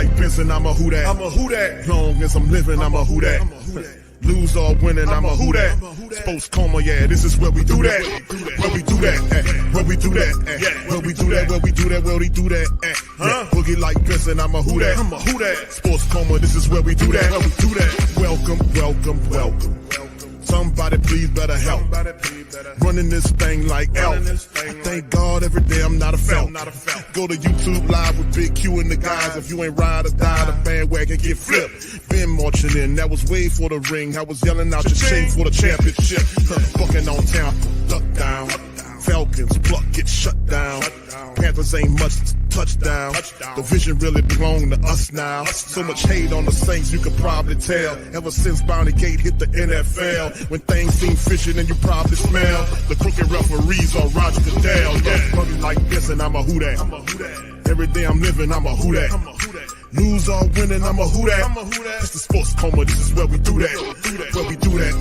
like Benson, I'm a Who Dat. I'm a Who Dat. Long as I'm living, I'm a Who Dat. Lose or winning, I'm a Who Dat. Sports Coma, yeah, this is where we do that. Where we do that, where we do that, where we do that, where we do that, where we do that. Boogie like Benson, I'm a Who Dat. I'm a Who Dat. Sports Coma, this is where we do that. Where we do that. Welcome, welcome, welcome. Somebody please better help. Running this thing like Elf. Thank God every day I'm not a felt. Go to YouTube Live with Big Q and the guys. If you ain't ride or die, the bandwagon get flipped. Been marching in, that was way for the ring. I was yelling out your chain for the championship. Bucking on Tampa, duck down. Falcons, pluck, get shut down. Panthers ain't much touchdown. The vision really belong to us now. So much hate on the Saints, you could probably tell. Ever since Bounty Gate hit the NFL, when things seem fishy, then you probably smell the crooked referees on Roger Goodell. Yeah, money like this, and I'm a Who Dat. Every day I'm living, I'm a Who Dat. Lose or winning, I'm a Who Dat. It's the Sports Coma, this is where we do that. Where we do that,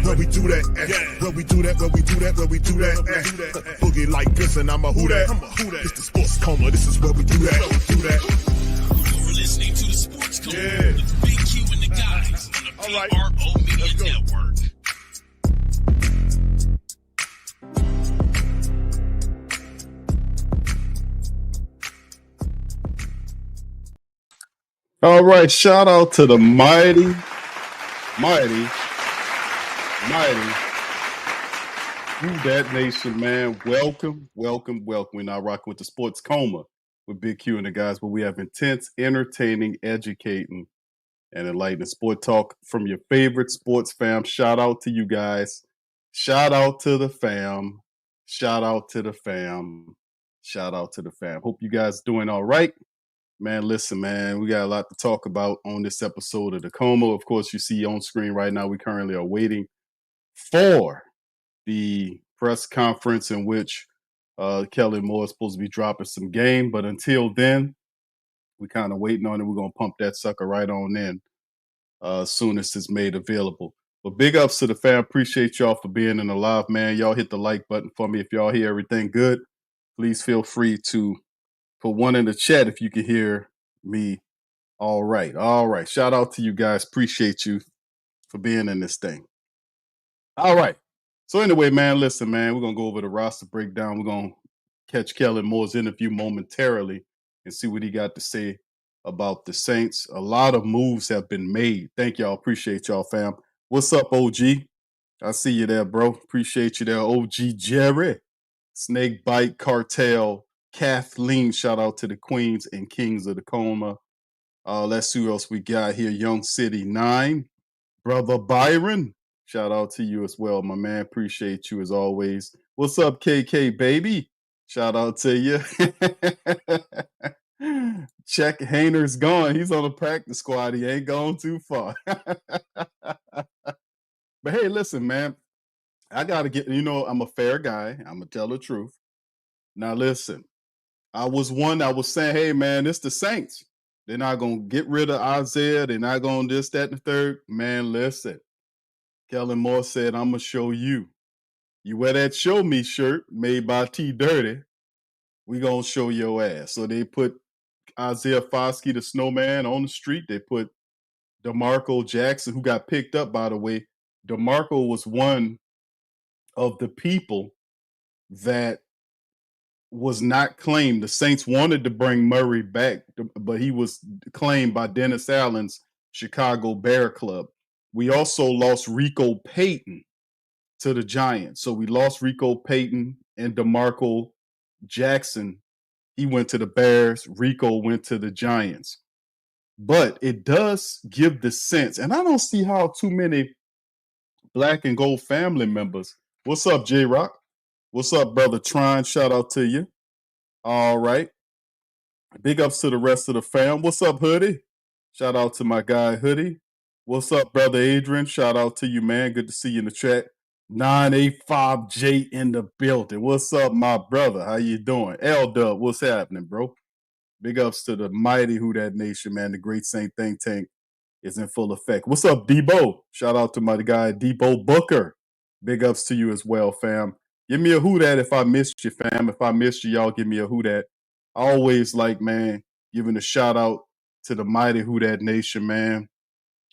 where we do that, where we do that, where we do that, where we do that. Boogie like Benson, I'm a Who Dat. It's the Sports Coma, this is where we do that. You're listening to the Sports Coma with Big Q and the guys on the PRO Media Network. All right, shout out to the mighty Who Dat Nation, man. Welcome. We're now rocking with the Sports Coma with Big Q and the guys, where we have intense, entertaining, educating, and enlightening sport talk from your favorite sports fam. Shout out to you guys. Shout out to the fam. Shout out to the fam. Shout out to the fam. Hope you guys doing all right. Man, listen, man, we got a lot to talk about on this episode of the Coma. Of course, you see on screen right now, we currently are waiting for the press conference in which Kellen Moore is supposed to be dropping some game. But until then, we kind of waiting on it. We're going to pump that sucker right on in as soon as it's made available. But big ups to the fam. Appreciate y'all for being in the live, man. Y'all hit the like button for me. If y'all hear everything good, please feel free to put one in the chat if you can hear me. All right. Shout out to you guys. Appreciate you for being in this thing. All right. So anyway, man, listen, man, we're going to go over the roster breakdown. We're going to catch Kellen Moore's interview momentarily and see what he got to say about the Saints. A lot of moves have been made. Thank y'all. Appreciate y'all, fam. What's up, OG? I see you there, bro. Appreciate you there, OG Jerry. Snake Bite Cartel. Kathleen, shout out to the Queens and Kings of the Coma. Let's see who else we got here. Young City 9. Brother Byron, shout out to you as well, my man. Appreciate you as always. What's up, KK, baby? Shout out to you. Check Hayner's gone. He's on the practice squad. He ain't gone too far. But hey, listen, man. I got to get, I'm a fair guy. I'm going to tell the truth. Now, listen. I was saying, hey, man, it's the Saints. They're not going to get rid of Isaiah. They're not going to this, that, and the third. Man, listen. Kellen Moore said, I'm going to show you. You wear that show me shirt made by T Dirty, we going to show your ass. So they put Isaiah Foskey, the snowman, on the street. They put DeMarco Jackson, who got picked up, by the way. DeMarco was one of the people that was not claimed. The Saints wanted to bring Murray back, but he was claimed by Dennis Allen's Chicago Bear Club. We also lost Rico Payton to the Giants. So we lost Rico Payton and DeMarco Jackson. He went to the Bears. Rico went to the Giants. But it does give the sense, and I don't see how too many Black and Gold family members. What's up, J-Rock? What's up, brother Tron? Shout out to you. All right. Big ups to the rest of the fam. What's up, Hoodie? Shout out to my guy, Hoodie. What's up, brother Adrian? Shout out to you, man. Good to see you in the chat. 985J in the building. What's up, my brother? How you doing? L-Dub, what's happening, bro? Big ups to the mighty Who Dat Nation, man. The Great Saint Think Tank is in full effect. What's up, Debo? Shout out to my guy, Debo Booker. Big ups to you as well, fam. Give me a Who Dat if I missed you, fam. If I missed you, y'all give me a Who Dat. I always like, man, giving a shout out to the mighty Who Dat Nation, man.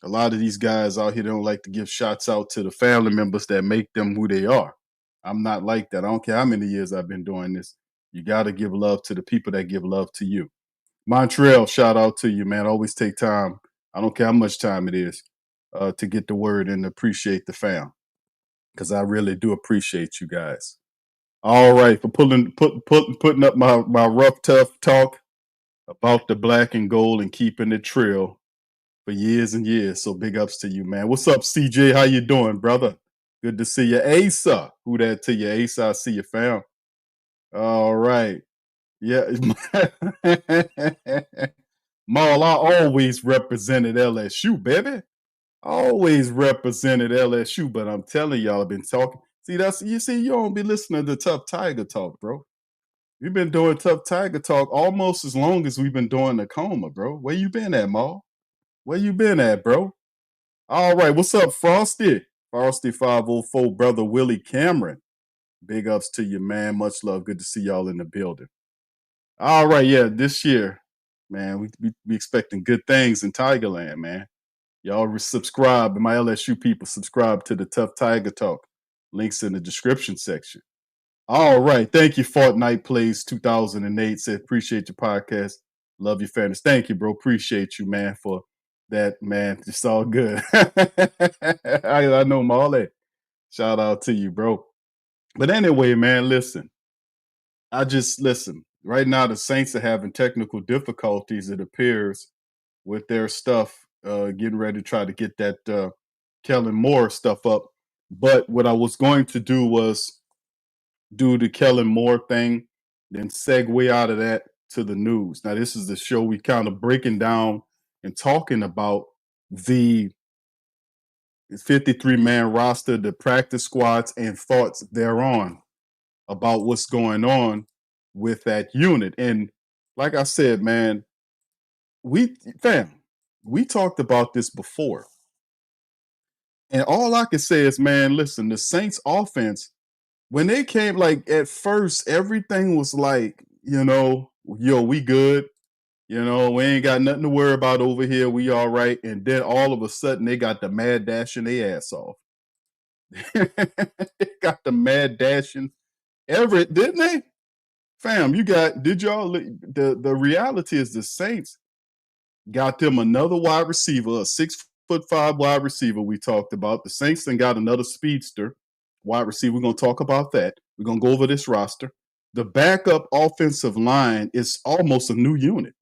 A lot of these guys out here don't like to give shots out to the family members that make them who they are. I'm not like that. I don't care how many years I've been doing this. You got to give love to the people that give love to you. Montreal, shout out to you, man. Always take time. I don't care how much time it is to get the word and appreciate the fam, because I really do appreciate you guys. All right, for putting up my rough, tough talk about the black and gold and keeping it trill for years and years. So big ups to you, man. What's up, CJ? How you doing, brother? Good to see you. Asa, who that to you? Asa, I see you, fam. All right. Yeah. Maul, I always represented LSU, baby. Always represented LSU, but I'm telling y'all, I've been talking. See, you don't be listening to Tough Tiger Talk, bro. We've been doing Tough Tiger Talk almost as long as we've been doing the Coma, bro. Where you been at, Maul? Where you been at, bro? All right, what's up, Frosty? Frosty 504, brother Willie Cameron. Big ups to you, man. Much love. Good to see y'all in the building. All right, yeah, this year, man, we expecting good things in Tigerland, man. Y'all subscribe, my LSU people, subscribe to the Tough Tiger Talk. Links in the description section. All right, thank you, Fortnite Plays 2008. Said, appreciate your podcast. Love your fairness. Thank you, bro. Appreciate you, man, for that, man. It's all good. I know Marley. Shout out to you, bro. But anyway, man, listen. Listen. Right now, the Saints are having technical difficulties, it appears, with their stuff, getting ready to try to get that Kellen Moore stuff up. But what I was going to do was do the Kellen Moore thing, then segue out of that to the news. Now, this is the show we kind of breaking down and talking about the 53-man roster, the practice squads, and thoughts thereon about what's going on with that unit. And like I said, man, we talked about this before. And all I can say is, man, listen, the Saints offense, when they came, like at first, everything was like, we good. We ain't got nothing to worry about over here. We all right. And then all of a sudden, they got the mad dashing their ass off. They got the mad dashing Everett, didn't they? Fam, the reality is the Saints got them another wide receiver, a 6'5" wide receiver we talked about. The Saints then got another speedster wide receiver. We're going to talk about that. We're going to go over this roster. The backup offensive line is almost a new unit.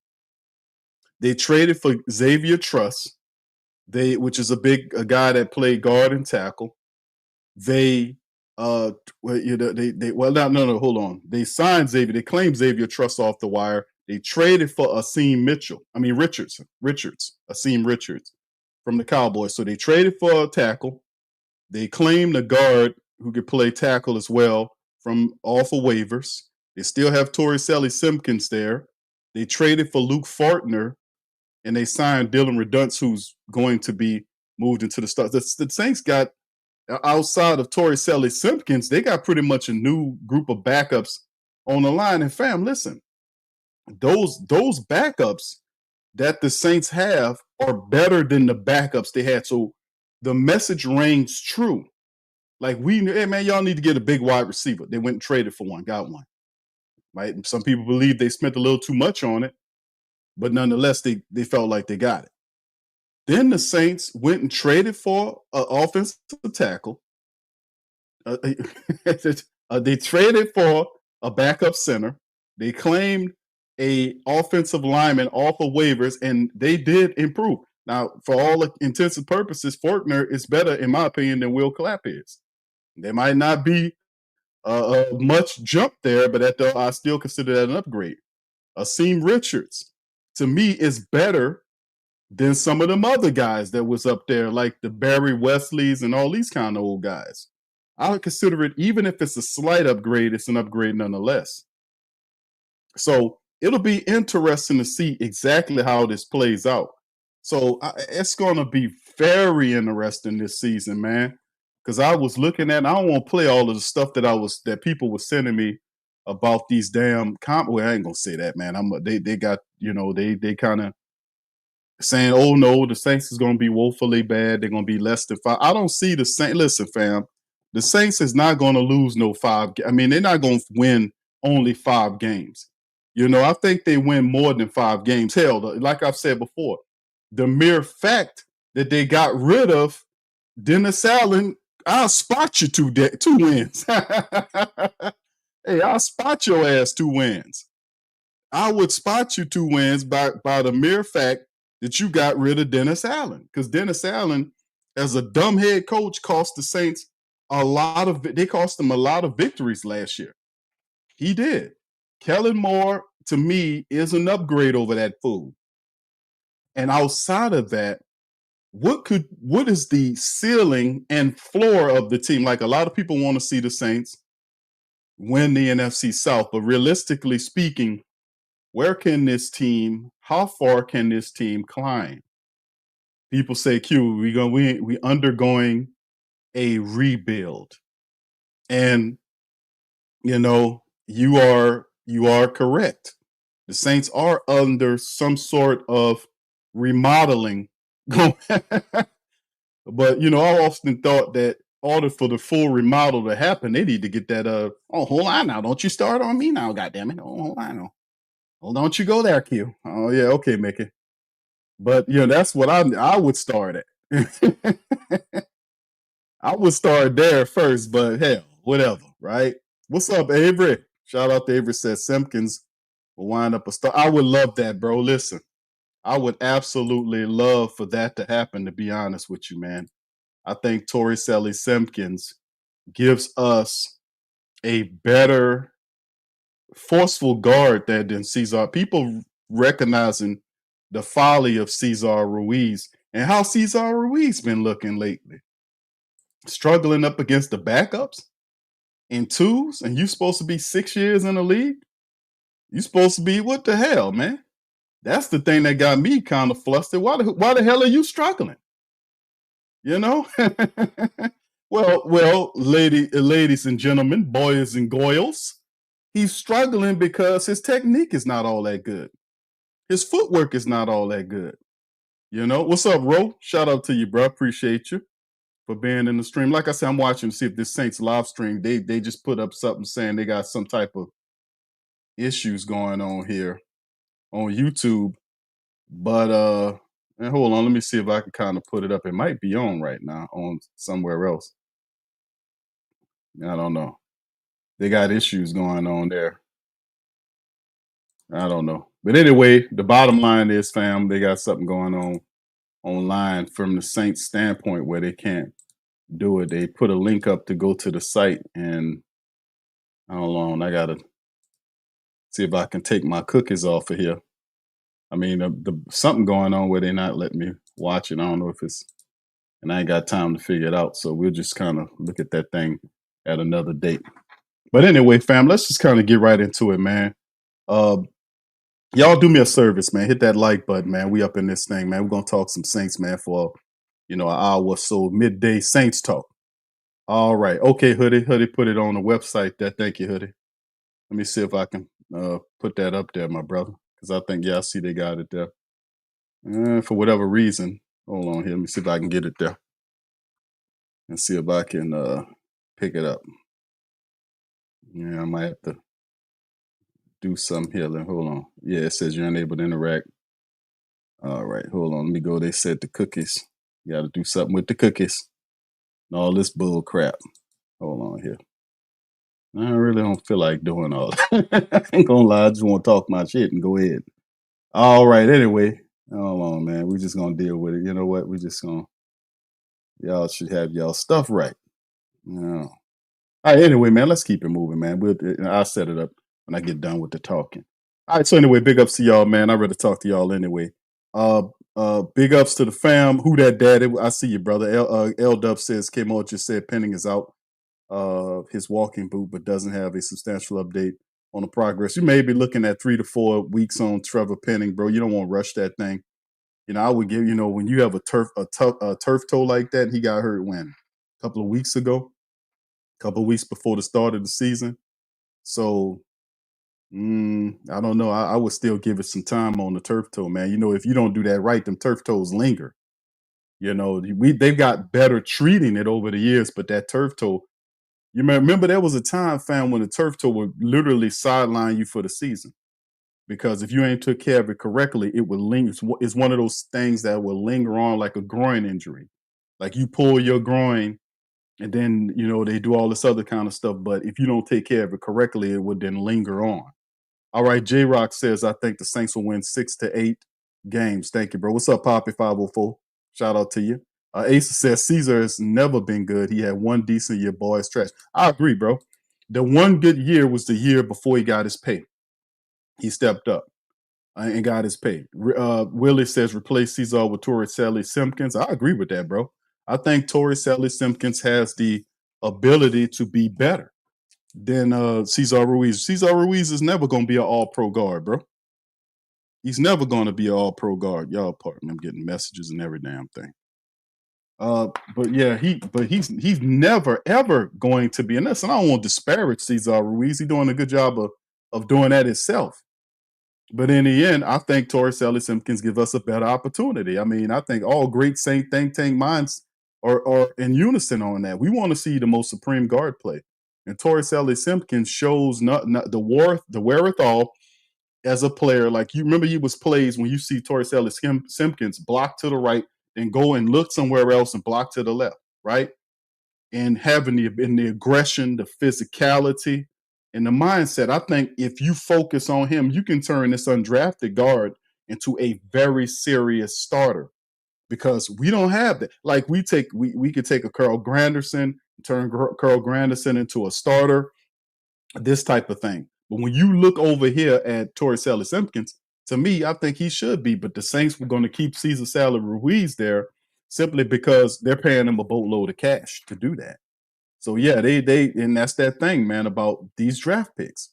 They traded for Xavier Truss, which is a guy that played guard and tackle. They hold on. They signed Xavier. They claimed Xavier Truss off the wire. They traded for Asim Richards from the Cowboys. So they traded for a tackle. They claimed a guard who could play tackle as well from off of waivers. They still have Torricelli Simpkins there. They traded for Luke Fortner, and they signed Dylan Redunce, who's going to be moved into the start. The Saints got, outside of Torricelli Simpkins, they got pretty much a new group of backups on the line. And fam, listen, those backups that the Saints have are better than the backups they had. So the message rings true. Like, hey man, y'all need to get a big wide receiver. They went and traded for one, got one. Right? And some people believe they spent a little too much on it, but nonetheless, they felt like they got it. Then the Saints went and traded for an offensive tackle. They traded for a backup center. They claimed a offensive lineman off of waivers, and they did improve. Now, for all intents and purposes, Fortner is better, in my opinion, than Will Clapp is. There might not be much jump there, but I still consider that an upgrade. Asim Richards, to me, is better than some of them other guys that was up there, like the Barry Wesleys and all these kind of old guys. I would consider it, even if it's a slight upgrade, it's an upgrade nonetheless. So it'll be interesting to see exactly how this plays out. So it's going to be very interesting this season, man. Because I was looking at, I don't want to play all of the stuff that people were sending me about these damn well, I ain't gonna say that, man. They got, they kind of saying, "Oh no, the Saints is going to be woefully bad. They're going to be less than 5." I don't see the Saints. Listen, fam, the Saints is not going to lose no 5. I mean, they're not going to win only 5 games. You know, I think they win more than 5 games. Hell, like I've said before, the mere fact that they got rid of Dennis Allen, I'll spot you 2 wins. Hey, I'll spot your ass 2 wins. I would spot you 2 wins by the mere fact that you got rid of Dennis Allen. Because Dennis Allen, as a dumb head coach, cost the Saints they cost them a lot of victories last year. He did. Kellen Moore, to me, is an upgrade over that fool. And outside of that, what is the ceiling and floor of the team? Like, a lot of people want to see the Saints win the NFC South, but realistically speaking, how far can this team climb? People say, Q, we undergoing a rebuild. And you know, you are correct. The Saints are under some sort of remodeling. But I often thought that in order for the full remodel to happen, they need to get that oh, hold on now. Don't you start on me now, goddammit. Oh, hold on now. Oh, don't you go there, Q. Oh, yeah, okay, Mickey. But that's what I would start at. I would start there first, but hell, whatever, right? What's up, Avery? Shout out to Avery, says Simpkins will wind up a star. I would love that, bro. Listen, I would absolutely love for that to happen, to be honest with you, man. I think Torrey Sally Simpkins gives us a better forceful guard than Cesar. People recognizing the folly of Cesar Ruiz and how Cesar Ruiz been looking lately. Struggling up against the backups in 2s, and you supposed to be 6 years in the league. You supposed to be, what the hell, man? That's the thing that got me kind of flustered. Why the hell are you struggling? You know? well, ladies and gentlemen, boys and girls, he's struggling because his technique is not all that good. His footwork is not all that good. What's up, Ro? Shout out to you, bro. Appreciate you for being in the stream. Like I said, I'm watching to see if this Saints live stream, they just put up something saying they got some type of issues going on here on YouTube. But and hold on, let me see if I can kind of put it up. It might be on right now on somewhere else. I don't know. They got issues going on there. I don't know. But anyway, the bottom line is, fam, they got something going on online from the Saints standpoint where they can't do it. They put a link up to go to the site, and hold on, I gotta see if I can take my cookies off of here. I mean, the something going on where they're not letting me watch it. I don't know if it's, and I ain't got time to figure it out. So we'll just kind of look at that thing at another date. But anyway, fam, let's just kind of get right into it, man. Y'all do me a service, man. Hit that like button, man. We up in this thing, man. We're gonna talk some Saints, man, for an hour or so. Midday Saints talk. All right. Okay, Hoodie. Hoodie put it on the website there. Thank you, Hoodie. Let me see if I can put that up there, my brother. Because I think, I see they got it there. For whatever reason. Hold on here. Let me see if I can get it there. And see if I can pick it up. Yeah, I might have to do something here. Hold on. Yeah, it says you're unable to interact. All right, hold on. Let me go. They said the cookies. You got to do something with the cookies. And all this bull crap. Hold on here. I really don't feel like doing all that. I ain't gonna lie. I just want to talk my shit and go ahead. All right. Anyway, hold on, man. We're just gonna deal with it. You know what? We're just gonna. Y'all should have y'all stuff right. All right. Anyway, man. Let's keep it moving, man. I'll set it up when I get done with the talking. All right. So anyway, big ups to y'all, man. I ready to talk to y'all anyway. Big ups to the fam. Who that daddy? I see you, brother. L Dub says Kmo just said Penning is out his walking boot, but doesn't have a substantial update on the progress. You may be looking at 3 to 4 weeks on Trevor Penning, bro. You don't want to rush that thing. I would give, when you have a turf toe like that, and he got hurt when? A couple of weeks ago, a couple of weeks before the start of the season. So I don't know. I would still give it some time on the turf toe, man. You know, if you don't do that right, them turf toes linger. You know, they've got better treating it over the years, but that turf toe, remember there was a time, fam, when the turf toe would literally sideline you for the season because if you ain't took care of it correctly, it would linger. It's one of those things that will linger on like a groin injury. Like you pull your groin and then, they do all this other kind of stuff. But if you don't take care of it correctly, it would then linger on. All right, J Rock says, I think the Saints will win 6 to 8 games. Thank you, bro. What's up, Poppy 504? Shout out to you. Asa says Caesar has never been good. He had one decent year, boys trash. I agree, bro. The one good year was the year before he got his pay. He stepped up and got his pay. Willie says replace Caesar with Torrey Sally Simpkins. I agree with that, bro. I think Torrey Sally Simpkins has the ability to be better than Cesar Ruiz. Cesar Ruiz is never going to be an all-pro guard, bro. He's never going to be an all-pro guard. Y'all, pardon me, I'm getting messages and every damn thing. But yeah, he's never ever going to be. And listen, I don't want to disparage Cesar Ruiz. He's doing a good job of doing that himself. But in the end, I think Torrey Sally Simpkins give us a better opportunity. I mean, I think all great Saint think tank minds are in unison on that. We want to see the most supreme guard play. And Torrey Sally Simpkins shows not the wherewithal as a player. Like you remember, he was plays when you see Torrey Sally Simpkins block to the right and go and look somewhere else and block to the left, right? And having the aggression, the physicality, and the mindset. I think if you focus on him, you can turn this undrafted guard into a very serious starter because we don't have that. Like we could take a Carl Granderson, turn Carl Granderson into a starter, this type of thing. But when you look over here at Torrey Sally Simpkins, to me, I think he should be. But the Saints were going to keep Cesar Sally Ruiz there simply because they're paying him a boatload of cash to do that. So yeah, they and that's that thing, man, about these draft picks.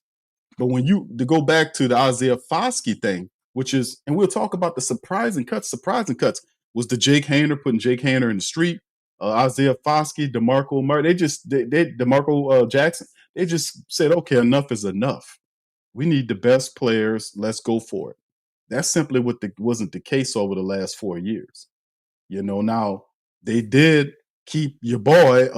But when to go back to the Isaiah Foskey thing, which is, and we'll talk about the surprising cuts, was the Jake Haener putting Jake Haener in the street, Isaiah Foskey, DeMarco Murray, DeMarco Jackson, they just said, okay, enough is enough. We need the best players. Let's go for it. That's simply what wasn't the case over the last 4 years. Now they did keep your boy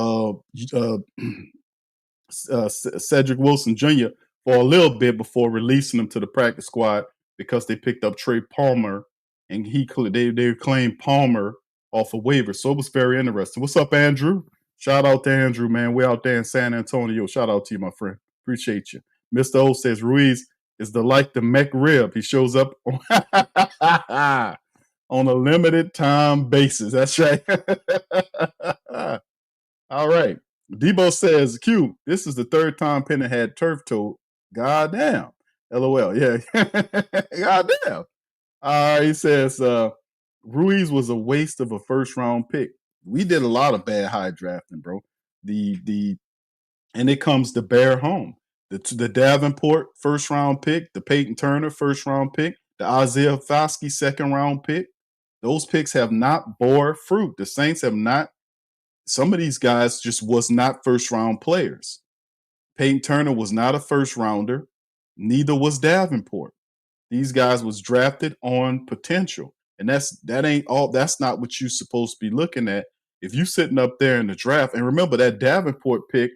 Cedric Wilson Jr. for a little bit before releasing him to the practice squad because they picked up Trey Palmer and they claimed Palmer off of waivers. So it was very interesting. What's up, Andrew? Shout out to Andrew, man. We're out there in San Antonio. Shout out to you, my friend. Appreciate you. Mr. O says Ruiz is the McRib. He shows up on a limited time basis. That's right. All right. Debo says, Q, this is the third time Penny had turf toe. Goddamn. LOL. Yeah. Goddamn. He says, Ruiz was a waste of a first round pick. We did a lot of bad high drafting, bro. And it comes to bear home. The Davenport first round pick, the Peyton Turner first round pick, the Isaiah Foskey second round pick. Those picks have not bore fruit. The Saints have not. Some of these guys just was not first round players. Peyton Turner was not a first rounder. Neither was Davenport. These guys was drafted on potential. And that's not what you're supposed to be looking at. If you're sitting up there in the draft, and remember that Davenport pick,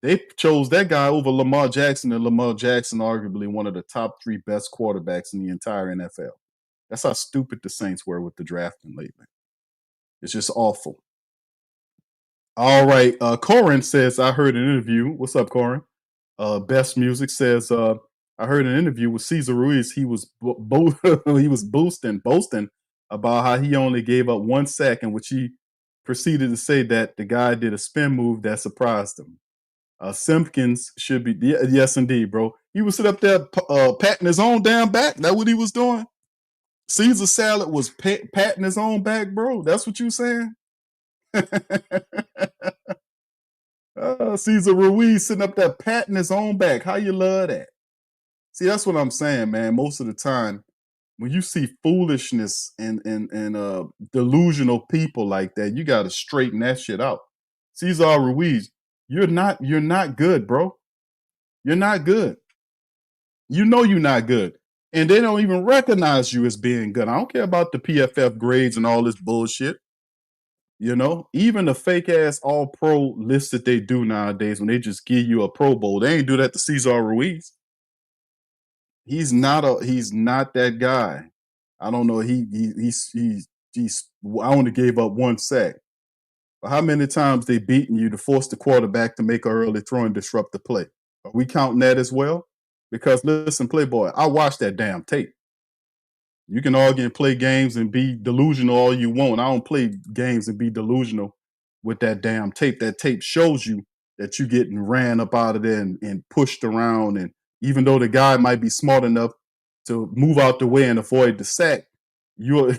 they chose that guy over Lamar Jackson, and Lamar Jackson arguably one of the top 3 best quarterbacks in the entire NFL. That's how stupid the Saints were with the drafting lately. It's just awful. All right. Corin says, I heard an interview. What's up, Corin? Best Music says, I heard an interview with Cesar Ruiz. He was boasting about how he only gave up 1 sack, in which he proceeded to say that the guy did a spin move that surprised him. Simpkins should be, yes, indeed, bro. He was sit up there patting his own damn back. That's what he was doing. Caesar Salad was patting his own back, bro. That's what you saying? Cesar Ruiz sitting up there patting his own back. How you love that? See, that's what I'm saying, man. Most of the time, when you see foolishness and delusional people like that, you got to straighten that shit out. Cesar Ruiz, you're not good, bro. You're not good. You know you're not good. And they don't even recognize you as being good. I don't care about the PFF grades and all this bullshit. Even the fake ass all pro list that they do nowadays when they just give you a Pro Bowl, they ain't do that to Cesar Ruiz. He's not that guy. I don't know. He's I only gave up one sack. But how many times they beaten you to force the quarterback to make an early throw and disrupt the play? Are we counting that as well? Because listen, Playboy, I watched that damn tape. You can argue and play games and be delusional all you want. I don't play games and be delusional with that damn tape. That tape shows you that you getting ran up out of there and pushed around. And even though the guy might be smart enough to move out the way and avoid the sack, you're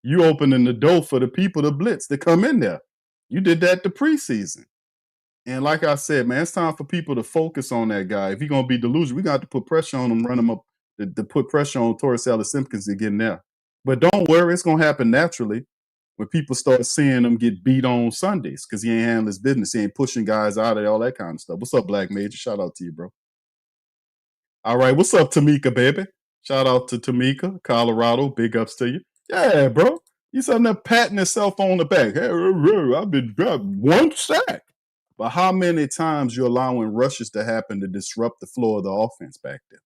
you opening the door for the people to blitz to come in there. You did that the preseason. And like I said, man, it's time for people to focus on that guy. If he's gonna be delusional, we got to put pressure on him, run him up, to put pressure on Torres Simpkins to get in there. But don't worry, it's gonna happen naturally when people start seeing him get beat on Sundays because he ain't handling his business. He ain't pushing guys out of there, all that kind of stuff. What's up, Black Major? Shout out to you, bro. All right, what's up, Tamika, baby? Shout out to Tamika, Colorado. Big ups to you. Yeah, bro. You sitting there patting yourself on the back. Hey, I've been one sack. But how many times you're allowing rushes to happen to disrupt the flow of the offense back there?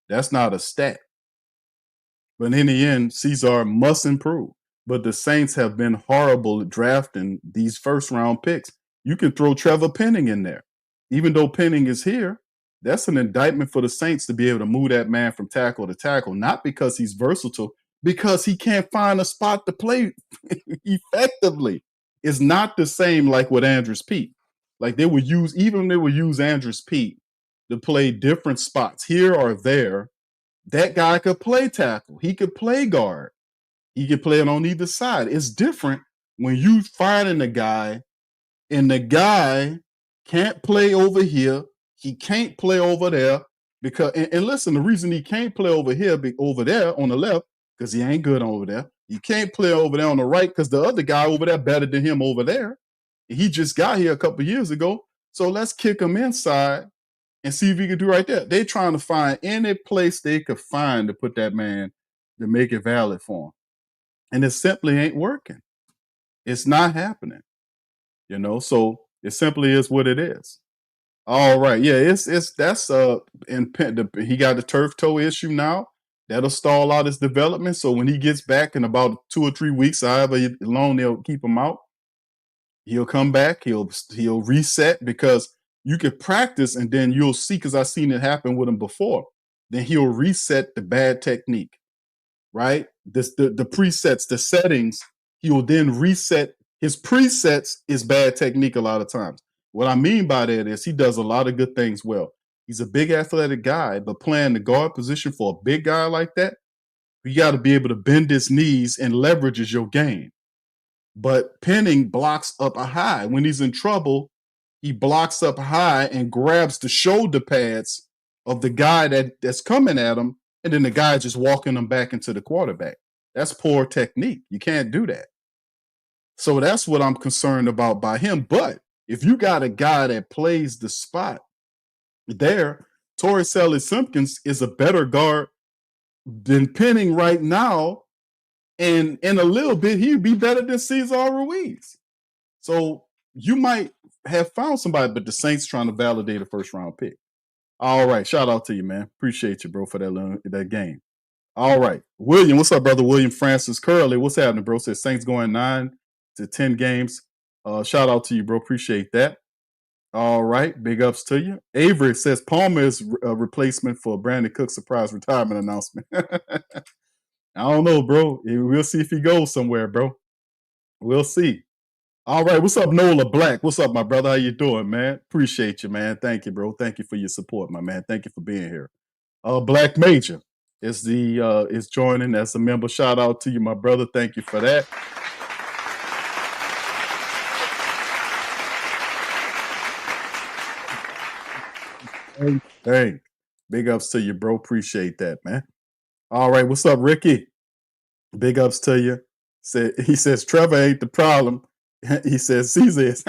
That's not a stat. But in the end, Cesar must improve. But the Saints have been horrible at drafting these first-round picks. You can throw Trevor Penning in there. Even though Penning is here, that's an indictment for the Saints to be able to move that man from tackle to tackle, not because he's versatile, because he can't find a spot to play effectively. It's not the same like with Andrews Pete. Like they would use Andrews Pete to play different spots here or there. That guy could play tackle. He could play guard. He could play it on either side. It's different when you finding a guy and the guy can't play over here. He can't play over there because and listen, the reason he can't play over there on the left because he ain't good over there. He can't play over there on the right because the other guy over there better than him over there. He just got here a couple years ago. So let's kick him inside and see if he can do right there. They're trying to find any place they could find to put that man to make it valid for him. And it simply ain't working. It's not happening. So it simply is what it is. All right. Yeah, that's he got the turf toe issue now. That'll stall out his development. So when he gets back in about 2 or 3 weeks, however long they'll keep him out, he'll come back. He'll reset because you could practice and then you'll see, because I've seen it happen with him before. Then he'll reset the bad technique, right? The presets, the settings, he will then reset. His presets is bad technique a lot of times. What I mean by that is he does a lot of good things well. He's a big athletic guy, but playing the guard position for a big guy like that, you got to be able to bend his knees and leverages your game. But Penning blocks up a high. When he's in trouble, he blocks up high and grabs the shoulder pads of the guy that's coming at him, and then the guy just walking him back into the quarterback. That's poor technique. You can't do that. So that's what I'm concerned about by him. But if you got a guy that plays the spot there, Torres Simpkins is a better guard than Penning right now. And in a little bit, he'd be better than Cesar Ruiz. So you might have found somebody, but the Saints trying to validate a first-round pick. All right. Shout out to you, man. Appreciate you, bro, for that game. All right. William, what's up, brother? William Francis Curley. What's happening, bro? Says Saints going 9 to 10 games. Shout out to you, bro. Appreciate that. All right. Big ups to you. Avery says Palmer is a replacement for Brandon Cook's surprise retirement announcement. I don't know, bro. We'll see if he goes somewhere, bro. We'll see. All right. What's up, Nola Black? What's up, my brother? How you doing, man? Appreciate you, man. Thank you, bro. Thank you for your support, my man. Thank you for being here. Black Major is joining as a member. Shout out to you, my brother. Thank you for that. Hey, big ups to you, bro. Appreciate that, man. All right, what's up, Ricky? Big ups to you. He says Trevor ain't the problem. He says Caesar is.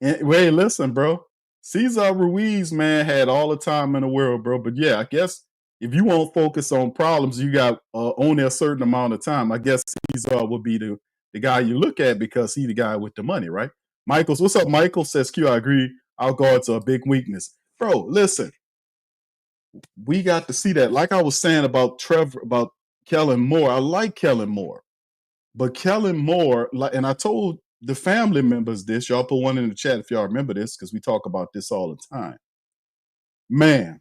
Wait, listen, bro. Cesar Ruiz, man, had all the time in the world, bro. But yeah, I guess if you won't focus on problems, you got only a certain amount of time. I guess Cesar would be the guy you look at because he's the guy with the money, right? Michaels, what's up, Michael? Says Q, I agree. Our guards are a big weakness. Bro, listen, we got to see that. Like I was saying about Kellen Moore, I like Kellen Moore. But Kellen Moore, and I told the family members this, y'all put one in the chat if y'all remember this, because we talk about this all the time. Man,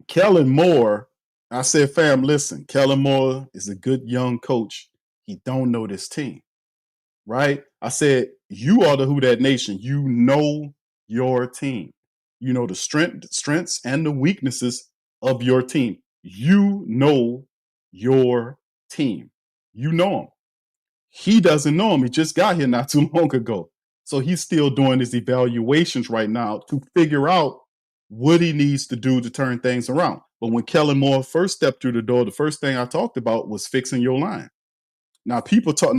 Kellen Moore, I said, fam, listen, Kellen Moore is a good young coach. He don't know this team, right? I said, you are the Who Dat Nation. You know your team. You know the strengths and the weaknesses of your team. You know your team. You know them. He doesn't know him. He just got here not too long ago. So he's still doing his evaluations right now to figure out what he needs to do to turn things around. But when Kellen Moore first stepped through the door, the first thing I talked about was fixing your line. Now,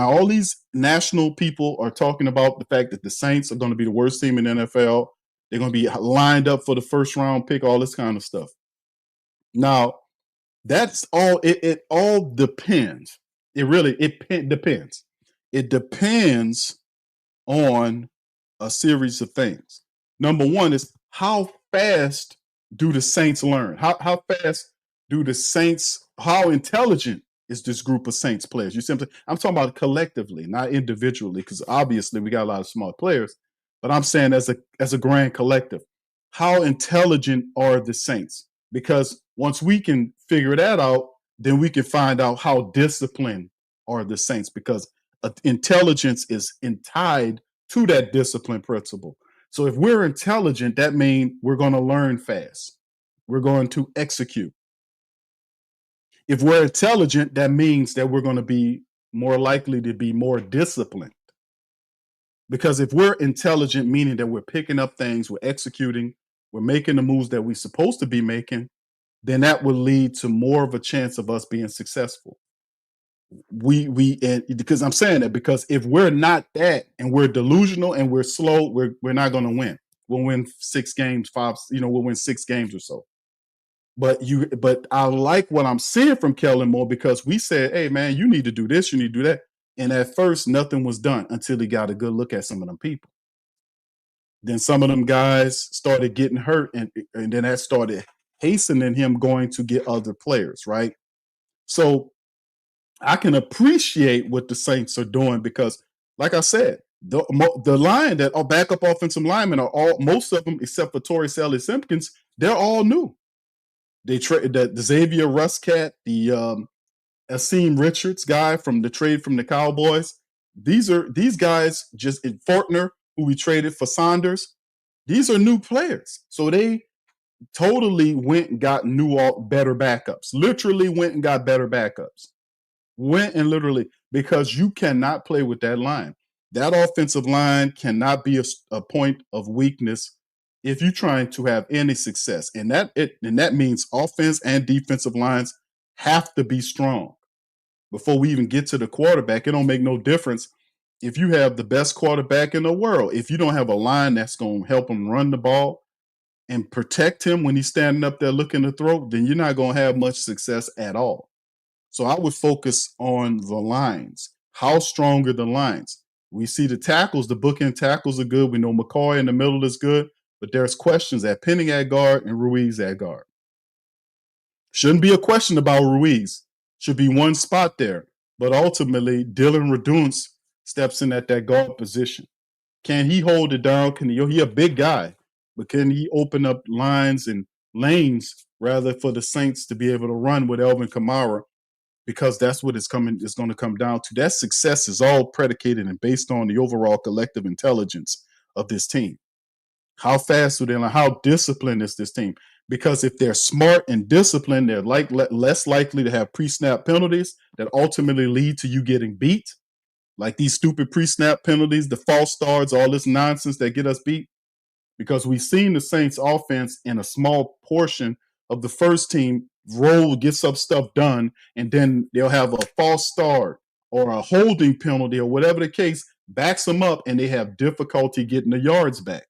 all these national people are talking about the fact that the Saints are going to be the worst team in the NFL. They're going to be lined up for the first round pick, all this kind of stuff. Now, that's all. It all depends. It depends. It depends on a series of things. Number one is how fast do the Saints learn? How fast do the Saints? How intelligent is this group of Saints players? I'm talking about collectively, not individually, because obviously we got a lot of smart players. But I'm saying as a grand collective, how intelligent are the Saints? Because once we can figure that out, then we can find out how disciplined are the Saints, because intelligence is tied to that discipline principle. So if we're intelligent, that means we're going to learn fast. We're going to execute. If we're intelligent, that means that we're going to be more likely to be more disciplined. Because if we're intelligent, meaning that we're picking up things, we're executing, we're making the moves that we're supposed to be making, then that will lead to more of a chance of us being successful. Because I'm saying that because if we're not that and we're delusional and we're slow, we're not going to win. We'll win 6 games, we'll win 6 games or so. But I like what I'm seeing from Kellen Moore, because we said, hey man, you need to do this, you need to do that. And at first nothing was done until he got a good look at some of them people. Then some of them guys started getting hurt, and then that started hastening him going to get other players, right? So I can appreciate what the Saints are doing because, like I said, the line that are backup offensive linemen are most of them, except for Torrey Simpkins, they're all new. They traded the Xavier Ruscat, the Asim Richards guy from the trade from the Cowboys. These guys just in Fortner, who we traded for Saunders. These are new players, so they totally went and got better backups. Literally went and got better backups. Because you cannot play with that line. That offensive line cannot be a point of weakness if you're trying to have any success. And that means offense and defensive lines have to be strong. Before we even get to the quarterback, it don't make no difference if you have the best quarterback in the world. If you don't have a line that's going to help him run the ball and protect him when he's standing up there looking to throw, then you're not going to have much success at all. So I would focus on the lines. How strong are the lines? We see the tackles, the bookend tackles are good. We know McCoy in the middle is good, but there's questions at Penning at guard and Ruiz at guard. Shouldn't be a question about Ruiz. Should be one spot there. But ultimately, Dylan Radunz steps in at that guard position. Can he hold it down? He a big guy, but can he open up lines and lanes rather for the Saints to be able to run with Alvin Kamara? Because that's what it's going to come down to. That success is all predicated and based on the overall collective intelligence of this team. How fast do they learn? How disciplined is this team? Because if they're smart and disciplined, they're less likely to have pre-snap penalties that ultimately lead to you getting beat. Like these stupid pre-snap penalties, the false starts, all this nonsense that get us beat. Because we've seen the Saints offense in a small portion of the first team get some stuff done, and then they'll have a false start or a holding penalty or whatever the case, backs them up, and they have difficulty getting the yards back.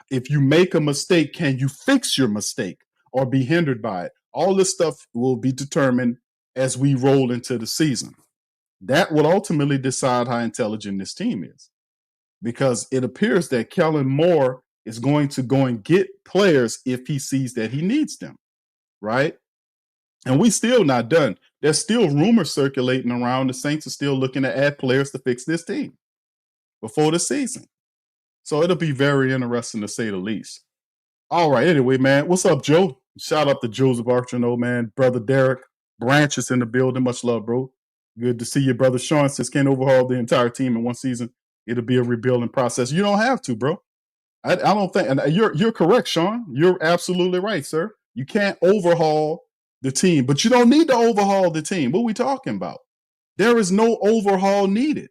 If you make a mistake, can you fix your mistake or be hindered by it? All this stuff will be determined as we roll into the season. That will ultimately decide how intelligent this team is, because it appears that Kellen Moore is going to go and get players if he sees that he needs them, right? And we still not done. There's still rumors circulating around. The Saints are still looking to add players to fix this team before the season. So it'll be very interesting to say the least. All right. Anyway, man, what's up, Joe? Shout out to Joseph Archino, man. Brother Derek Branch is in the building. Much love, bro. Good to see you, brother. Sean says can't overhaul the entire team in one season. It'll be a rebuilding process. You don't have to, bro. I don't think, and you're correct, Sean. You're absolutely right, sir. You can't overhaul the team, but you don't need to overhaul the team. What are we talking about? There is no overhaul needed.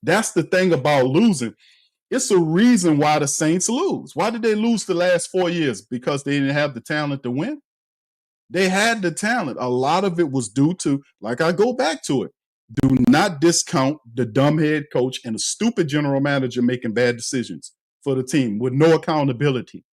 That's the thing about losing. It's a reason why the Saints lose. Why did they lose the last 4 years? Because they didn't have the talent to win? They had the talent. A lot of it was due to, like I go back to it, do not discount the dumb head coach and the stupid general manager making bad decisions for the team with no accountability.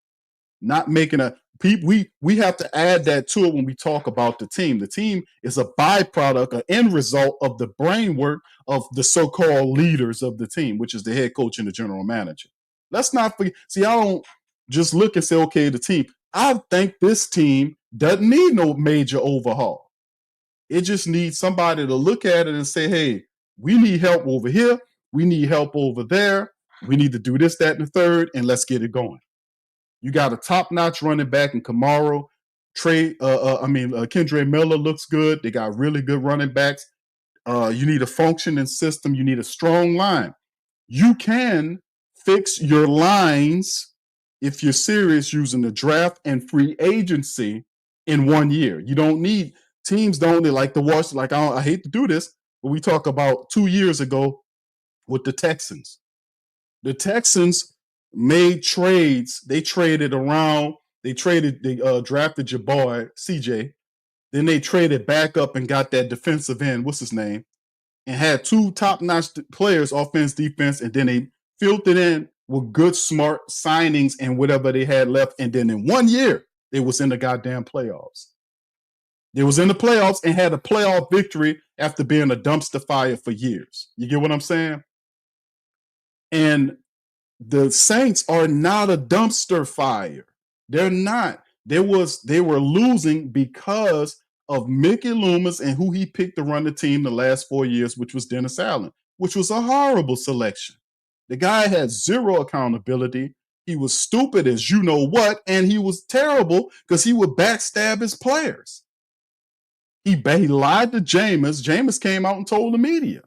Not making we have to add that to it when we talk about the team. The team is a byproduct, an end result of the brain work of the so-called leaders of the team, which is the head coach and the general manager. Let's not forget. See, I don't just look and say, okay, the team. I think this team doesn't need no major overhaul. It just needs somebody to look at it and say, hey, we need help over here. We need help over there. We need to do this, that, and the third, and let's get it going. You got a top-notch running back in Kamara. Kendre Miller looks good. They got really good running backs. You need a functioning system. You need a strong line. You can fix your lines if you're serious using the draft and free agency in 1 year. You don't need teams don't like to watch. Like I hate to do this, but we talk about 2 years ago with the Texans. The Texans made trades. They traded around. They drafted your boy CJ. Then they traded back up and got that defensive end. What's his name? And had 2 top-notch players, offense, defense, and then they filled it in with good, smart signings and whatever they had left. And then in 1 year, they was in the goddamn playoffs. They was in the playoffs and had a playoff victory after being a dumpster fire for years. You get what I'm saying? And the Saints are not a dumpster fire. They're not. They were losing because of Mickey Loomis and who he picked to run the team the last 4 years, which was Dennis Allen, which was a horrible selection. The guy had zero accountability. He was stupid as you know what, and he was terrible because he would backstab his players. He lied to Jameis. Jameis came out and told the media.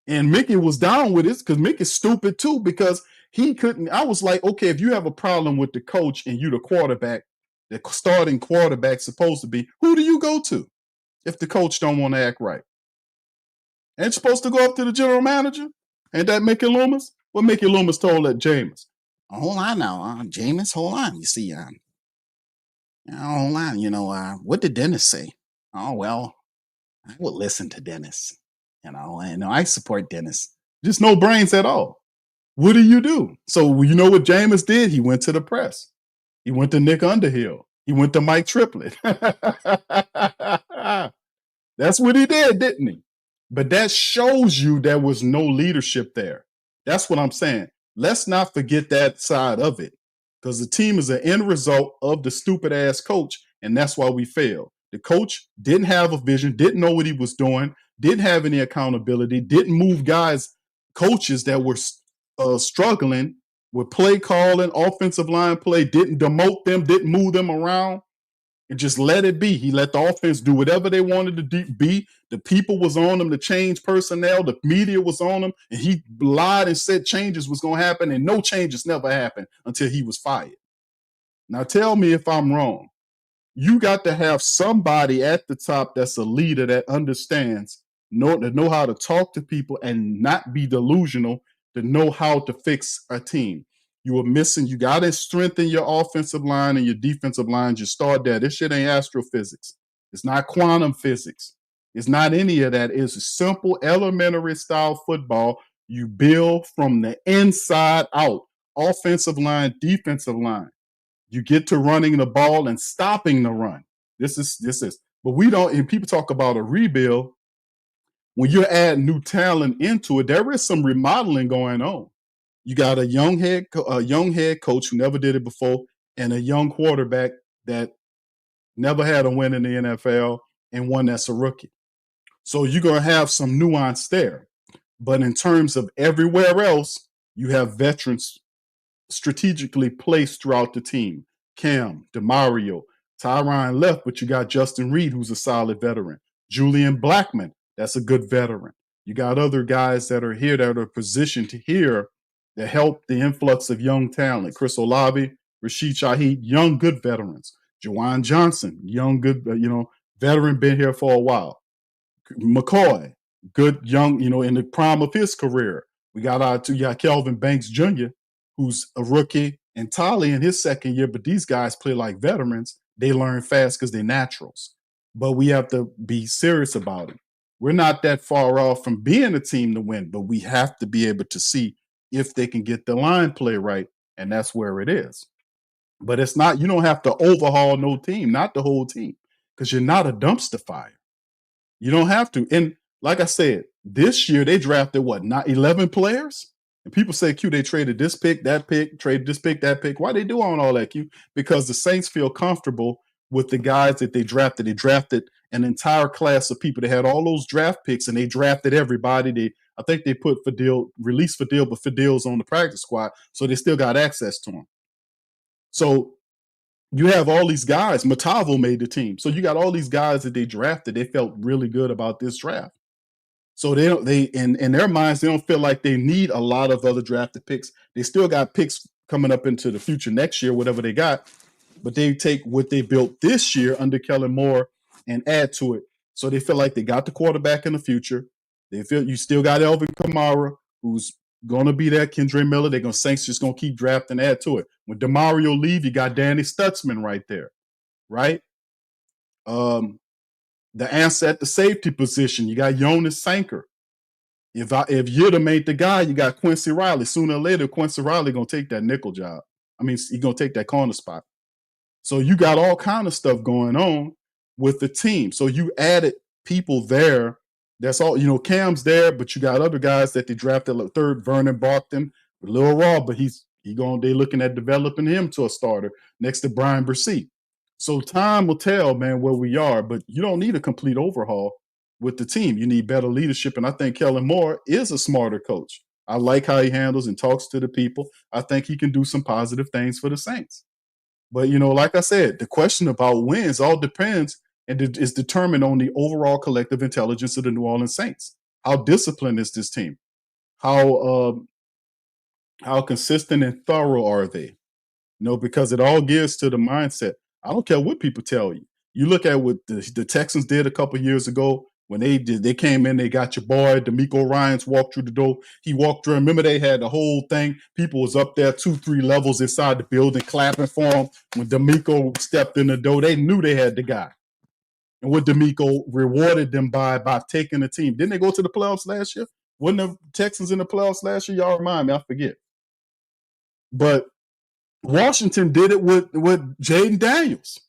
And Mickey was down with it because Mickey's stupid too, because he couldn't. I was like, okay, if you have a problem with the coach and you the quarterback, the starting quarterback supposed to be, who do you go to if the coach don't want to act right? Ain't supposed to go up to the general manager? Ain't that Mickey Loomis? What Mickey Loomis told that Jameis? Hold on now, Jameis, hold on. You see, hold on. What did Dennis say? Oh, well, I would listen to Dennis. And I support Dennis. Just no brains at all. What do you do? So you know what Jameis did? He went to the press. He went to Nick Underhill. He went to Mike Triplett. That's what he did, didn't he? But that shows you there was no leadership there. That's what I'm saying. Let's not forget that side of it, because the team is an end result of the stupid ass coach, and that's why we failed. The coach didn't have a vision, didn't know what he was doing, didn't have any accountability, didn't move coaches that were struggling with play calling, offensive line play, didn't demote them, didn't move them around, and just let it be. He let the offense do whatever they wanted to be. The people was on them to change personnel. The media was on them, and he lied and said changes was going to happen, and no changes never happened until he was fired. Now tell me if I'm wrong. You got to have somebody at the top that's a leader that understands, know how to talk to people and not be delusional, to know how to fix a team. You are missing. You got to strengthen your offensive line and your defensive line. Just start there. This shit ain't astrophysics. It's not quantum physics. It's not any of that. It's a simple elementary style football. You build from the inside out. offensive line, defensive line. You get to running the ball and stopping the run. This is, but we don't, and people talk about a rebuild. When you're adding new talent into it, there is some remodeling going on. You got a young head coach who never did it before, and a young quarterback that never had a win in the NFL, and one that's a rookie. So you're going to have some nuance there. But in terms of everywhere else, you have veterans strategically placed throughout the team. Cam, DeMario, Tyron left, but you got Justin Reed, who's a solid veteran. Julian Blackman, that's a good veteran. You got other guys that are here that are positioned to here to help the influx of young talent. Chris Olave, Rashid Shaheed, young, good veterans. Juwan Johnson, young, good, veteran, been here for a while. McCoy, good, young, in the prime of his career. We got Kelvin Banks Jr., who's a rookie, and Tolly in his second year, but these guys play like veterans. They learn fast because they're naturals. But we have to be serious about it. We're not that far off from being a team to win, but we have to be able to see if they can get the line play right, and that's where it is. But it's not, you don't have to overhaul no team, not the whole team, because you're not a dumpster fire. You don't have to. And like I said, this year they drafted not 11 players? And people say, Q, they traded this pick, that pick, traded this pick, that pick. Why they do all that, Q? Because the Saints feel comfortable with the guys that they drafted. They drafted an entire class of people. They had all those draft picks, and they drafted everybody. I think they put released Fadil, but Fadil's on the practice squad, so they still got access to him. So you have all these guys. Matavo made the team. So you got all these guys that they drafted. They felt really good about this draft. So they in their minds, they don't feel like they need a lot of other drafted picks. They still got picks coming up into the future next year, whatever they got. But they take what they built this year under Kellen Moore and add to it. So they feel like they got the quarterback in the future. They feel you still got Elvin Kamara, who's going to be there. Kendre Miller, Saints just going to keep drafting, add to it. When DeMario leave, you got Danny Stutzman right there, right? The answer at the safety position, you got Jonas Sanker. If Yidam made the guy, you got Quincy Riley. Sooner or later, Quincy Riley going to take that nickel job. He's going to take that corner spot. So you got all kind of stuff going on with the team. So you added people there. That's all, Cam's there, but you got other guys that they drafted third, Vernon Barkton, a little raw, but they're looking at developing him to a starter next to Brian Bresee. So time will tell, man, where we are, but you don't need a complete overhaul with the team. You need better leadership, and I think Kellen Moore is a smarter coach. I like how he handles and talks to the people. I think he can do some positive things for the Saints. But, like I said, the question about wins all depends and is determined on the overall collective intelligence of the New Orleans Saints. How disciplined is this team? How consistent and thorough are they? Because it all gears to the mindset. I don't care what people tell you. You look at what the Texans did a couple years ago when they came in, they got your boy, DeMeco Ryans walked through the door. He walked through. Remember, they had the whole thing. People was up there 2-3 levels inside the building clapping for him. When DeMeco stepped in the door, they knew they had the guy. And what DeMeco rewarded them by taking the team. Didn't they go to the playoffs last year? Wasn't the Texans in the playoffs last year? Y'all remind me. I forget. But Washington did it with Jaden Daniels.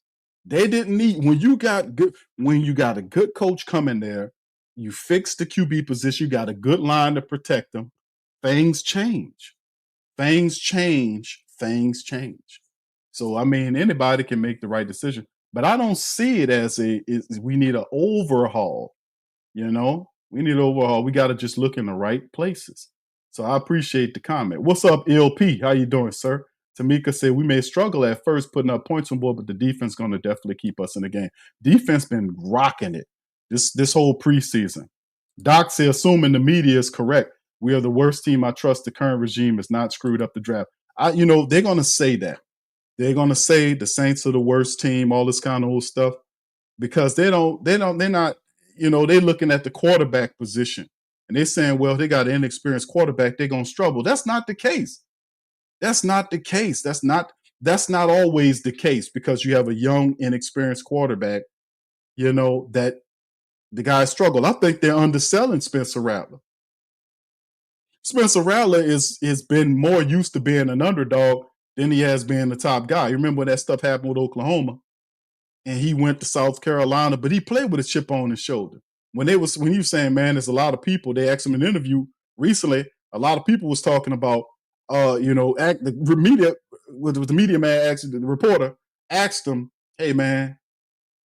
They didn't need when you got a good coach coming there, you fix the QB position, you got a good line to protect them. Things change. So anybody can make the right decision, but I don't see it as we need an overhaul. We need an overhaul. We got to just look in the right places. So I appreciate the comment. What's up, LP? How you doing, sir? Tamika said, we may struggle at first putting up points on board, but the defense going to definitely keep us in the game. Defense been rocking it this whole preseason. Doc said, assuming the media is correct, we are the worst team. I trust the current regime has not screwed up the draft. They're going to say that. They're going to say the Saints are the worst team, all this kind of old stuff, because they're not, they're looking at the quarterback position and they're saying, well, they got an inexperienced quarterback. They're going to struggle. That's not the case. That's not the case. That's not always the case because you have a young, inexperienced quarterback, that the guys struggle. I think they're underselling Spencer Rattler. Spencer Rattler has been more used to being an underdog than he has been the top guy. You remember when that stuff happened with Oklahoma, and he went to South Carolina, but he played with a chip on his shoulder. When he was saying, man, there's a lot of people. They asked him in an interview recently. A lot of people was talking about, the media. With the media man asked the reporter asked him, hey man,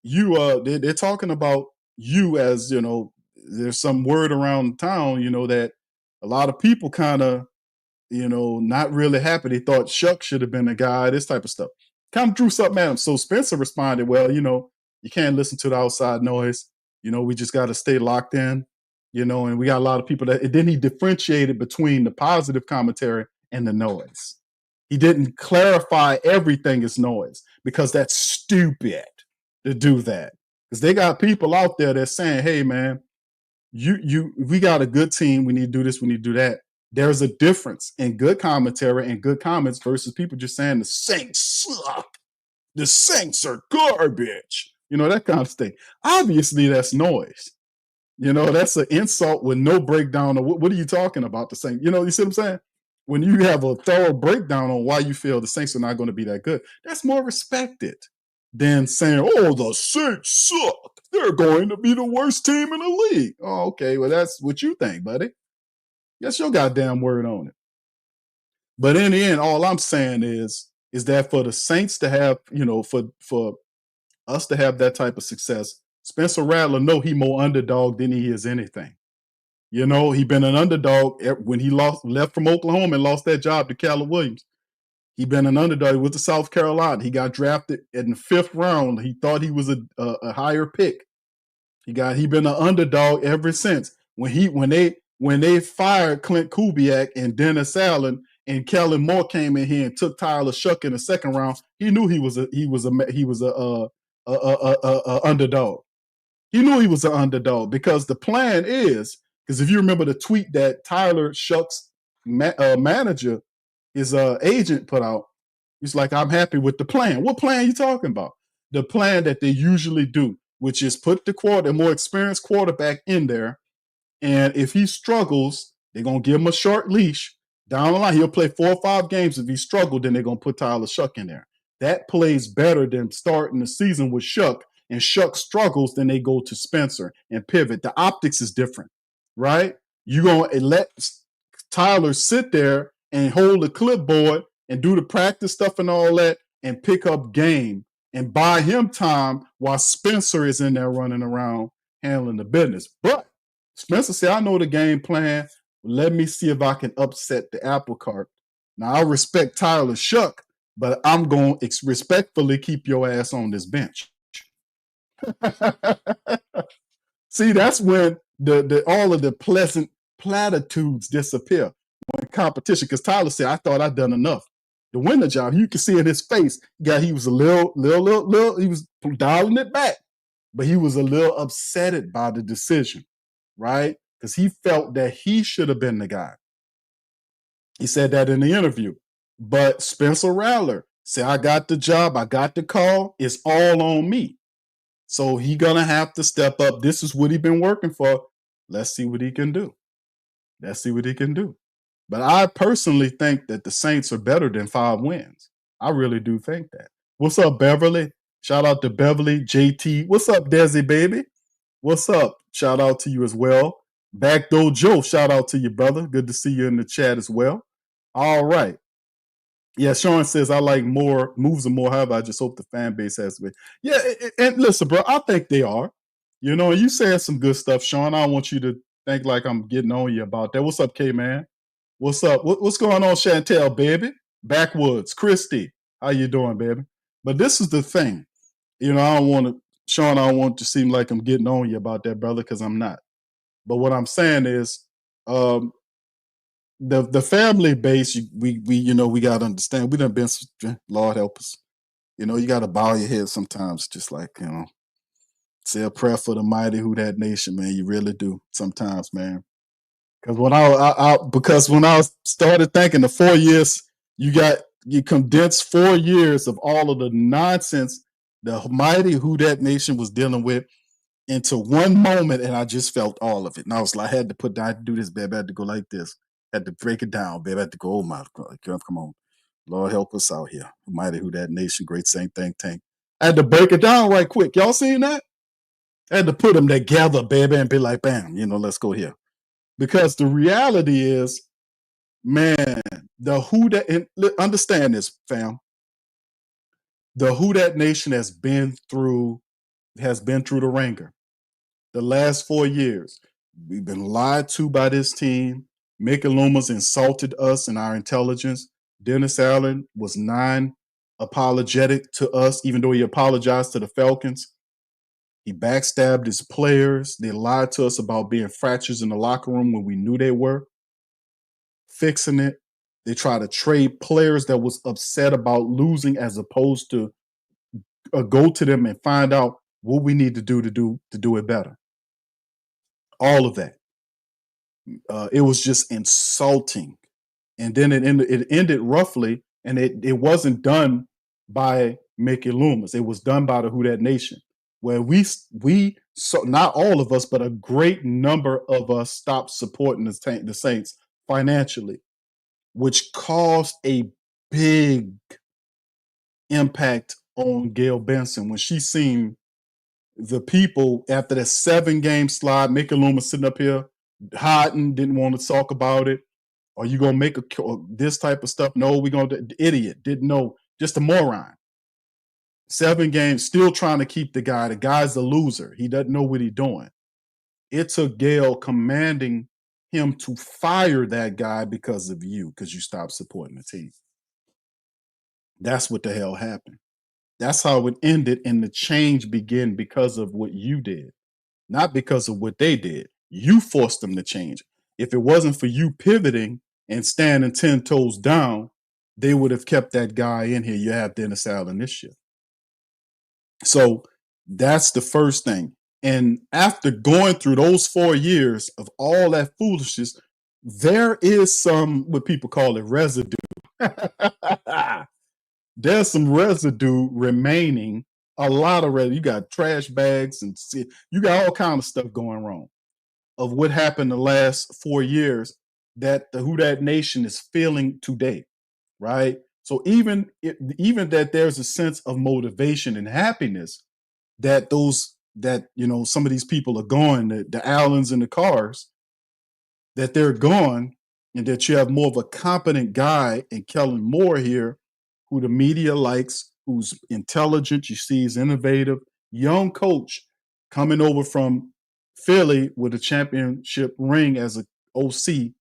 they're talking about you as, there's some word around town, that a lot of people kind of, not really happy. They thought Shuck should have been the guy, this type of stuff. Kind of drew something at him. So Spencer responded, well, you can't listen to the outside noise. We just got to stay locked in, and we got a lot of people and then he differentiated between the positive commentary and the noise. He didn't clarify everything as noise because that's stupid to do that. Because they got people out there that's saying, hey man, we got a good team. We need to do this. We need to do that. There's a difference in good commentary and good comments versus people just saying the Saints suck. The Saints are garbage. That kind of thing. Obviously, that's noise. That's an insult with no breakdown of what are you talking about, the Saints? You see what I'm saying? When you have a thorough breakdown on why you feel the Saints are not going to be that good, that's more respected than saying, oh, the Saints suck. They're going to be the worst team in the league. Oh, okay. Well, that's what you think, buddy. That's your goddamn word on it. But in the end, all I'm saying is that for the Saints to have, for us to have that type of success, Spencer Rattler know he more underdog than he is anything. He been an underdog when he left from Oklahoma and lost that job to Caleb Williams. He been an underdog with the South Carolina. He got drafted in the 5th round. He thought he was a higher pick. He been an underdog ever since. When they fired Clint Kubiak and Dennis Allen and Kellen Moore came in here and took Tyler Shuck in the 2nd round, he knew he was a underdog. He knew he was an underdog because the plan is, because if you remember the tweet that Tyler Shuck's manager, his agent put out, he's like, I'm happy with the plan. What plan are you talking about? The plan that they usually do, which is put the more experienced quarterback in there, and if he struggles, they're going to give him a short leash. Down the line, he'll play 4 or 5 games. If he struggled, then they're going to put Tyler Shuck in there. That plays better than starting the season with Shuck, and Shuck struggles, then they go to Spencer and pivot. The optics is different, right? You're going to let Tyler sit there and hold the clipboard and do the practice stuff and all that and pick up game and buy him time while Spencer is in there running around handling the business. But Spencer said, I know the game plan. Let me see if I can upset the apple cart. Now, I respect Tyler Shuck, but I'm going to respectfully keep your ass on this bench. See, that's when all of the pleasant platitudes disappear when competition. Because Tyler said, I thought I'd done enough to win the job. You can see in his face, he was a little, he was dialing it back, but he was a little upset by the decision, right? Because he felt that he should have been the guy. He said that in the interview. But Spencer Rattler said, I got the job, I got the call, it's all on me. So he gonna have to step up. This is what he been working for. Let's see what he can do. But I personally think that the Saints are better than 5 wins. I really do think that. What's up, Beverly? Shout out to Beverly, JT. What's up, Desi, baby? What's up? Shout out to you as well. Backdoor Joe, shout out to you, brother. Good to see you in the chat as well. All right. Yeah, Sean says, I like more moves and more. However, I just hope the fan base has to be. Yeah, and listen, bro, I think they are. You saying some good stuff, Sean. I don't want you to think like I'm getting on you about that. What's up, K-Man? What's up? What's going on, Chantel, baby? Backwoods, Christy. How you doing, baby? But this is the thing. I don't want to seem like I'm getting on you about that, brother, because I'm not. But what I'm saying is, the family base, we got to understand. We done been, Lord help us. You got to bow your head sometimes, just like, say a prayer for the mighty Who Dat Nation, man. You really do sometimes, man. Because when I started thinking the 4 years, you condensed 4 years of all of the nonsense the mighty Who Dat Nation was dealing with into one moment, and I just felt all of it. And I was like, I had to do this, baby. I had to go like this. Had to break it down, baby. Had to go, oh my God, come on. Lord help us out here. Mighty Who Dat Nation, great Saint Think Tank. I had to break it down right quick. Y'all seen that? I had to put them together, baby, and be like, bam, let's go here. Because the reality is, man, the Who Dat, and understand this, fam. The Who Dat Nation has been through the ringer. The last 4 years, we've been lied to by this team. Mickey Loomis insulted us and our intelligence. Dennis Allen was non-apologetic to us, even though he apologized to the Falcons. He backstabbed his players. They lied to us about being fractures in the locker room when we knew they were. Fixing it. They tried to trade players that was upset about losing as opposed to go to them and find out what we need to do it better. All of that. It was just insulting. And then it ended roughly, and it wasn't done by Mickey Loomis. It was done by the Who Dat Nation, where we so not all of us, but a great number of us stopped supporting the Saints financially, which caused a big impact on Gail Benson when she seen the people after that 7-game slide. Mickey Loomis sitting up here hiding, didn't want to talk about it. Are you gonna make this type of stuff? No, we're gonna idiot, didn't know, just a moron. 7 games, still trying to keep the guy. The guy's a loser. He doesn't know what he's doing. It took Gail commanding him to fire that guy because of you, because you stopped supporting the team. That's what the hell happened. That's how it ended, and the change began because of what you did, not because of what they did. You forced them to change. If it wasn't for you pivoting and standing 10 toes down, they would have kept that guy in here. You have Dennis Allen this year. So that's the first thing. And after going through those 4 years of all that foolishness, there is some, what people call it, residue. There's some residue remaining, a lot of residue. You got trash bags and you got all kind of stuff going wrong of what happened the last 4 years that the Who Dat Nation is feeling today, right? So even that there's a sense of motivation and happiness that some of these people are gone, the Allens and the Cars, that they're gone, and that you have more of a competent guy in Kellen Moore here, who the media likes, who's intelligent, you see he's innovative, young coach coming over from Philly with a championship ring as an OC,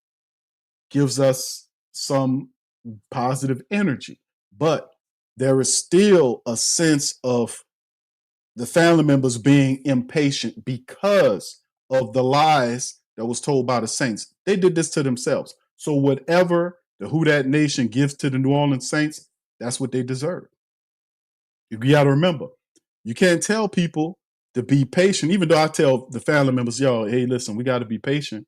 gives us some positive energy. But there is still a sense of the family members being impatient because of the lies that was told by the Saints. They did this to themselves. So whatever the Who Dat Nation gives to the New Orleans Saints, that's what they deserve. You got to remember, you can't tell people to be patient, even though I tell the family members, yo, hey, listen, we got to be patient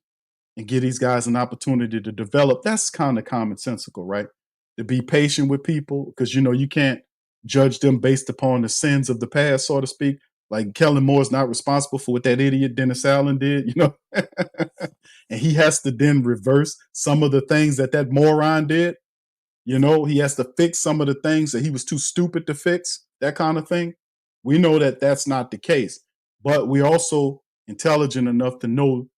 and give these guys an opportunity to develop. That's kind of commonsensical, right? To be patient with people, because, you can't judge them based upon the sins of the past, so to speak. Like Kellen Moore is not responsible for what that idiot Dennis Allen did, and he has to then reverse some of the things that moron did. He has to fix some of the things that he was too stupid to fix, that kind of thing. We know that that's not the case, but we're also intelligent enough to know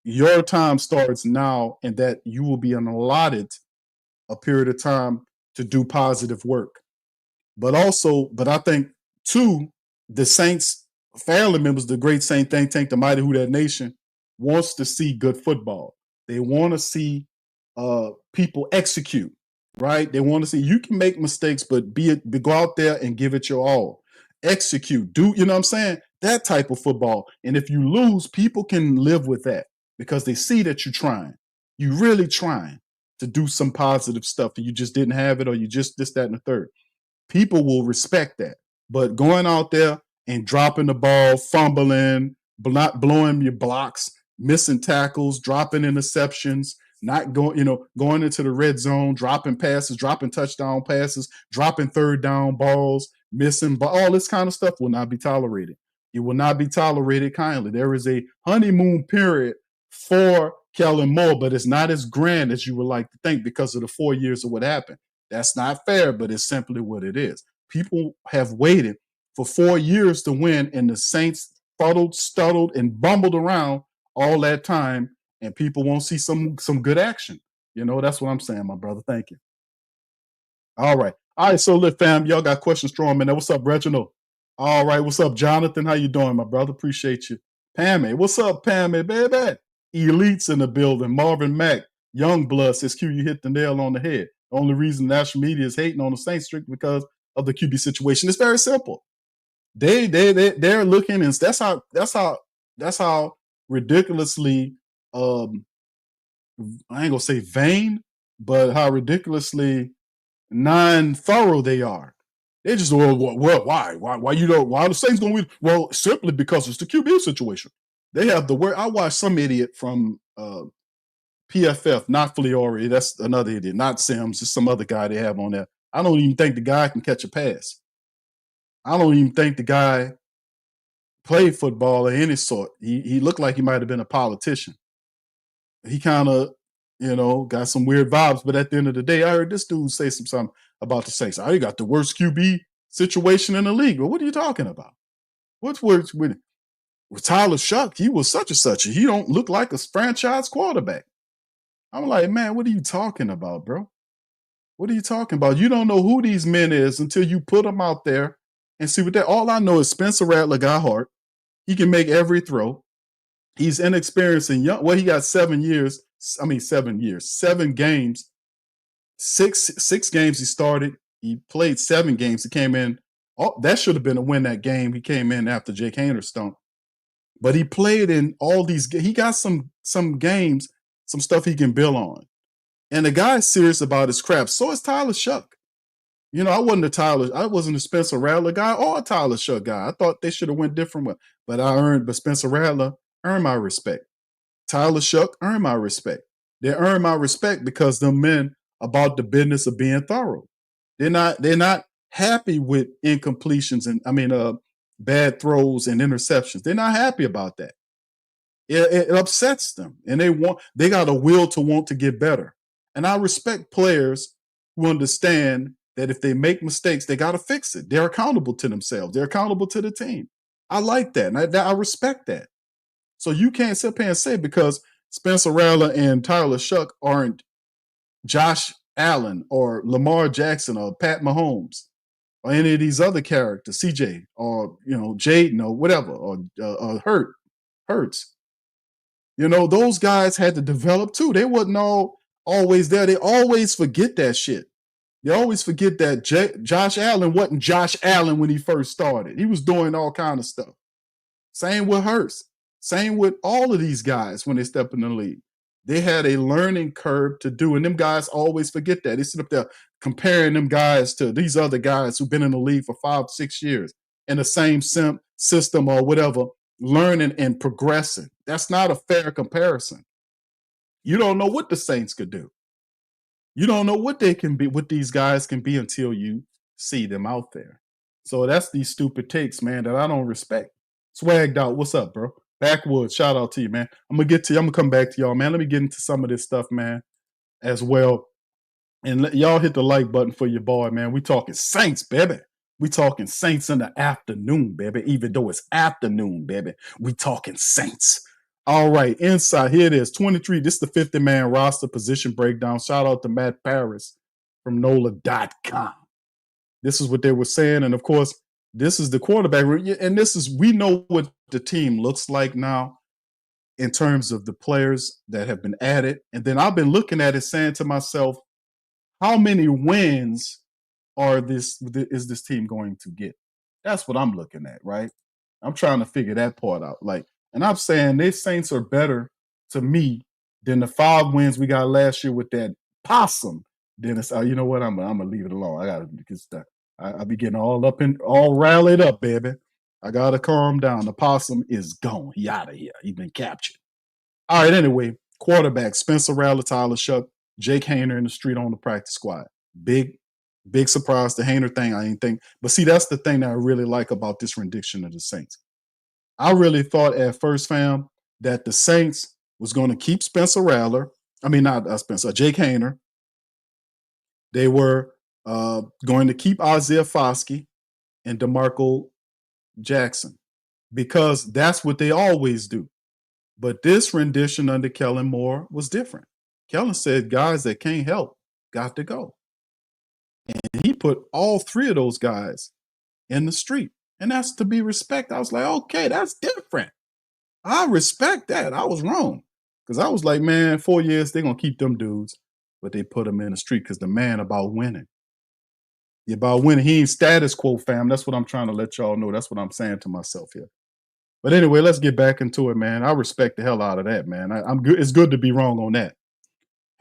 your time starts now, and that you will be allotted a period of time to do positive work. But I think too, the Saints family members, the great Saint Think Tank, the Mighty Who Dat Nation, wants to see good football. They want to see people execute, right? They want to see you can make mistakes, but go out there and give it your all. Execute, do you know what I'm saying? That type of football. And if you lose, people can live with that because they see that you're trying. You're really trying to do some positive stuff, and you just didn't have it, or you just this, that, and the third. People will respect that. But going out there and dropping the ball, fumbling, not blowing your blocks, missing tackles, dropping interceptions, not going into the red zone, dropping passes, dropping touchdown passes, dropping third down balls, missing, all this kind of stuff will not be tolerated. It will not be tolerated kindly. There is a honeymoon period for Kellen Moore, but it's not as grand as you would like to think because of the 4 years of what happened. That's not fair, but it's simply what it is. People have waited for 4 years to win, and the Saints fuddled, stuttled, and bumbled around all that time, and people won't see some good action. That's what I'm saying, my brother. Thank you. All right. So look, fam, y'all got questions throwing in there. What's up, Reginald? All right. What's up, Jonathan? How you doing, my brother? Appreciate you. Pammy. What's up, Pammy, baby? Elites in the building. Marvin Mack. Youngblood says, Q, you hit the nail on the head. The only reason national media is hating on the Saints strictly because of the QB situation. It's very simple. They're looking, and that's how ridiculously I ain't gonna say vain, but how ridiculously non-thorough they are. They just why the Saints gonna win? Well, simply because it's the QB situation. They have the word. I watched some idiot from PFF, not Fliori. That's another idiot, not Sims. It's some other guy they have on there. I don't even think the guy can catch a pass. I don't even think the guy played football of any sort. He looked like he might have been a politician. He kind of, got some weird vibes. But at the end of the day, I heard this dude say something about the Saints. You got the worst QB situation in the league. Well, what are you talking about? What's worse with Tyler Shuck? He was such and such. He don't look like a franchise quarterback. I'm like, man, what are you talking about, bro? What are you talking about? You don't know who these men is until you put them out there and see what they. All I know is Spencer Rattler got heart. He can make every throw. He's inexperienced and young. Well, he got 7 years. 7 games. Six games he started. He played 7 games. He came in. That should have been a win that game. He came in after Jake Hayner stunk. But he played in all these. He got some games, some stuff he can build on. And the guy's serious about his craft. So is Tyler Shuck. I wasn't a Spencer Rattler guy or a Tyler Shuck guy. I thought they should have went different way. But Spencer Rattler earned my respect. Tyler Shuck earned my respect. They earned my respect because the men about the business of being thorough. They're not happy with incompletions and bad throws and interceptions. They're not happy about that. It upsets them, and they got a will to want to get better. And I respect players who understand that if they make mistakes, they got to fix it. They're accountable to themselves. They're accountable to the team. I like that, and I respect that. So you can't sit there and say because Spencer Rattler and Tyler Shuck aren't Josh Allen or Lamar Jackson or Pat Mahomes or any of these other characters, CJ or Jaden or whatever or Hurts. Those guys had to develop too. They wasn't always there. They always forget that shit. They always forget that Josh Allen wasn't Josh Allen when he first started. He was doing all kind of stuff. Same with Hurts. Same with all of these guys when they step in the league. They had a learning curve to do, and them guys always forget that. They sit up there comparing them guys to these other guys who've been in the league for 5-6 years in the same system or whatever, learning and progressing. That's not a fair comparison. You don't know what the Saints could do. You don't know what they can be, what these guys can be until you see them out there. So that's these stupid takes, man, that I don't respect. Swagged out. What's up, bro? Backwoods. Shout out to you, man. I'm gonna come back to y'all, man. Let me get into some of this stuff, man, as well. And y'all hit the like button for your boy, man. We talking Saints, baby. We talking Saints in the afternoon, baby. Even though it's afternoon, baby. We talking Saints. All right, inside, here it is, 23. This is the 50-man roster position breakdown. Shout out to Matt Paris from NOLA.com. This is what they were saying. And, of course, this is the quarterback. And we know what the team looks like now in terms of the players that have been added. And then I've been looking at it saying to myself, how many wins is this team going to get? That's what I'm looking at, right? I'm trying to figure that part out. And I'm saying these Saints are better to me than the 5 wins we got last year with that possum. Dennis, you know what? I'm gonna leave it alone. I gotta get stuck. I be getting all rallied up, baby. I gotta calm down. The possum is gone. He out of here. He's been captured. All right. Anyway, quarterback Spencer Rattler, Tyler Shuck, Jake Hayner in the street on the practice squad. Big surprise. The Hayner thing, I ain't think. But see, that's the thing that I really like about this rendition of the Saints. I really thought at first, fam, that the Saints was going to keep Spencer Rattler. I mean, not Spencer, Jake Hayner. They were going to keep Isaiah Foskey and DeMarco Jackson because that's what they always do. But this rendition under Kellen Moore was different. Kellen said guys that can't help got to go. And he put all three of those guys in the street. And that's to be respected. I was like, okay, that's different. I respect that. I was wrong. Because I was like, man, 4 years, they're going to keep them dudes. But they put them in the street because the man about winning. He about winning. He ain't status quo, fam. That's what I'm trying to let y'all know. That's what I'm saying to myself here. But anyway, let's get back into it, man. I respect the hell out of that, man. I'm good. It's good to be wrong on that.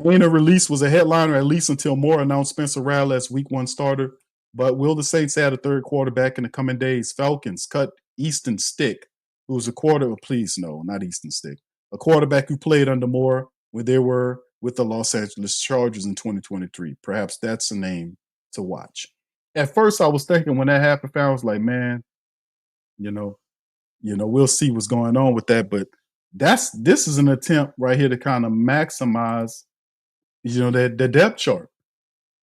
Hayner release was a headliner at least until Moore announced Spencer Rattler as week 1 starter. But will the Saints add a third quarterback in the coming days? Falcons cut Easton Stick, who was a please no, not Easton Stick, a quarterback who played under Moore when they were with the Los Angeles Chargers in 2023. Perhaps that's a name to watch. At first, I was thinking when that happened, I was like, man, we'll see what's going on with that. But this is an attempt right here to kind of maximize, the depth chart.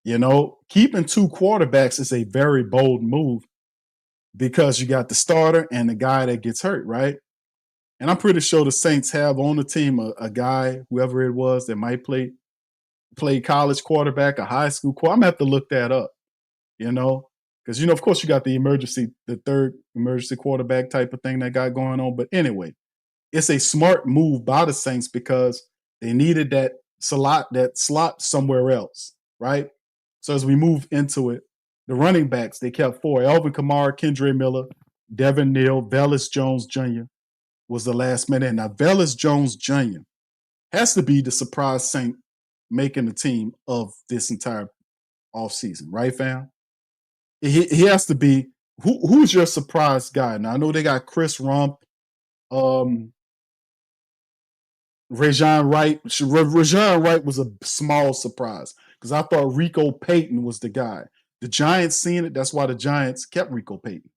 Keeping 2 quarterbacks is a very bold move because you got the starter and the guy that gets hurt, right? And I'm pretty sure the Saints have on the team a guy, whoever it was, that might play college quarterback, a high school quarterback. I'm going to have to look that up, because, of course, you got the third emergency quarterback type of thing that got going on. But anyway, it's a smart move by the Saints because they needed that slot somewhere else, right? So as we move into it, the running backs, they kept 4. Alvin Kamara, Kendre Miller, Devin Neal, Velus Jones Jr. was the last man in. Now, Velus Jones Jr. has to be the surprise Saint making the team of this entire offseason, right, fam? He has to be. Who's your surprise guy? Now, I know they got Chris Rump, Rajon Wright. Rajon Wright was a small surprise because I thought Rico Payton was the guy. The Giants seen it. That's why the Giants kept Rico Payton.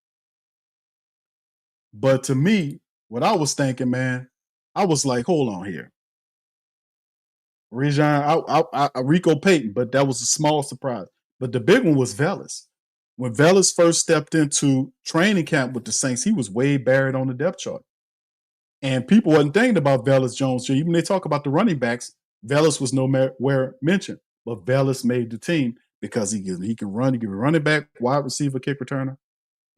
But to me, what I was thinking, man, I was like, hold on here. Rico Payton, but that was a small surprise. But the big one was Velus. When Velus first stepped into training camp with the Saints, he was way buried on the depth chart. And people wasn't thinking about Velus Jones. Even they talk about the running backs, Velus was nowhere mentioned. But Velus made the team because he can run. He can be running back, wide receiver, kick returner.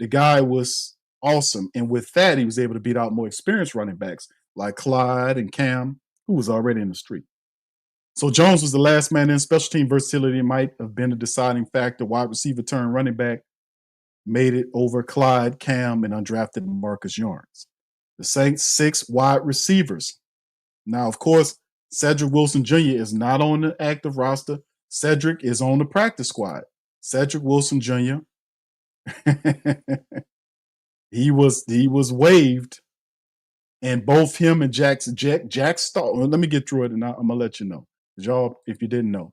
The guy was awesome. And with that, he was able to beat out more experienced running backs like Clyde and Cam, who was already in the street. So Jones was the last man in. Special team versatility might have been a deciding factor. Wide receiver turned running back made it over Clyde, Cam, and undrafted Marcus Yarns. The Saints 6 wide receivers. Now, of course, Cedric Wilson Jr. is not on the active roster. Cedric is on the practice squad. Cedric Wilson Jr. he was waived, and both him and Jack Star. Let me get through it, and I'm gonna let you know. Y'all, if you didn't know,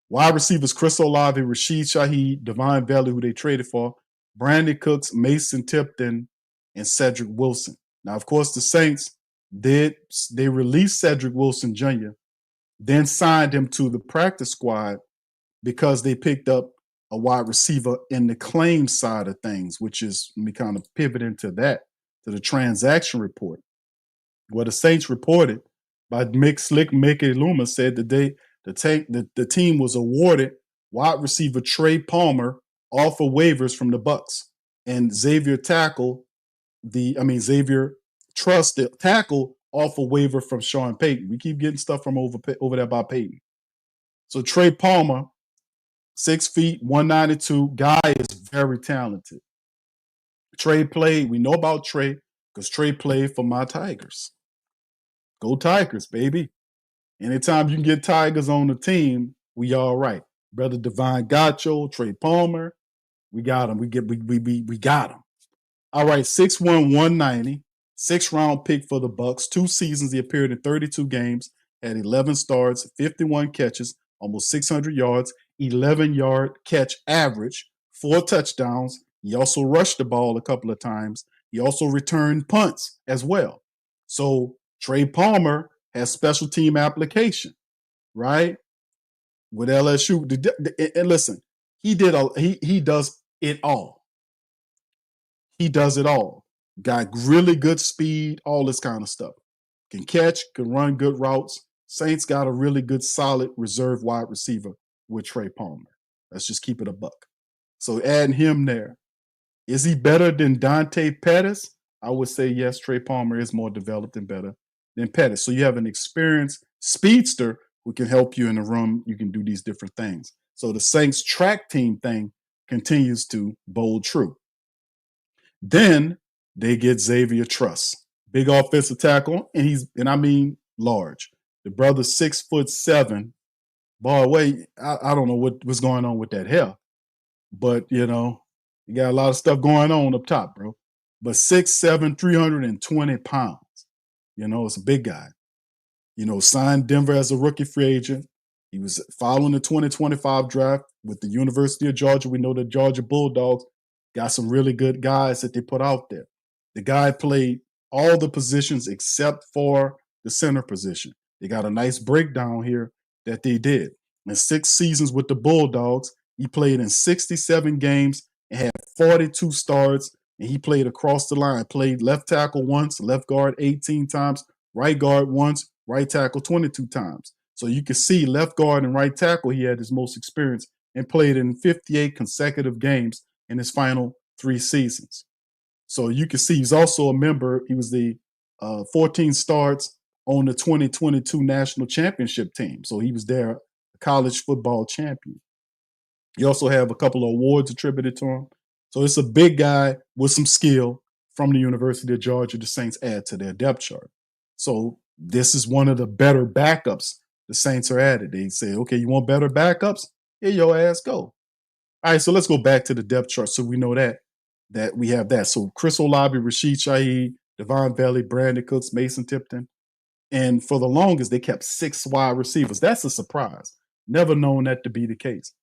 wide receivers Chris Olave, Rashid Shaheed, Devon Valley, who they traded for, Brandon Cooks, Mason Tipton, and Cedric Wilson. Now, of course, the Saints they released Cedric Wilson Jr., then signed him to the practice squad because they picked up a wide receiver in the claim side of things, which is, let me kind of pivot into that, to the transaction report. What the Saints reported by Mickey Loomis said that the team was awarded wide receiver Trey Palmer off of waivers from the Bucs, and Xavier Truss the tackle off a waiver from Sean Payton. We keep getting stuff from over there by Payton. So Trey Palmer, 6 feet, 192, guy is very talented. Trey played. We know about Trey because Trey played for my Tigers. Go Tigers, baby. Anytime you can get Tigers on the team, we all right. Brother Divine Gacho, Trey Palmer, we got him. We got him. All right, 6'1", 190, 6th-round pick for the Bucs. 2 seasons, he appeared in 32 games, had 11 starts, 51 catches, almost 600 yards, 11-yard catch average, 4 touchdowns. He also rushed the ball a couple of times. He also returned punts as well. So Trey Palmer has special team application, right? With LSU. And listen, he does it all. He does it all. Got really good speed, all this kind of stuff. Can catch, can run good routes. Saints got a really good, solid reserve wide receiver with Trey Palmer. Let's just keep it a buck. So adding him there. Is he better than Dante Pettis? I would say yes, Trey Palmer is more developed and better than Pettis. So you have an experienced speedster who can help you in the room. You can do these different things. So the Saints track team thing continues to bold true. Then they get Xavier Truss, big offensive tackle, and I mean large. The brother's 6'7". Boy, wait, I don't know what's going on with that hair, but you got a lot of stuff going on up top, bro. But 6'7", 320 pounds. It's a big guy. Signed Denver as a rookie free agent. He was following the 2025 draft with the University of Georgia. We know the Georgia Bulldogs got some really good guys that they put out there. The guy played all the positions except for the center position. They got a nice breakdown here that they did. In 6 seasons with the Bulldogs, he played in 67 games and had 42 starts, and he played across the line. Played left tackle once, left guard 18 times, right guard once, right tackle 22 times. So you can see left guard and right tackle, he had his most experience and played in 58 consecutive games in his final 3 seasons. So you can see he's also a member. He was the 14 starts on the 2022 national championship team. So he was there, a college football champion. You also have a couple of awards attributed to him. So it's a big guy with some skill from the University of Georgia the Saints add to their depth chart. So this is one of the better backups the Saints are added. They say, okay, you want better backups? Here your ass go. All right, so let's go back to the depth chart so we know that we have that. So Chris Olave, Rashid Shaheed, Devon Bailey, Brandon Cooks, Mason Tipton. And for the longest, they kept 6 wide receivers. That's a surprise. Never known that to be the case.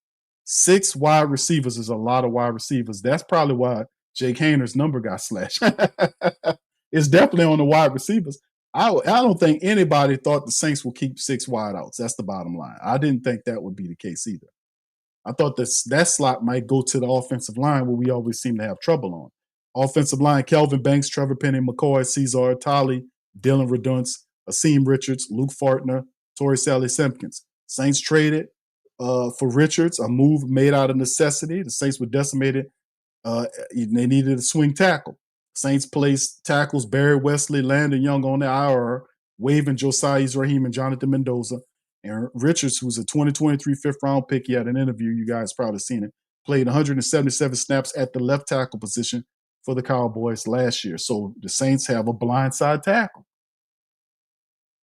6 wide receivers is a lot of wide receivers. That's probably why Jake Hayner's number got slashed. It's definitely on the wide receivers. I don't think anybody thought the Saints would keep 6 wideouts. That's the bottom line. I didn't think that would be the case either. I thought that slot might go to the offensive line where we always seem to have trouble on. Offensive line, Kelvin Banks, Trevor Penny, McCoy, Cesar Talley, Dylan Redunce, Akeem Richards, Luke Fartner, Torrey Sally Simpkins. Saints traded for Richards, a move made out of necessity. The Saints were decimated. They needed a swing tackle. Saints placed tackles Barry Wesley, Landon Young on the IR, waiving Josiah Raheem and Jonathan Mendoza. And Richards, who's a 2023 fifth-round pick, he had an interview, you guys probably seen it, played 177 snaps at the left tackle position for the Cowboys last year. So the Saints have a blindside tackle.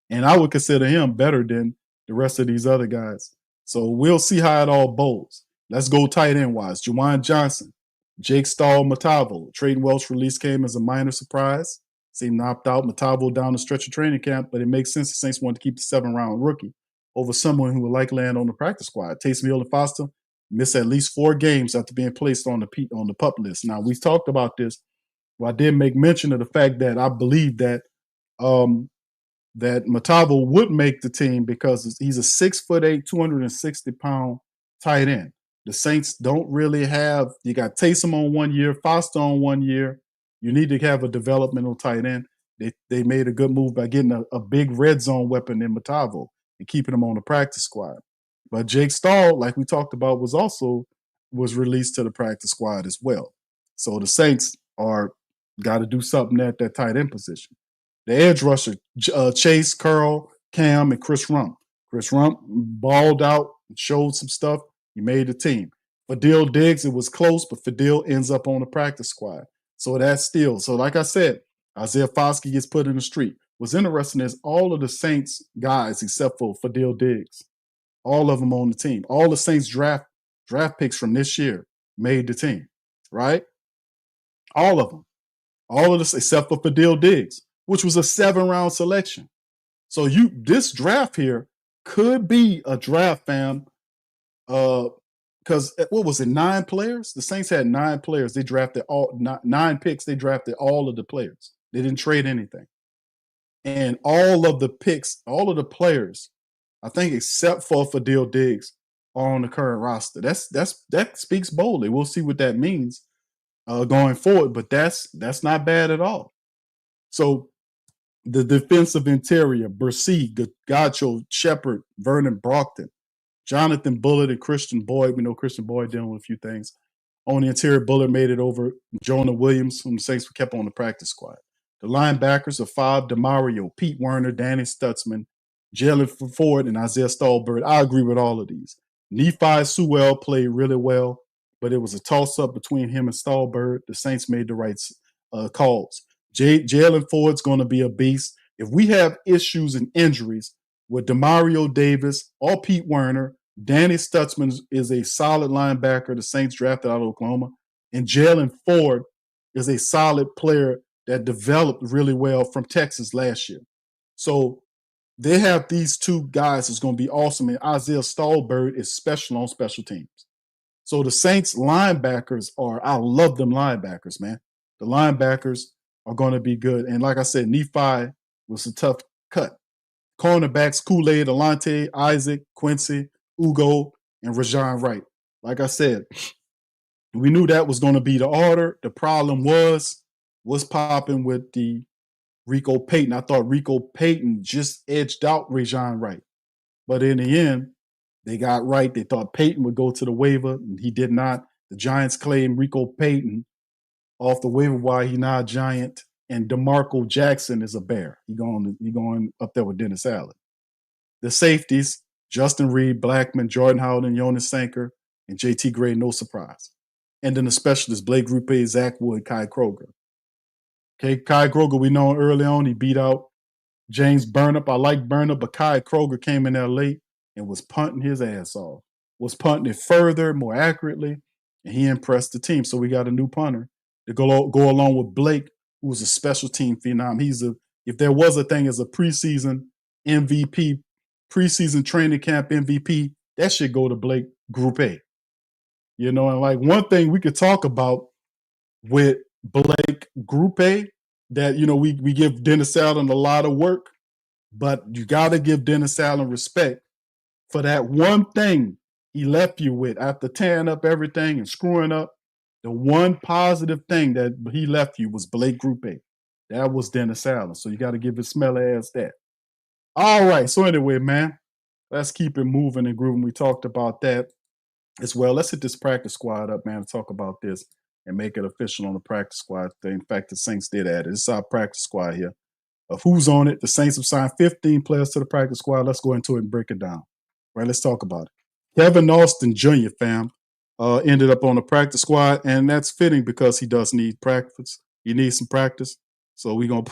And I would consider him better than the rest of these other guys. So we'll see how it all bowls. Let's go tight end-wise. Juwan Johnson, Jake Stahl-Matavo. Trayton Welch release came as a minor surprise. Seemed to opt out. Matavo down the stretch of training camp, but it makes sense the Saints wanted to keep the 7th-round rookie over someone who would likely land on the practice squad. Taysom Hill and Foster missed at least 4 games after being placed on the PUP list. Now, we've talked about this. Well, I did make mention of the fact that I believe that that Matavo would make the team because he's a 6'8", 260-pound tight end. The Saints don't really have – you got Taysom on 1 year, Foster on 1 year. You need to have a developmental tight end. They made a good move by getting a big red zone weapon in Matavo and keeping him on the practice squad. But Jake Stahl, like we talked about, was released to the practice squad as well. So the Saints got to do something at that tight end position. The edge rusher, Chase, Curl, Cam, and Chris Rump. Chris Rump balled out and showed some stuff. He made the team. Fadil Diggs, it was close, but Fadil ends up on the practice squad. So that's still. So like I said, Isaiah Foskey gets put in the street. What's interesting is all of the Saints guys, except for Fadil Diggs, all of them on the team. All the Saints draft picks from this year made the team, right? All of them. All of this except for Fadil Diggs, which was a 7-round selection. So this draft here could be a draft, fam. Because what was it, 9 players? The Saints had 9 players. They drafted 9 picks. They drafted all of the players. They didn't trade anything. And all of the picks, all of the players, I think except for Fadil Diggs, are on the current roster. That speaks boldly. We'll see what that means going forward, but that's not bad at all. So the defensive interior, Bercy, Gacho, Shepard, Vernon Brockton, Jonathan Bullard, and Christian Boyd. We know Christian Boyd dealing with a few things. On the interior, Bullard made it over. Jonah Williams, whom the Saints kept on the practice squad. The linebackers are five: DeMario, Pete Werner, Danny Stutzman, Jalen Ford, and Isaiah Stallbird. I agree with all of these. Nephi Sewell played really well, but it was a toss-up between him and Stallbird. The Saints made the right calls. Jalen Ford's going to be a beast. If we have issues and injuries with DeMario Davis or Pete Werner, Danny Stutzman is a solid linebacker the Saints drafted out of Oklahoma. And Jalen Ford is a solid player that developed really well from Texas last year. So they have these two guys that's going to be awesome. And Isaiah Stallbird is special on special teams. So the Saints linebackers I love them linebackers, man. The linebackers are going to be good. And like I said, Nephi was a tough cut. Cornerbacks, Kool-Aid, Alante, Isaac, Quincy, Ugo, and Rajon Wright. Like I said, we knew that was going to be the order. The problem was popping with the Rico Payton. I thought Rico Payton just edged out Rajon Wright. But in the end, they got right. They thought Payton would go to the waiver, and he did not. The Giants claimed Rico Payton off the waiver wire. He now a Giant. And DeMarco Jackson is a Bear. He going up there with Dennis Allen. The safeties, Justin Reed, Blackman, Jordan Howden, Jonas Sanker, and JT Gray, no surprise. And then the specialists, Blake Grupe, Zach Wood, Kai Kroger. Okay, Kai Kroger, we know early on he beat out James Burnup. I like Burnup, but Kai Kroger came in there late and was punting his ass off. Was punting it further, more accurately, and he impressed the team. So we got a new punter to go along with Blake, who was a special team phenom. If there was a thing as a preseason MVP, preseason training camp MVP, that should go to Blake Group A. And like one thing we could talk about with Blake Group A, that, we give Dennis Allen a lot of work, but you got to give Dennis Allen respect for that one thing he left you with after tearing up everything and screwing up. The one positive thing that he left you was Blake Group A. That was Dennis Allen. So you got to give his smelly ass that. All right. So anyway, man, let's keep it moving and grooving. We talked about that as well. Let's hit this practice squad up, man, and talk about this and make it official on the practice squad thing. In fact, the Saints did add it. This is our practice squad here. Of who's on it. The Saints have signed 15 players to the practice squad. Let's go into it and break it down. Right, let's talk about it. Kevin Austin Jr., fam, ended up on the practice squad, and that's fitting because he does need practice. He needs some practice. So we're going to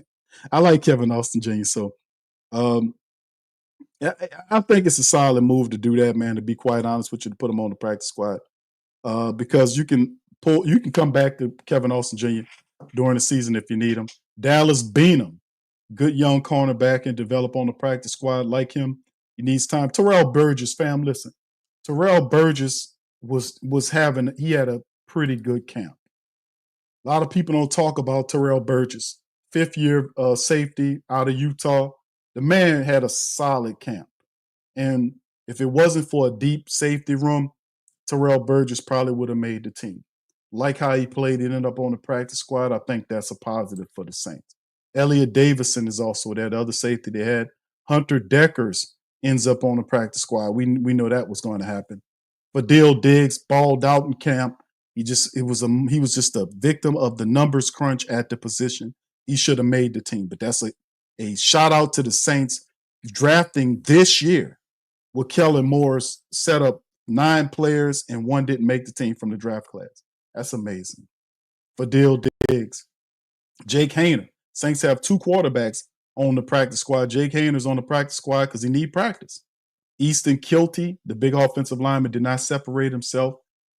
– I like Kevin Austin Jr., so I think it's a solid move to do that, man, to be quite honest with you, to put him on the practice squad because you can come back to Kevin Austin Jr. during the season if you need him. Dallas Beanham, good young cornerback, and develop on the practice squad. Like him, he needs time. Terrell Burgess, fam, listen. Terrell Burgess he had a pretty good camp. A lot of people don't talk about Terrell Burgess, fifth-year safety out of Utah. The man had a solid camp. And if it wasn't for a deep safety room, Terrell Burgess probably would have made the team. Like how he played, he ended up on the practice squad. I think that's a positive for the Saints. Elliot Davison is also there, the other safety they had. Hunter Deckers ends up on the practice squad. We know that was going to happen. Fadil Diggs balled out in camp. He was just a victim of the numbers crunch at the position. He should have made the team. But that's a shout out to the Saints drafting this year with Kellen Moore's set up 9 players and 1 didn't make the team from the draft class. That's amazing. Fadil Diggs. Jake Hayner. Saints have 2 quarterbacks on the practice squad. Jake Hayner's on the practice squad because he need practice. Easton Kilty, the big offensive lineman, did not separate himself.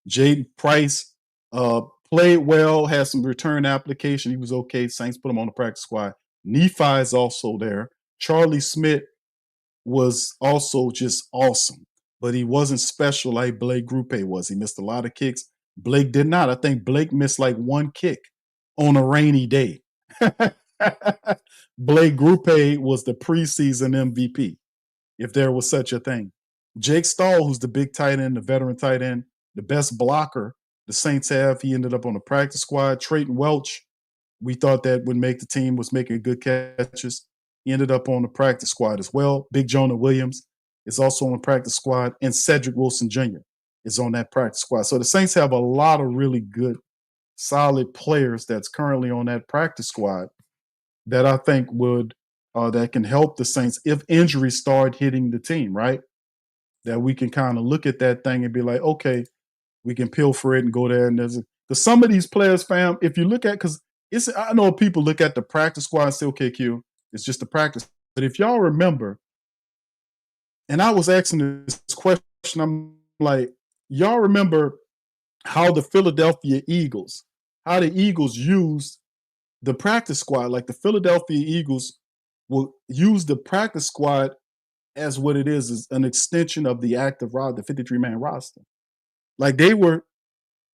Jaden Price played well, had some return application. He was okay. Saints put him on the practice squad. Nephi is also there. Charlie Smith was also just awesome, but he wasn't special like Blake Grupe was. He missed a lot of kicks. Blake did not. I think Blake missed like 1 kick on a rainy day. Blake Grupe was the preseason MVP, if there was such a thing. Jake Stahl, who's the big tight end, the veteran tight end, the best blocker the Saints have, he ended up on the practice squad. Trayton Welch, we thought that would make the team, was making good catches. He ended up on the practice squad as well. Big Jonah Williams is also on the practice squad, and Cedric Wilson Jr. is on that practice squad. So the Saints have a lot of really good, solid players that's currently on that practice squad that I think would that can help the Saints if injuries start hitting the team, right? That we can kind of look at that thing and be like, okay, we can pilfer it and go there. And because some of these players, fam, if you look at, because I know people look at the practice squad and say, okay, Q, it's just the practice. But if y'all remember, and I was asking this question, I'm like, y'all remember how the Philadelphia Eagles, how the Eagles used the practice squad? Like the Philadelphia Eagles will use the practice squad as what it is an extension of the active roster, the 53-man roster. Like they were,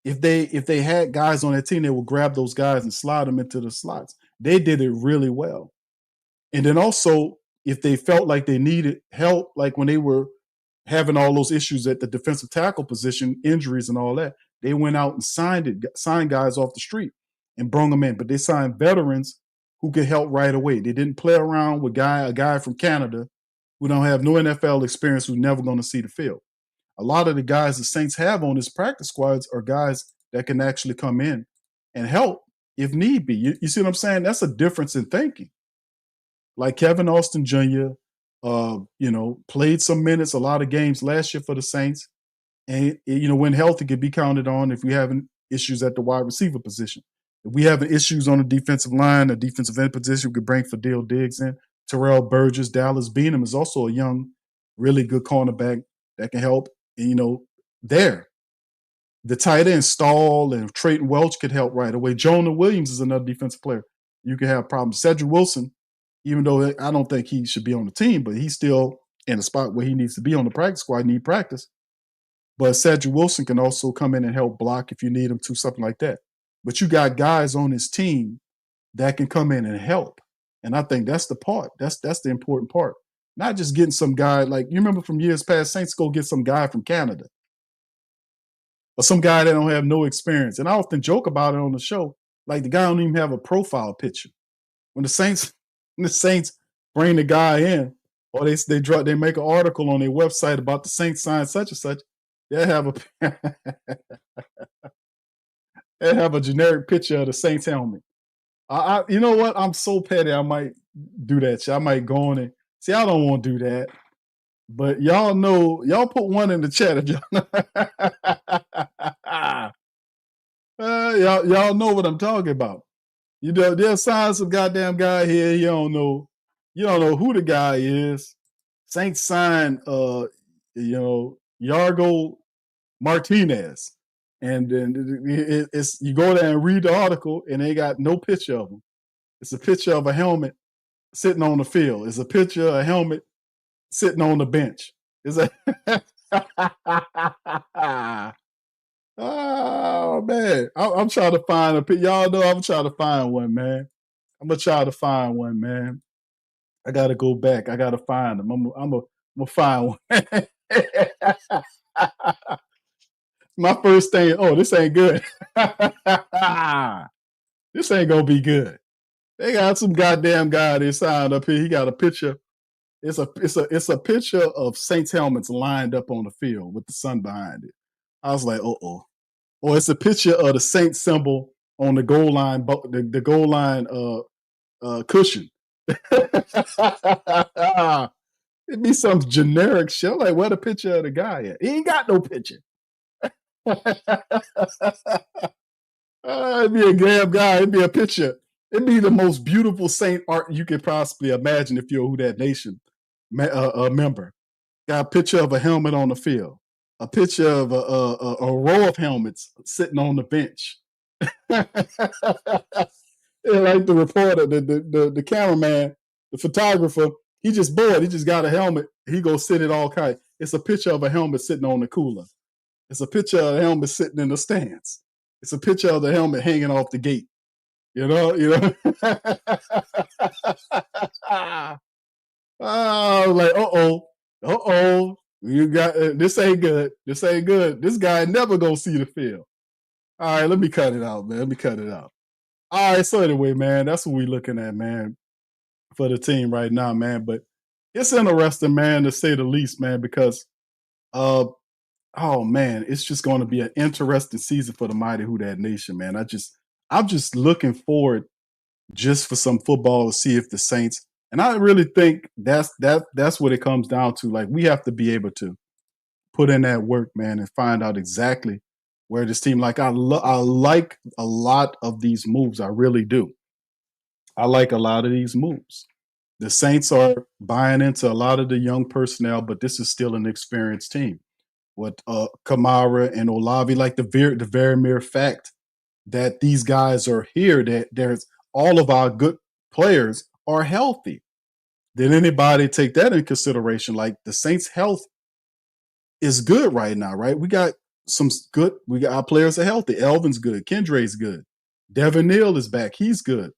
if they had guys on their team, they would grab those guys and slide them into the slots. They did it really well. And then also, if they felt like they needed help, like when they were having all those issues at the defensive tackle position, injuries and all that, they went out and signed guys off the street and brought them in. But they signed veterans who could help right away. They didn't play around with a guy from Canada who don't have no NFL experience, who's never going to see the field. A lot of the guys the Saints have on this practice squads are guys that can actually come in and help if need be. You see what I'm saying? That's a difference in thinking. Like Kevin Austin Jr., played some minutes, a lot of games last year for the Saints. And, when healthy, could be counted on if we having issues at the wide receiver position. If we having issues on the defensive line, the defensive end position, we could bring Fadil Diggs in. Terrell Burgess, Dallas Beenham is also a young, really good cornerback that can help. And, there. The tight end, Stahl and Trayton Welch could help right away. Jonah Williams is another defensive player. You could have problems. Cedric Wilson, even though I don't think he should be on the team, but he's still in a spot where he needs to be on the practice squad, need practice. But Cedric Wilson can also come in and help block if you need him to, something like that. But you got guys on his team that can come in and help. And I think that's the part. That's the important part. Not just getting some guy, like you remember from years past, Saints go get some guy from Canada or some guy that don't have no experience. And I often joke about it on the show, like the guy don't even have a profile picture. When the Saints bring the guy in, or they make an article on their website about the Saints sign such and such, they have a generic picture of the Saints helmet. You know what? I'm so petty. I might do that shit. I might go on and see. I don't want to do that, but y'all know. Y'all put one in the chat if y'all know what I'm talking about. They'll sign some goddamn guy here. You don't know who the guy is. Saints sign, Yargo Martinez. And then it's you go there and read the article, and they got no picture of him. It's a picture of a helmet sitting on the field. It's a picture of a helmet sitting on the bench. It's a oh man, I'm trying to find y'all know I'm trying to find one, man. I'm gonna try to find one, man. I gotta go back. I gotta find them. I'm gonna find one. My first thing, this ain't good. This ain't gonna be good. They got some goddamn guy they signed up here. He got a picture. It's a picture of Saints helmets lined up on the field with the sun behind it. I was like, oh. Or it's a picture of the Saints symbol on the goal line, the goal line cushion. It'd be some generic shit. Like, where the picture of the guy at? He ain't got no picture. It'd be a damn guy. It'd be a picture. It'd be the most beautiful Saint art you could possibly imagine if you're a Who Dat Nation member. Got a picture of a helmet on the field. A picture of a row of helmets sitting on the bench. Like the reporter, the cameraman, the photographer, he just bored. He just got a helmet. He go sit it all kind. It's a picture of a helmet sitting on the cooler. It's a picture of a helmet sitting in the stands. It's a picture of the helmet hanging off the gate. You know. Oh, like, you got this ain't good. This ain't good. This guy never gonna see the field. All right, let me cut it out, man. Let me cut it out. All right, so anyway, man, that's what we looking at, man, for the team right now, man. But it's interesting, man, to say the least, man, because oh man, it's just going to be an interesting season for the mighty Who Dat Nation, man. I'm just looking forward just for some football to see if the Saints, and I really think that's what it comes down to. Like, we have to be able to put in that work, man, and find out exactly where this team. Like, I like a lot of these moves. I really do. I like a lot of these moves. The Saints are buying into a lot of the young personnel, but this is still an experienced team. What Kamara and Olavi, like the very mere fact that these guys are here, that there's all of our good players are healthy. Did anybody take that in consideration? Like, the Saints' health is good right now, right? We got our players are healthy. Elvin's good. Kendra's good. Devin Neal is back. He's good.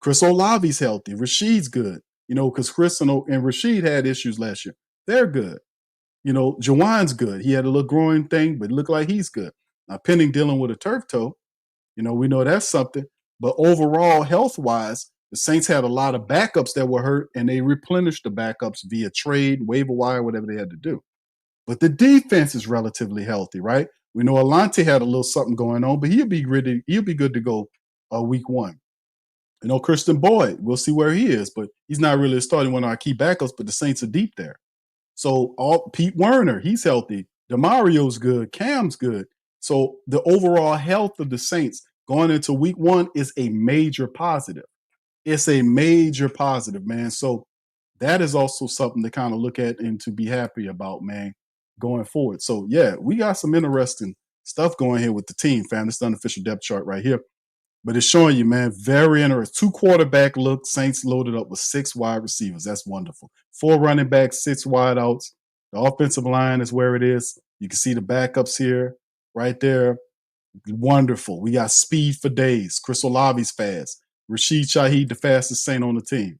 Chris Olavi's healthy. Rashid's good. Because Chris and Rashid had issues last year. They're good. Jawan's good. He had a little growing thing, but it looked like he's good. Now, Penning dealing with a turf toe, we know that's something. But overall, health-wise, the Saints had a lot of backups that were hurt, and they replenished the backups via trade, waiver wire, whatever they had to do. But the defense is relatively healthy, right? We know Alante had a little something going on, but he'll be good to go week 1. Christian Boyd, we'll see where he is, but he's not really starting one of our key backups, but the Saints are deep there. So Pete Werner, he's healthy. DeMario's good. Cam's good. So the overall health of the Saints going into week 1 is a major positive. It's a major positive, man. So that is also something to kind of look at and to be happy about, man, going forward. So, yeah, we got some interesting stuff going here with the team, fam. This is the unofficial depth chart right here. But it's showing you, man, very interesting. 2 quarterback look. Saints loaded up with 6 wide receivers. That's wonderful. 4 running backs, 6 wide outs. The offensive line is where it is. You can see the backups here, right there. Wonderful. We got speed for days. Chris Olavi's fast. Rashid Shaheed, the fastest Saint on the team,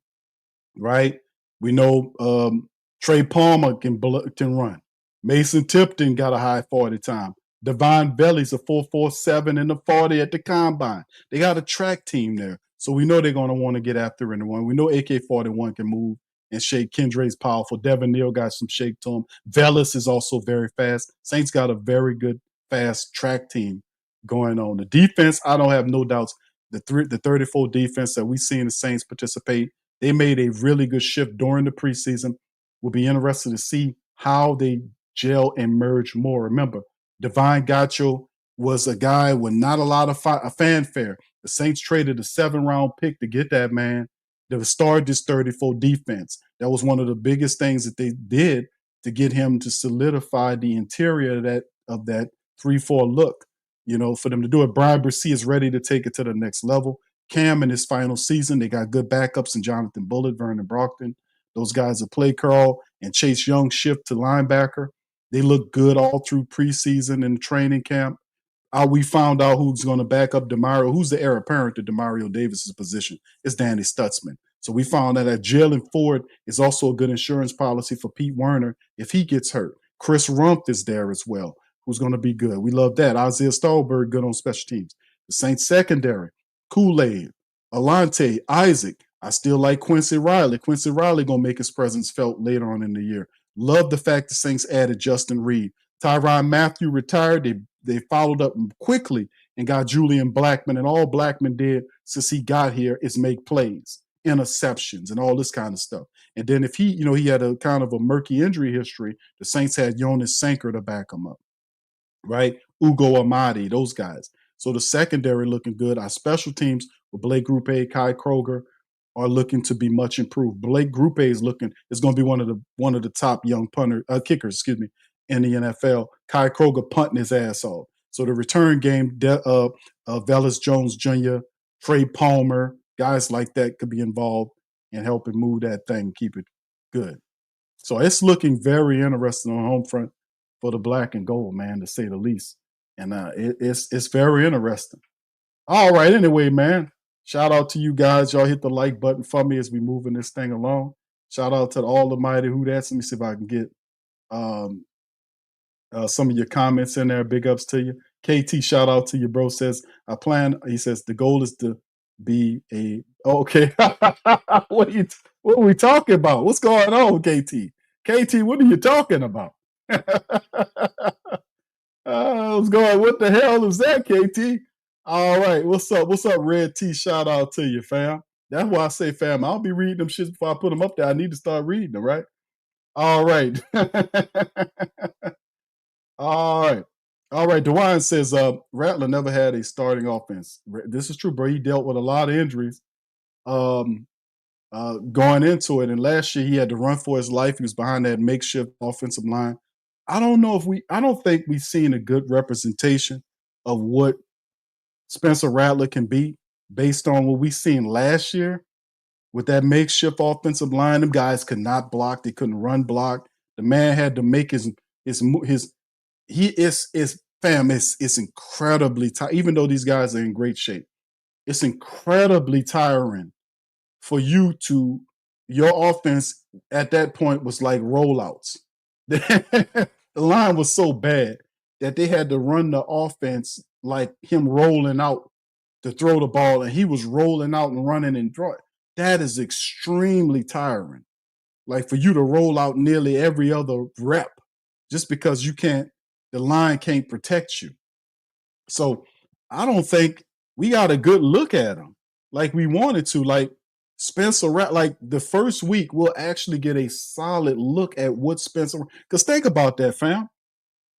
right? We know Trey Palmer can run. Mason Tipton got a high 40 time. Devon Belly's a 4.47 in the 40 at the combine. They got a track team there. So we know they're going to want to get after anyone. We know AK-41 can move and shake. Kendra's powerful. Devin Neal got some shake to him. Velas is also very fast. Saints got a very good, fast track team going on. The defense, I don't have no doubts. The 34 defense that we've seen the Saints participate, they made a really good shift during the preseason. We'll be interested to see how they gel and merge more. Remember, Divine Gacho was a guy with not a lot of fanfare. The Saints traded a 7-round pick to get that man to start this 34 defense. That was one of the biggest things that they did to get him to solidify the interior of that 3-4 look. For them to do it. Brian Bresee is ready to take it to the next level. Cam in his final season, they got good backups in Jonathan Bullitt, Vernon Brockton. Those guys that play Carl and Chase Young shift to linebacker. They look good all through preseason and training camp. We found out who's going to back up DeMario, who's the heir apparent to DeMario Davis's position. It's Danny Stutzman. So we found out that Jalen Ford is also a good insurance policy for Pete Werner if he gets hurt. Chris Rumpf is there as well, who's going to be good. We love that. Isaiah Stallberg, good on special teams. The Saints secondary, Kool-Aid, Alante, Isaac. I still like Quincy Riley. Quincy Riley going to make his presence felt later on in the year. Love the fact the Saints added Justin Reed. Tyrann Mathieu retired. They followed up quickly and got Julian Blackman. And all Blackman did since he got here is make plays, interceptions, and all this kind of stuff. And then if he had a kind of a murky injury history, the Saints had Jonas Sanker to back him up, right? Ugo Amadi, those guys. So the secondary looking good. Our special teams with Blake Grupe, Kai Kroger are looking to be much improved. Blake Grupe is going to be one of the top young kickers, in the NFL. Kai Kroger punting his ass off. So the return game, Velas Jones Jr., Trey Palmer, guys like that could be involved in helping move that thing, keep it good. So it's looking very interesting on home front for the black and gold, man, to say the least. And it's very interesting. All right, anyway, man. Shout out to you guys. Y'all hit the like button for me as we moving this thing along. Shout out to all the mighty Who Dats. Let me see if I can get some of your comments in there. Big ups to you. KT, shout out to you, bro. Says, he says, the goal is to be a, okay. What are we talking about? What's going on, KT? KT, what are you talking about? What the hell is that, KT? All right, what's up? What's up, Red T? Shout out to you, fam. That's why I say, fam, I'll be reading them shits before I put them up there. I need to start reading them, right? All right. All right. All right. DeWine says, Rattler never had a starting offense. This is true, bro. He dealt with a lot of injuries going into it. And last year he had to run for his life. He was behind that makeshift offensive line. I don't think we've seen a good representation of what Spencer Rattler can be based on what we seen last year with that makeshift offensive line. Them guys could not block. They couldn't run block. The man had to make his it's incredibly tight. Even though these guys are in great shape, it's incredibly tiring for your offense at that point was like rollouts. The line was so bad that they had to run the offense like him rolling out to throw the ball, and he was rolling out and running and throwing. That is extremely tiring. Like for you to roll out nearly every other rep just because the line can't protect you. So I don't think we got a good look at him like we wanted to. Like Spencer, like the first week, we'll actually get a solid look at what Spencer. Because think about that, fam.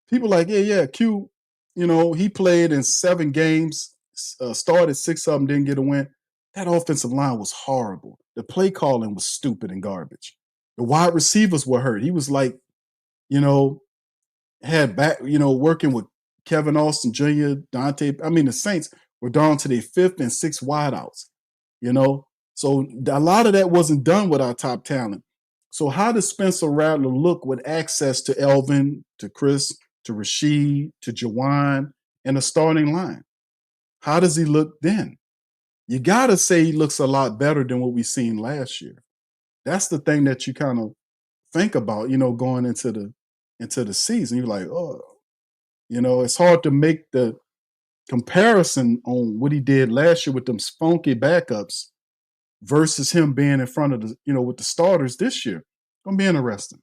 People like, yeah, Q. He played in 7 games, started 6 of them, didn't get a win. That offensive line was horrible. The play calling was stupid and garbage. The wide receivers were hurt. He was like, had back, working with Kevin Austin Jr., Dante. I mean, the Saints were down to their 5th and 6th wideouts, So a lot of that wasn't done with our top talent. So how does Spencer Rattler look with access to Elvin, to Chris, to Rashid, to Jawan, and a starting line? How does he look then? You got to say he looks a lot better than what we seen last year. That's the thing that you kind of think about, going into the season. You're like, oh, it's hard to make the comparison on what he did last year with them funky backups versus him being in front of with the starters this year. Gonna be interesting.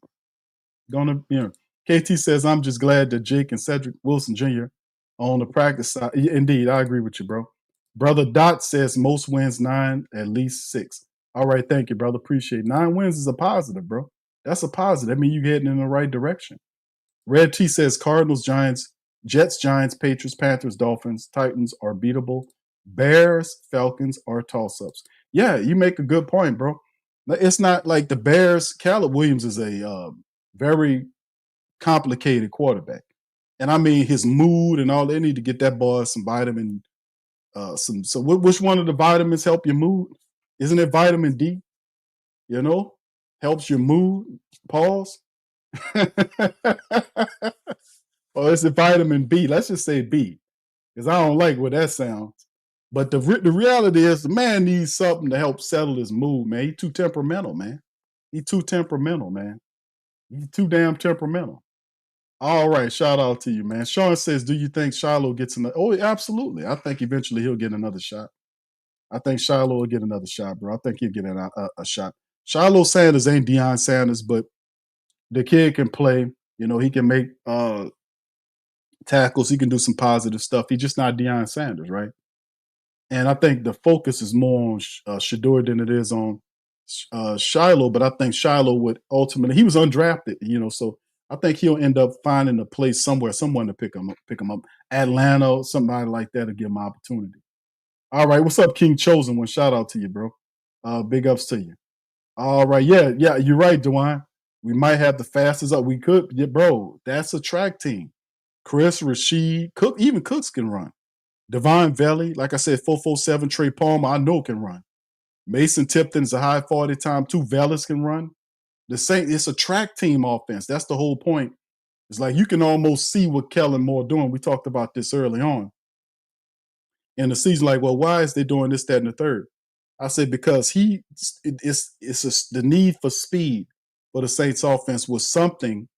KT says, I'm just glad that Jake and Cedric Wilson Jr. are on the practice side. Indeed, I agree with you, bro. Brother Dot says most wins 9, at least 6. All right, thank you, brother. Appreciate it. 9 wins is a positive, bro. That's a positive. I mean, you're heading in the right direction. Red T says Cardinals, Giants, Jets, Giants, Patriots, Panthers, Dolphins, Titans are beatable. Bears, Falcons are toss-ups. Yeah, you make a good point, bro. It's not like the Bears. Caleb Williams is a very complicated quarterback. And I mean, his mood and all, they need to get that boy some vitamin. Which one of the vitamins help your mood? Isn't it vitamin D? Helps your mood. Pause. Or is it vitamin B? Let's just say B, because I don't like what that sounds. But the reality is the man needs something to help settle his mood, man. He's too temperamental, man. He's too temperamental, man. He's too damn temperamental. All right, shout out to you, man. Sean says, do you think Shiloh gets another? Oh, absolutely. I think eventually he'll get another shot. I think Shiloh will get another shot, bro. I think he'll get a shot. Shiloh Sanders ain't Deion Sanders, but the kid can play. He can make tackles. He can do some positive stuff. He's just not Deion Sanders, right? And I think the focus is more on Shador than it is on Shiloh. But I think Shiloh would ultimately, he was undrafted, so I think he'll end up finding a place somewhere, someone to pick him up. Atlanta, somebody like that to give him an opportunity. All right, what's up, King Chosen One? Shout out to you, bro. Big ups to you. All right, yeah, you're right, DeWine. We might have the fastest up. We could, yeah, bro. That's a track team. Chris, Rashid, Cook, even Cooks can run. Devon Valley, like I said, 447, Trey Palmer, I know can run. Mason Tipton's a high 40 time. 2 Vellis can run. It's a track team offense. That's the whole point. It's like you can almost see what Kellen Moore doing. We talked about this early on. in the season, like, well, why is they doing this, that, and the third? I said, because the need for speed for the Saints offense was something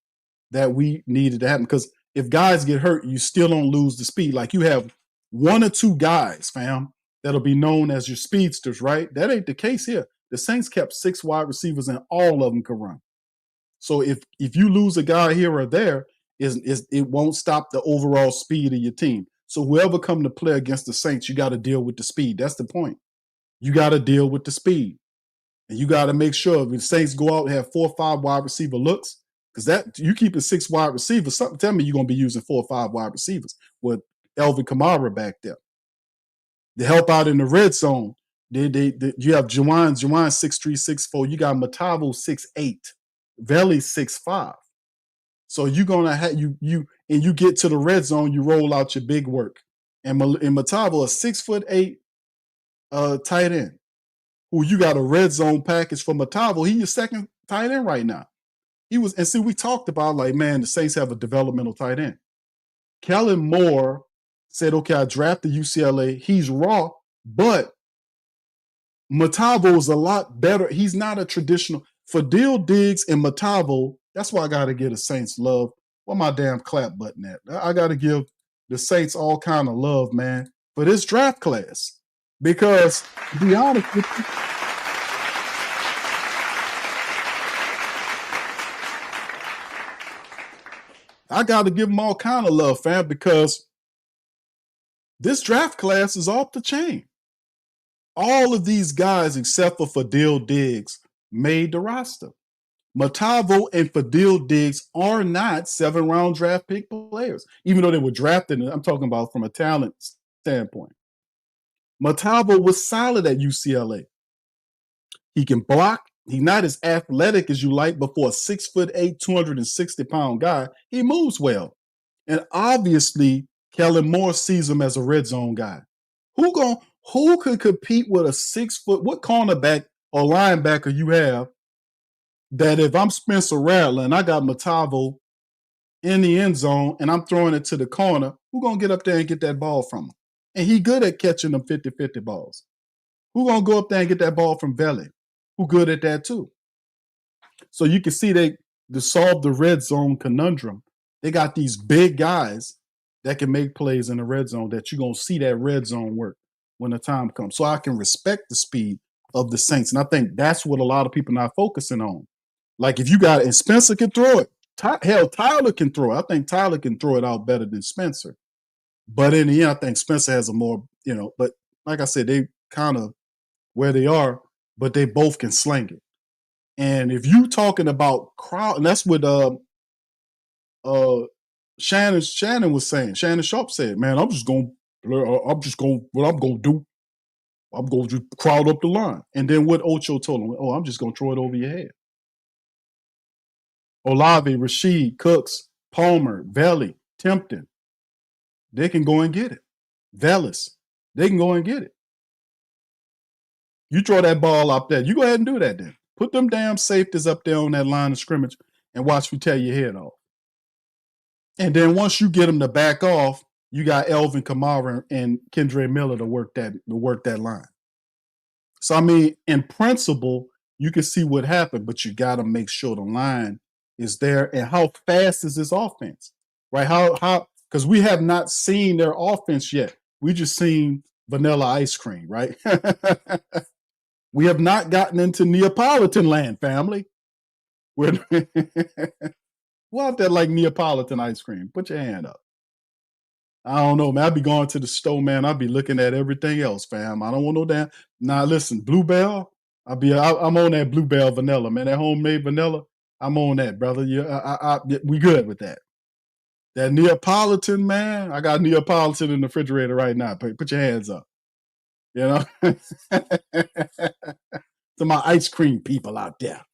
that we needed to happen. Because if guys get hurt, you still don't lose the speed. Like, you have one or two guys, fam, that'll be known as your speedsters, right? That ain't the case here. The Saints kept 6 wide receivers and all of them can run. So if you lose a guy here or there, it won't stop the overall speed of your team. So whoever come to play against the Saints, you got to deal with the speed. That's the point. You got to deal with the speed. And you got to make sure if the Saints go out and have 4 or 5 wide receiver looks, because that you keep it 6 wide receivers, something tell me you're going to be using 4 or 5 wide receivers with Elvin Kamara back there. To help out in the red zone, you have Juwan 6'3", 6'4". You got Matavo 6'8", Veli 6'5". So you're gonna have you get to the red zone, you roll out your big work. And Matavo, a 6'8" tight end, who you got a red zone package for Matavo. He's your second tight end right now. We talked about, like, man, the Saints have a developmental tight end. Kellen Moore said, okay, I drafted UCLA. He's raw, but Matavo is a lot better. He's not a traditional. Fadil Diggs and Matavo, that's why I got to give the Saints love. Where my damn clap button at? I got to give the Saints all kind of love, man, for this draft class. Because, to be honest with you, I got to give them all kind of love, fam, because this draft class is off the chain. All of these guys, except for Fadil Diggs, made the roster. Matavo and Fadil Diggs are not 7th-round draft pick players, even though they were drafted. I'm talking about from a talent standpoint. Matavo was solid at UCLA. He can block. He's not as athletic as you like, but for a 6'8", 260-pound guy, he moves well. And obviously, Kellen Moore sees him as a red zone guy. Who could compete with a 6 foot? What cornerback or linebacker you have that if I'm Spencer Rattler and I got Matavo in the end zone and I'm throwing it to the corner, who gonna get up there and get that ball from him? And he good at catching them 50-50 balls. Who gonna go up there and get that ball from Veli? Who good at that too? So you can see to solve the red zone conundrum, they got these big guys that can make plays in the red zone that you're gonna see that red zone work when the time comes. So I can respect the speed of the Saints. And I think that's what a lot of people are not focusing on. Like, if you got it, and Spencer can throw it. Hell, Tyler can throw it. I think Tyler can throw it out better than Spencer. But in the end, I think Spencer has a more, but like I said, they kind of where they are, but they both can sling it. And if you talking about crowd, and that's what Shannon was saying. Shannon Sharp said, man, what I'm gonna do, I'm gonna just crowd up the line. And then what Ocho told him, I'm just gonna throw it over your head. Olave, Rashid, Cooks, Palmer, Veli, Tempton, they can go and get it. Velis, they can go and get it. You throw that ball up there, you go ahead and do that then. Put them damn safeties up there on that line of scrimmage and watch me tear your head off. And then once you get them to back off, you got Elvin Kamara and Kendre Miller to work that line. So, I mean, in principle, you can see what happened, but you got to make sure the line is there. And how fast is this offense, right? How because we have not seen their offense yet. We just seen vanilla ice cream, right? We have not gotten into Neapolitan land, family. We're out there like Neapolitan ice cream. Put your hand up. I don't know, man. I'd be going to the store, man. I'd be looking at everything else, fam. I don't want no damn. Nah, listen, Bluebell. I'm on that Bluebell vanilla, man. That homemade vanilla. I'm on that, brother. We good with that. That Neapolitan, man. I got Neapolitan in the refrigerator right now. Put your hands up. To my ice cream people out there.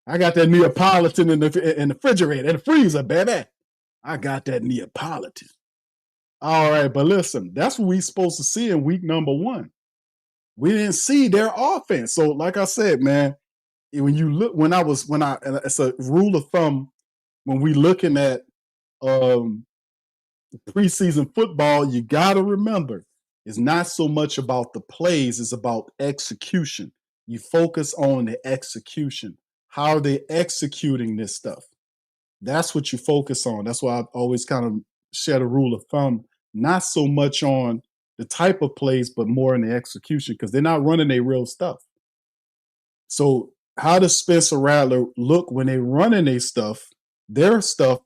I got that Neapolitan in the refrigerator, in the freezer, baby. I got that Neapolitan. All right, but listen, that's what we supposed to see in week number 1. We didn't see their offense. So, like I said, man, when you look, it's a rule of thumb when we looking at preseason football, you got to remember, It's not so much about the plays, it's about execution. You focus on the execution. How are they executing this stuff? That's what you focus on. That's why I've always kind of shared a rule of thumb, not so much on the type of plays, but more in the execution, because they're not running their real stuff. So how does Spencer Rattler look when they're running their stuff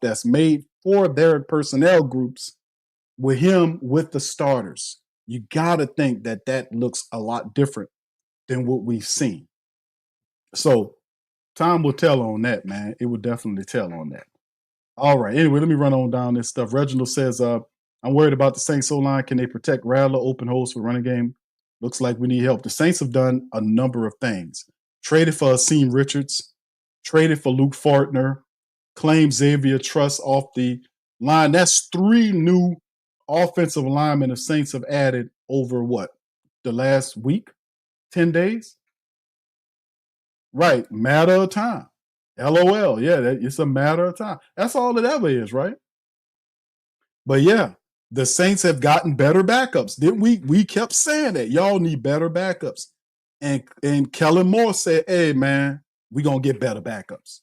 that's made for their personnel groups with him with the starters? You got to think that looks a lot different than what we've seen. So time will tell on that, man. It will definitely tell on that. All right. Anyway, let me run on down this stuff. Reginald says, I'm worried about the Saints O-line. Can they protect Rattler, open holes for running game? Looks like we need help. The Saints have done a number of things. Traded for Asim Richards, traded for Luke Fortner, claimed Xavier Truss off the line. That's 3 new offensive linemen the Saints have added over what? The last week? 10 days? Right. Matter of time. LOL. Yeah, it's a matter of time. That's all it ever is, right? But yeah, the Saints have gotten better backups. Didn't we? We kept saying that. Y'all need better backups. And Kellen Moore said, hey, man, we're going to get better backups.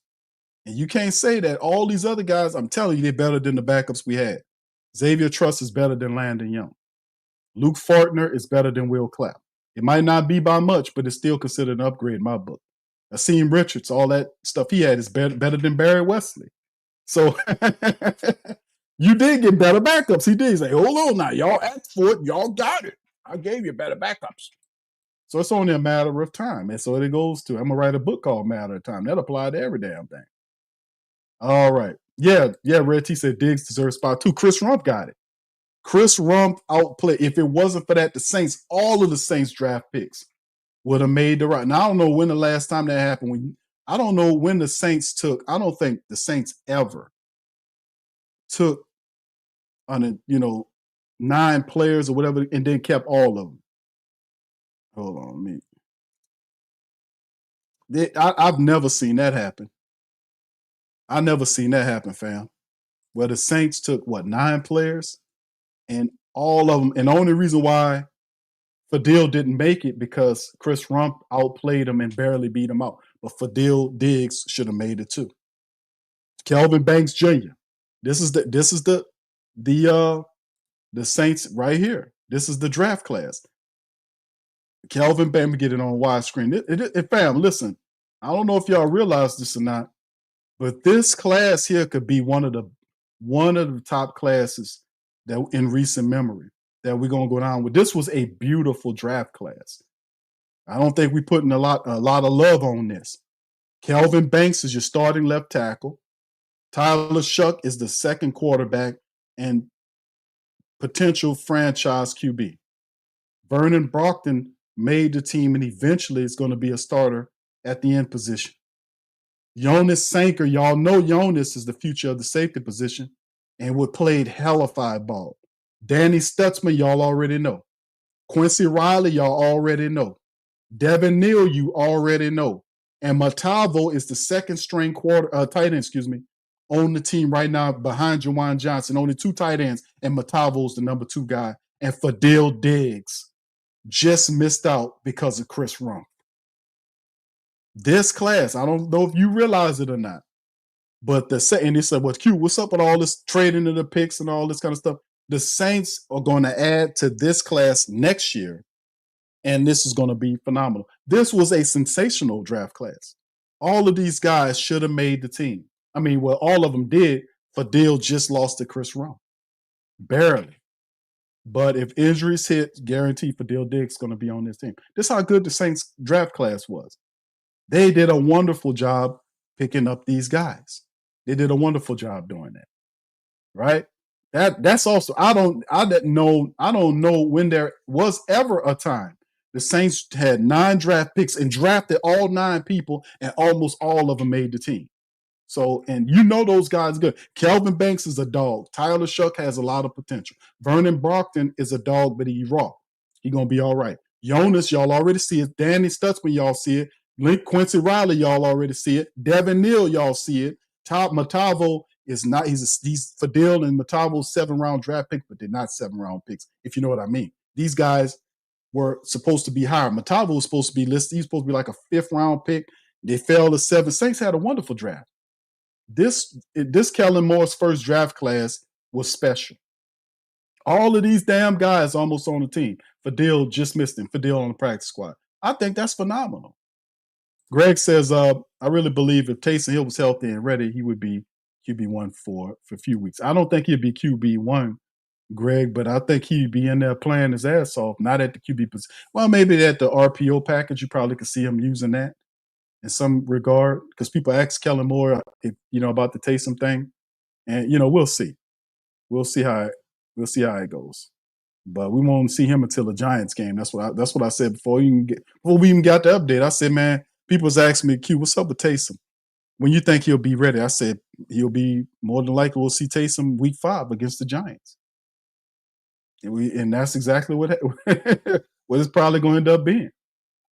And you can't say that. All these other guys, I'm telling you, they're better than the backups we had. Xavier Truss is better than Landon Young. Luke Fortner is better than Will Clapp. It might not be by much, but it's still considered an upgrade in my book. Asim Richards, all that stuff he had is better than Barry Wesley. So you did get better backups. He did. He's like, hold on now. Y'all asked for it. Y'all got it. I gave you better backups. So it's only a matter of time. And so it goes to, I'm going to write a book called Matter of Time. That'll apply to every damn thing. All right. Yeah, Red T said Diggs deserves spot 2. Chris Rump got it. Chris Rump outplayed. If it wasn't for that, the Saints, all of the Saints draft picks would have made the right. Now, I don't know when the last time that happened. I don't know when the Saints took. I don't think the Saints ever took on 9 players or whatever, and then kept all of them. Hold on, I've never seen that happen. I never seen that happen, fam. Where the Saints took 9 players, and all of them. And the only reason why Fadil didn't make it because Chris Rump outplayed him and barely beat him out. But Fadil Diggs should have made it too. Kelvin Banks Jr. This is the Saints right here. This is the draft class. Kelvin Banks, get it on widescreen. Fam, listen, I don't know if y'all realize this or not, but this class here could be one of the top classes that in recent memory that we're gonna go down with. This was a beautiful draft class. I don't think we're putting a lot of love on this. Kelvin Banks is your starting left tackle. Tyler Shuck is the second quarterback and potential franchise QB. Vernon Brockton made the team and eventually is going to be a starter at the end position. Jonas Sanker, y'all know Jonas is the future of the safety position and would played hellified ball. Danny Stutzman, y'all already know. Quincy Riley, y'all already know. Devin Neal, you already know. And Matavo is the second string tight end, on the team right now behind Juwan Johnson. Only 2 tight ends, and Matavo's the number 2 guy. And Fadil Diggs just missed out because of Chris Rump. This class, I don't know if you realize it or not, but and they said, Q, what's up with all this trading of the picks and all this kind of stuff? The Saints are going to add to this class next year, and this is going to be phenomenal. This was a sensational draft class. All of these guys should have made the team. I mean, well, all of them did. Fadil just lost to Chris Rump. Barely. But if injuries hit, guaranteed Fadil Diggs is going to be on this team. This is how good the Saints draft class was. They did a wonderful job picking up these guys. They did a wonderful job doing that. Right? That's also, I don't know when there was ever a time the Saints had 9 draft picks and drafted all 9 people, and almost all of them made the team. So, and those guys good. Kelvin Banks is a dog. Tyler Shuck has a lot of potential. Vernon Brockton is a dog, but he's raw. He's going to be all right. Jonas, y'all already see it. Danny Stutzman, y'all see it. Quincy Riley, y'all already see it. Devin Neal, y'all see it. Matavo is not, he's Fadil and Matavo's 7-round draft pick, but they're not 7-round picks, if you know what I mean. these guys were supposed to be higher. Matava was supposed to be listed. He's supposed to be like a 5th-round pick. They fell to 7th. Saints had a wonderful draft. This Kellen Moore's first draft class was special. All of these damn guys almost on the team. Fadil just missed him. Fadil on the practice squad. I think that's phenomenal. Greg says, I really believe if Taysom Hill was healthy and ready, he would be QB1 for a few weeks. I don't think he'd be QB1, Greg, but I think he'd be in there playing his ass off, not at the QB position. Well, maybe at the RPO package, you probably could see him using that in some regard, because people ask Kellen Moore, about the Taysom thing, and we'll see. We'll see how it goes. But we won't see him until the Giants game. That's what I said before we even got the update. I said, man, people was asking me, Q, what's up with Taysom? When you think he'll be ready? I said he'll be more than likely. We'll see Taysom week 5 against the Giants, and that's exactly what it's probably going to end up being.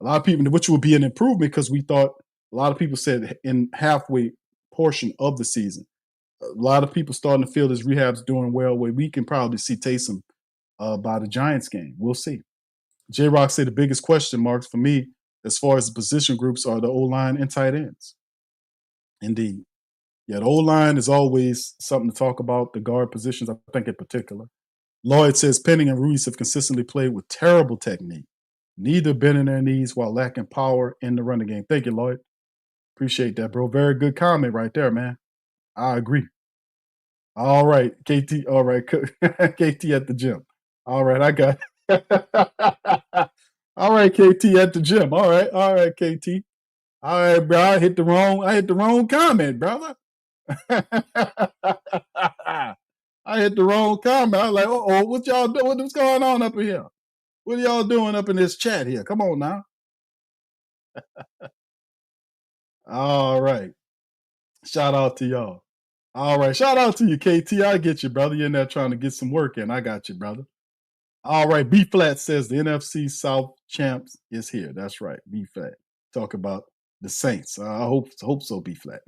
A lot of people, which will be an improvement, because we thought a lot of people said in halfway portion of the season, a lot of people starting to feel his rehab's doing well, where we can probably see Taysom by the Giants game. We'll see. J-Rock said the biggest question marks for me as far as the position groups are the O-line and tight ends. Indeed. Yeah, the O-line is always something to talk about, the guard positions, I think in particular. Lloyd says Penning and Ruiz have consistently played with terrible technique, neither bending their knees while lacking power in the running game. Thank you, Lloyd. Appreciate that, bro. Very good comment right there, man. I agree. All right, KT. All right, KT at the gym. All right, I got all right, KT at the gym. All right, KT. All right, bro. I hit the wrong comment, brother. I hit the wrong comment. I was like, what y'all doing? What's going on up in here? What are y'all doing up in this chat here? Come on now. All right. Shout out to y'all. All right. Shout out to you, KT. I get you, brother. You're in there trying to get some work in. I got you, brother. All right. B Flat says the NFC South champs is here. That's right. B Flat. Talk about the Saints. I hope so, B Flat.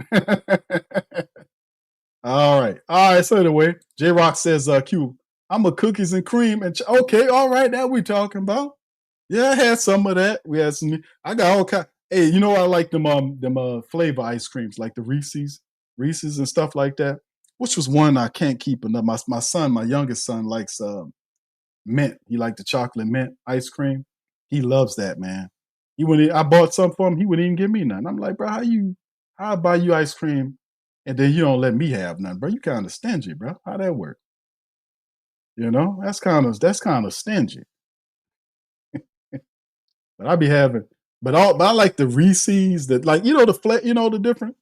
All right. So anyway, J Rock says, Q, I'm a cookies and cream. And okay. All right. That we talking about. Yeah, I had some of that. We had some. I got all kind. Hey, I like them flavor ice creams, like the Reese's and stuff like that. Which was one I can't keep enough. My youngest son, likes mint. He liked the chocolate mint ice cream. He loves that, man. I bought some for him, he wouldn't even give me none. I'm like, bro, how I buy you ice cream and then you don't let me have none, bro? You kind of stingy, bro. How that work? That's kind of stingy. But I be having, but I like the Reese's, that, like, the different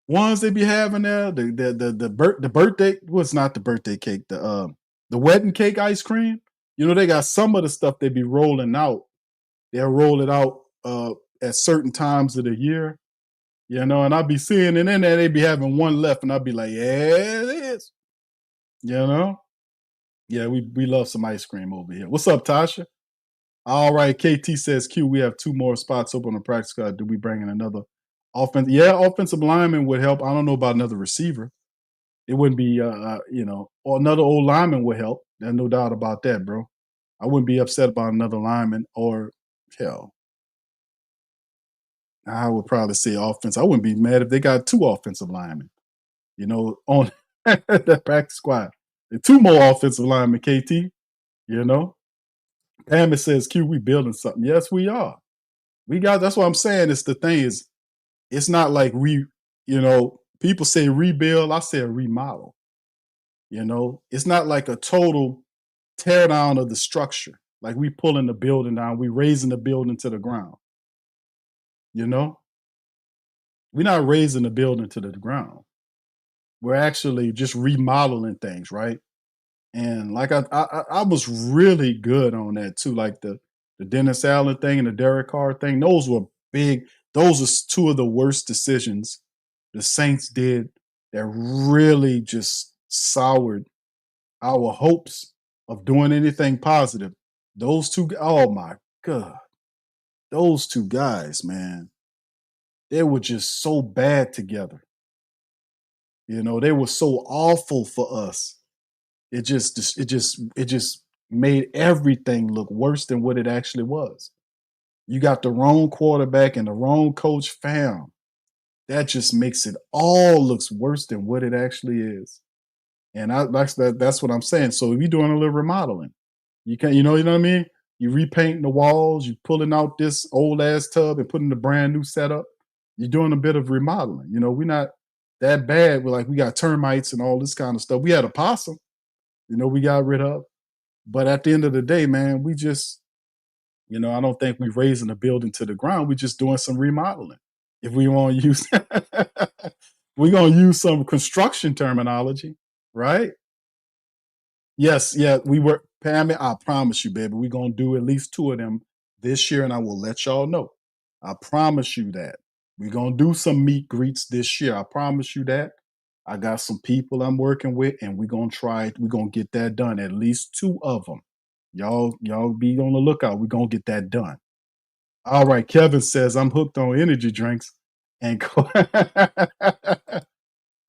ones they be having there. The birthday, what's not the birthday cake, the wedding cake ice cream. They got some of the stuff they be rolling out. They'll roll it out at certain times of the year, and I be seeing it in there. They be having one left, and I'll be like, yeah, it is. Yeah, we love some ice cream over here. What's up, Tasha? All right, KT says, Q, we have 2 more spots open on the practice squad. Do we bring in another offense? Yeah, offensive lineman would help. I don't know about another receiver. It wouldn't be, or another old lineman would help. There's no doubt about that, bro. I wouldn't be upset about another lineman, or hell, I would probably say offense. I wouldn't be mad if they got 2 offensive linemen, on that practice squad. 2 more offensive linemen, KT, Pam says, Q, we building something. Yes, we are. That's what I'm saying. It's the thing is, it's not like people say rebuild. I say a remodel. It's not like a total tear down of the structure. Like we pulling the building down, we raising the building to the ground. We're not raising the building to the ground. We're actually just remodeling things, right? And like I was really good on that too, like the Dennis Allen thing and the Derek Carr thing. Those were big. Those are 2 of the worst decisions the Saints did that really just soured our hopes of doing anything positive. Those 2, oh my God, those 2 guys, man, they were just so bad together. They were so awful for us. It just made everything look worse than what it actually was. You got the wrong quarterback and the wrong coach, fam. That just makes it all looks worse than what it actually is. And that's what I'm saying. So if you're doing a little remodeling, you know what I mean? You repainting the walls, you pulling out this old ass tub and putting a brand new setup. You're doing a bit of remodeling. You know, we're not that bad. We got termites and all this kind of stuff. We had a possum, we got rid of. But at the end of the day, man, we just, I don't think we're raising the building to the ground. We're just doing some remodeling. If we want to use, we're going to use some construction terminology, right? Yes, yeah, we were, Pammy, I promise you, baby, we're going to do at least 2 of them this year, and I will let y'all know. I promise you that. We're going to do some meet greets this year. I promise you that. I got some people I'm working with, and we're going to get that done, at least 2 of them. Y'all be on the lookout. We're going to get that done. All right, Kevin says, I'm hooked on energy drinks. And that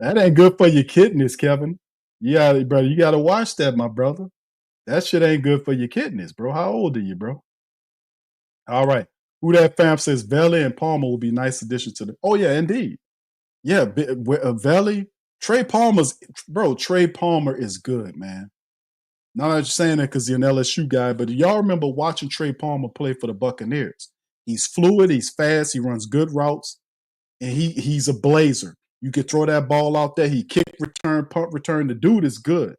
ain't good for your kidneys, Kevin. Yeah, brother, you got to watch that, my brother. That shit ain't good for your kidneys, bro. How old are you, bro? All right. Who That Fam says Valley and Palmer will be nice additions to the. Oh, yeah, indeed. Yeah, Valley, Trey Palmer is good, man. Not just saying that because he's an LSU guy, but y'all remember watching Trey Palmer play for the Buccaneers. He's fluid, he's fast, he runs good routes, and he's a blazer. You could throw that ball out there, he kick return, punt return. The dude is good.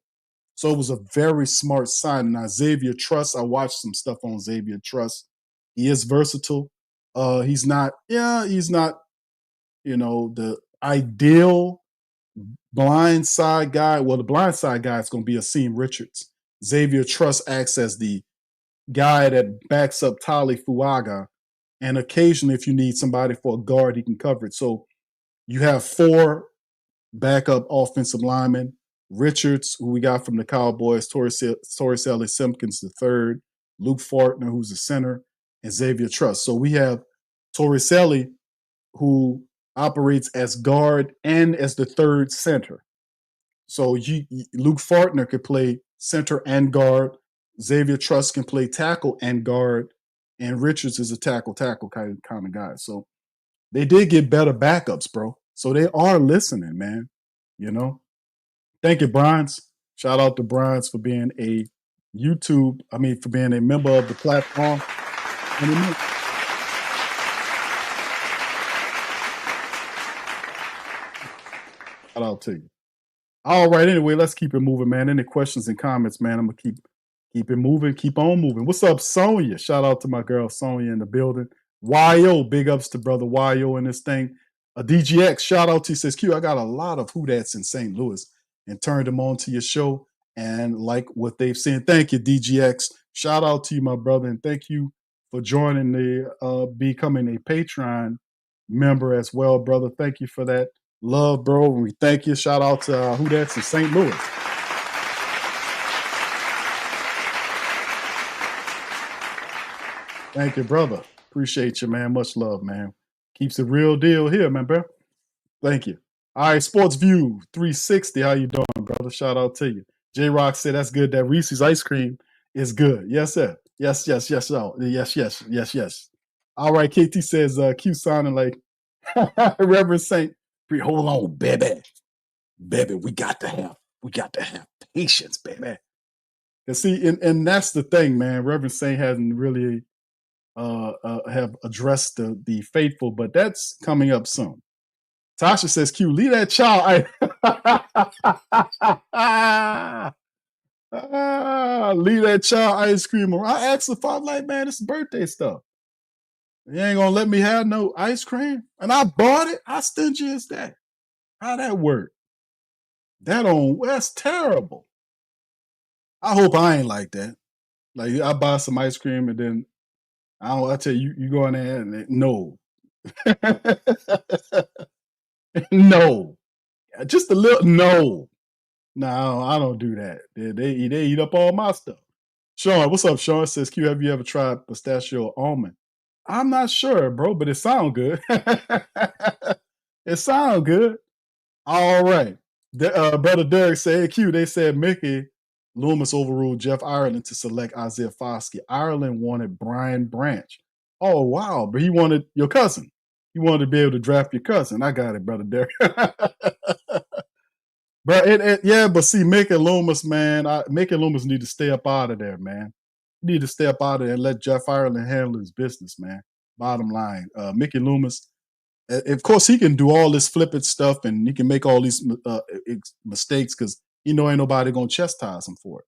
So it was a very smart sign. Now, Xavier Truss, I watched some stuff on Xavier Truss. He is versatile. He's not, the ideal blind side guy. Well, the blind side guy is going to be Akeem Richards. Xavier Truss acts as the guy that backs up Tali Fuaga. And occasionally, if you need somebody for a guard, he can cover it. So you have 4 backup offensive linemen. Richards, who we got from the Cowboys, Torricelli Simpkins III, Luke Fortner, who's the center, and Xavier Truss. So we have Torricelli, who operates as guard and as the 3rd center. So Luke Fortner could play center and guard. Xavier Truss can play tackle and guard. And Richards is a tackle kind of guy. So they did get better backups, bro. So they are listening, man. Thank you, Bronze. Shout out to Bronze for being for being a member of the platform. Shout out to you. All right, anyway, let's keep it moving, man. Any questions and comments, man? I'm going to keep it moving, keep on moving. What's up, Sonya? Shout out to my girl, Sonya, in the building. YO, big ups to brother YO in this thing. DGX, shout out to you, says, Q, I got a lot of Who Dats in St. Louis and turned them on to your show and like what they've seen. Thank you, DGX. Shout out to you, my brother, and thank you for joining becoming a Patreon member as well, brother. Thank you for that love, bro. And we thank you. Shout out to Who Dats in St. Louis. Thank you, brother. Appreciate you, man. Much love, man. Keeps the real deal here, man, bro. Thank you. All right, Sports View 360. How you doing, brother? Shout out to you. J-Rock said that's good. That Reese's ice cream is good. Yes, sir. Yes. Oh, yes. All right, KT says Q sounding like Reverend Saint. Hold on, baby. Baby, we got to have patience, baby. And see, and that's the thing, man. Reverend Saint hasn't really have addressed the faithful, but that's coming up soon. Tasha says, Q, leave that child. Leave that child ice cream. I asked the father, like, man, it's birthday stuff. You ain't gonna let me have no ice cream? And I bought it. How stingy is that? How that work? That's terrible. I hope I ain't like that. Like, I buy some ice cream and then I tell you, you go in there and no. No. Just a little, no. No, I don't do that. They eat up all my stuff. Sean, what's up, Sean? Says, Q, have you ever tried pistachio almond? I'm not sure, bro, but it sounds good. It sounds good. All right. Brother Derek said, hey, Q, they said Mickey Loomis overruled Jeff Ireland to select Isaiah Foskey. Ireland wanted Brian Branch. Oh, wow. But he wanted your cousin. He wanted to be able to draft your cousin. I got it, brother Derek. But yeah, but see, Mickey Loomis, man, Mickey Loomis need to stay up out of there, man. He need to stay up out of there and let Jeff Ireland handle his business, man. Bottom line, Mickey Loomis, of course, he can do all this flippant stuff and he can make all these mistakes because ain't nobody gonna chastise him for it.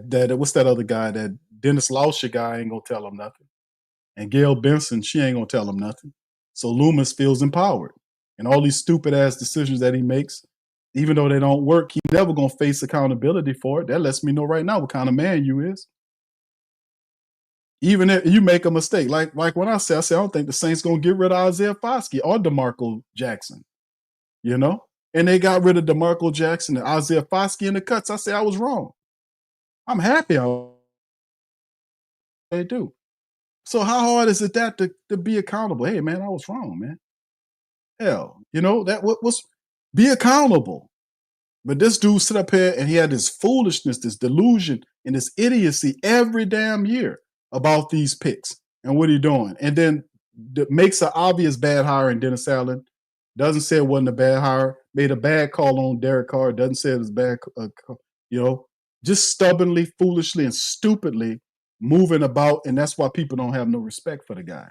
That what's that other guy? That Dennis Lauscher guy ain't gonna tell him nothing, and Gail Benson, she ain't gonna tell him nothing. So Loomis feels empowered, and all these stupid ass decisions that he makes, even though they don't work, he never gonna face accountability for it. That lets me know right now what kind of man you is. Even if you make a mistake, like when I say I don't think the Saints gonna get rid of Isaiah Foskey or DeMarco Jackson, and they got rid of DeMarco Jackson and Isaiah Foskey in the cuts. I say I was wrong. I'm happy they do. So how hard is it that to be accountable? Hey man, I was wrong, man. Hell, that was be accountable. But this dude sit up here and he had this foolishness, this delusion, and this idiocy every damn year about these picks and what he doing. And then makes an obvious bad hire in Dennis Allen. Doesn't say it wasn't a bad hire. Made a bad call on Derek Carr. Doesn't say it was bad. Just stubbornly, foolishly, and stupidly moving about. And that's why people don't have no respect for the guy.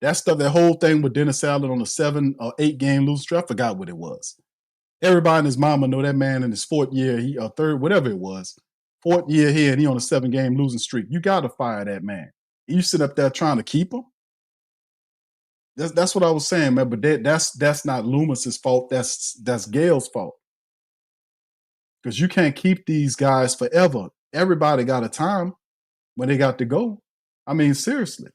That stuff, that whole thing with Dennis Allen on a 7 or 8 game losing streak, I forgot what it was. Everybody and his mama know that man in his fourth year, third, whatever it was, fourth year here, and he on a 7 game losing streak. You got to fire that man. You sit up there trying to keep him. That's what I was saying, man. But that's not Loomis's fault. That's Gail's fault. Because you can't keep these guys forever. Everybody got a time when they got to go. I mean, seriously.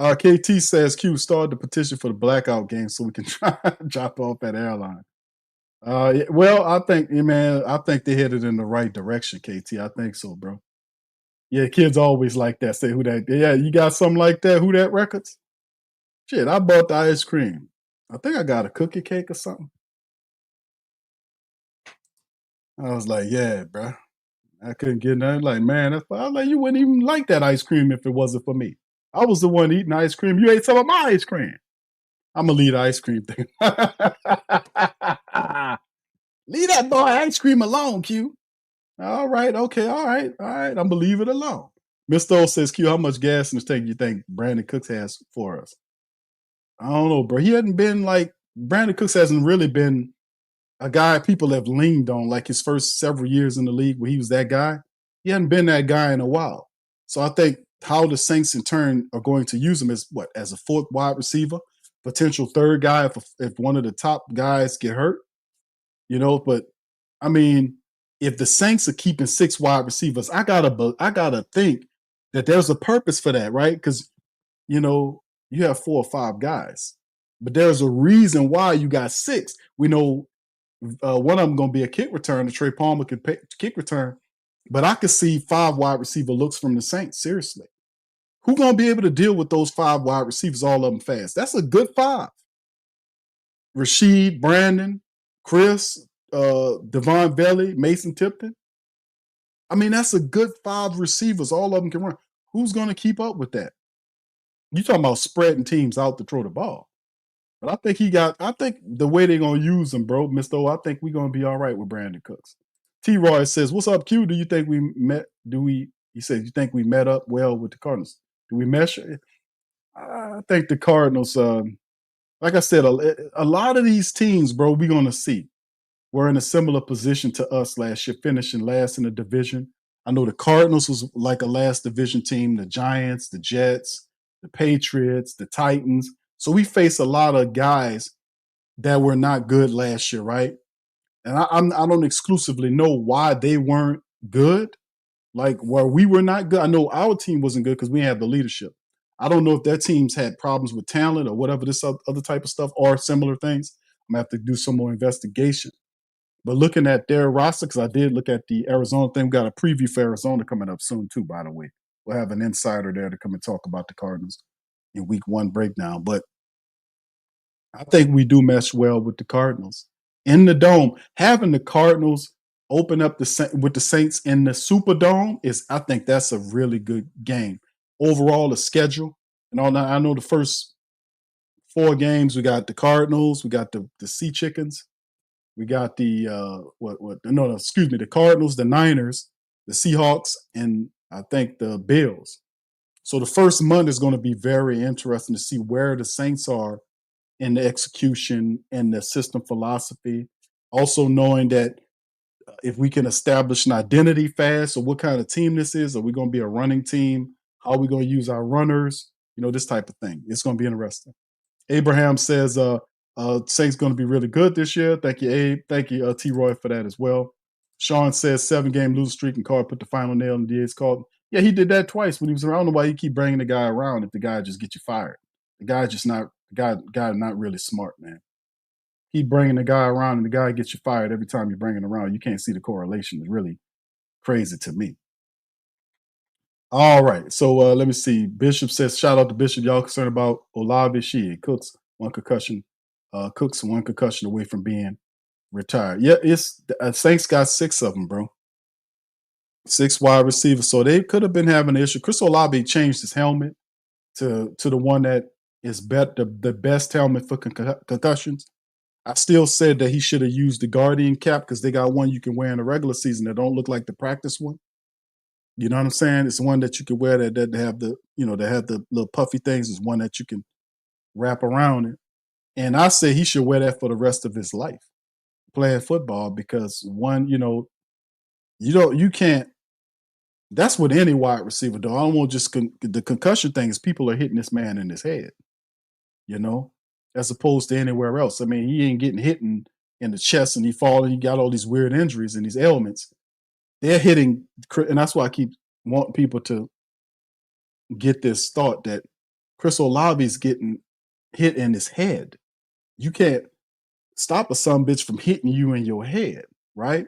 KT says Q started the petition for the blackout game so we can try to drop off that airline. Well, I think they headed in the right direction, KT. I think so, bro. Yeah, kids always like that. Say Who That. Yeah, you got something like that? Who That Records? Shit, I bought the ice cream. I think I got a cookie cake or something. I was like, yeah, bro. I couldn't get nothing. Like, man, I was like, you wouldn't even like that ice cream if it wasn't for me. I was the one eating ice cream. You ate some of my ice cream. I'm going to leave the ice cream thing. Leave that boy ice cream alone, Q. All right, okay, all right. I'm going to leave it alone. Mr. O says, Q, how much gas in the tank you think Brandon Cooks has for us? I don't know, bro. He hadn't been Brandon Cooks hasn't really been a guy people have leaned on like his first several years in the league where he was that guy. He hadn't been that guy in a while. So I think how the Saints in turn are going to use him as a fourth wide receiver, potential third guy if one of the top guys get hurt, But I mean, if the Saints are keeping 6 wide receivers, I gotta think that there's a purpose for that, right? Because you have 4 or 5 guys, but there's a reason why you got 6. We know one of them going to be a kick return. Trey Palmer could kick return, but I could see 5 wide receiver looks from the Saints. Seriously. Who's going to be able to deal with those 5 wide receivers, all of them fast? That's a good 5. Rashid, Brandon, Chris, Devon Velli, Mason Tipton. I mean, that's a good 5 receivers. All of them can run. Who's going to keep up with that? You talking about spreading teams out to throw the ball. But I think the way they're going to use him, bro, Mr. O, I think we're going to be all right with Brandon Cooks. T-Roy says, what's up, Q? Do you think we met? He says, you think we met up well with the Cardinals? Do we measure? I think the Cardinals, like I said, a lot of these teams, bro, we're going to see. We're in a similar position to us last year, finishing last in the division. I know the Cardinals was like a last division team, the Giants, the Jets, the Patriots, the Titans. So we face a lot of guys that were not good last year, right? And I don't exclusively know why they weren't good, like where we were not good. I know our team wasn't good because we had the leadership. I don't know if their teams had problems with talent or whatever this other type of stuff or similar things. I'm going to have to do some more investigation. But looking at their roster, because I did look at the Arizona thing, we got a preview for Arizona coming up soon too, by the way. We'll have an insider there to come and talk about the Cardinals in week 1 breakdown. But I think we do mesh well with the Cardinals. in the dome. Having the Cardinals open up with the Saints in the Superdome I think that's a really good game. Overall, the schedule and all that. I know the first 4 games we got the Cardinals, we got the Sea Chickens, we got the the Cardinals, the Niners, the Seahawks, and I think the Bills. So the first month is going to be very interesting to see where the Saints are in the execution and the system philosophy. Also knowing that if we can establish an identity fast, or what kind of team this is, are we going to be a running team? How are we going to use our runners? This type of thing. It's going to be interesting. Abraham says, Saints going to be really good this year. Thank you, Abe. Thank you, T. Roy, for that as well. Sean says 7-game losing streak and Carr put the final nail in the DA's called. Yeah, he did that twice when he was around. I don't know why he keep bringing the guy around if the guy just get you fired. The guy just not not really smart, man. Keep bringing the guy around and the guy gets you fired every time you bring him around. You can't see the correlation. It's really crazy to me. All right, so let me see. Bishop says, shout out to Bishop. Y'all concerned about Olave Shea. Cooks one concussion away from being retired. Yeah, it's Saints got 6 of them, bro. 6 wide receivers, so they could have been having an issue. Chris Olave changed his helmet to the one that is the best helmet for concussions. I still said that he should have used the Guardian cap because they got one you can wear in the regular season that don't look like the practice one. You know what I'm saying? It's one that you can wear that have the that have the little puffy things. It's one that you can wrap around it. And I say he should wear that for the rest of his life playing football because you can't. That's with any wide receiver, though. I don't want just the concussion thing is people are hitting this man in his head, as opposed to anywhere else. I mean, he ain't getting hit in the chest and he falling. He got all these weird injuries and these ailments. They're hitting, and that's why I keep wanting people to get this thought that Chris Olave's getting hit in his head. You can't stop a sumbitch from hitting you in your head, right?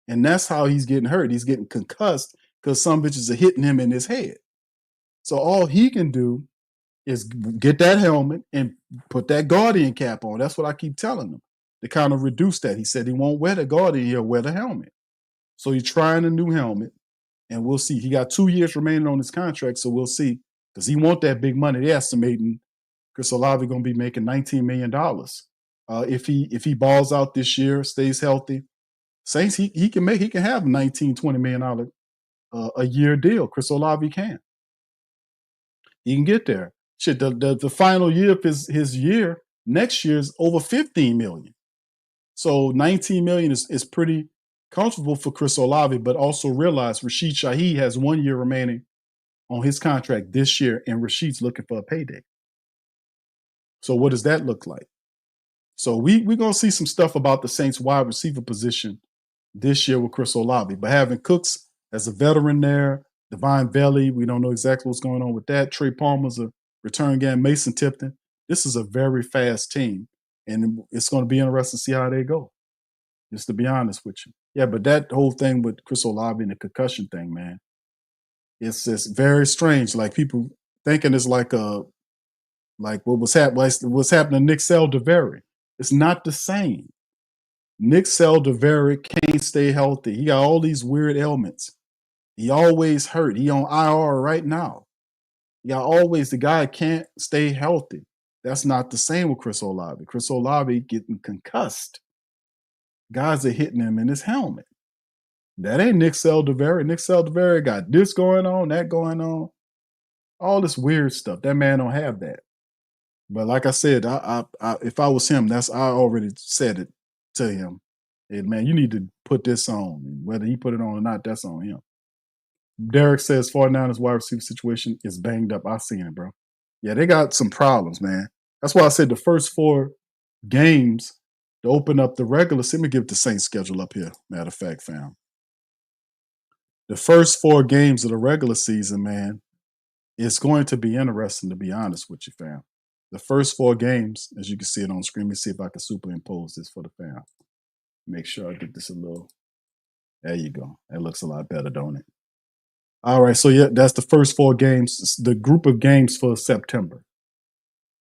And that's how he's getting hurt. He's getting concussed because some bitches are hitting him in his head. So all he can do is get that helmet and put that Guardian cap on. That's what I keep telling him to kind of reduce that. He said he won't wear the Guardian, he'll wear the helmet. So he's trying a new helmet, and we'll see. He got 2 years remaining on his contract, so we'll see. Because he want that big money. They're estimating Chris Olave going to be making $19 million. If he balls out this year, stays healthy, Saints, he can have $19-20 million a year deal. Chris Olave can. He can get there. Shit, the final year of his year next year is over $15 million. So $19 million is pretty comfortable for Chris Olave, but also realize Rashid Shaheed has 1 year remaining on his contract this year, and Rashid's looking for a payday. So what does that look like? So we're going to see some stuff about the Saints wide receiver position this year with Chris Olave. But having Cooks as a veteran there, Devine Valley, we don't know exactly what's going on with that. Trey Palmer's a return guy, Mason Tipton. This is a very fast team, and it's going to be interesting to see how they go, just to be honest with you. Yeah, but that whole thing with Chris Olave and the concussion thing, man, it's just very strange. Like people thinking it's like what's happening to Nick Saldiveri. It's not the same. Nick Saldiveri can't stay healthy. He got all these weird ailments. He always hurt. He on IR right now. The guy can't stay healthy. That's not the same with Chris Olave. Chris Olave getting concussed. Guys are hitting him in his helmet. That ain't Nick Saldiveri. Nick Saldiveri got this going on, that going on. All this weird stuff. That man don't have that. But like I said, I if I was him, I already said it to him. Hey, man, you need to put this on. Whether he put it on or not, that's on him. Derek says 49ers wide receiver situation is banged up. I've seen it, bro. Yeah, they got some problems, man. That's why I said the first 4 games to open up the regular. Let me give the Saints schedule up here. Matter of fact, fam. The first 4 games of the regular season, man, it's going to be interesting, to be honest with you, fam. The first 4 games, as you can see it on screen, let me see if I can superimpose this for the fam. Make sure I get this a little. There you go. That looks a lot better, don't it? All right, so yeah, that's the first 4 games. It's the group of games for September.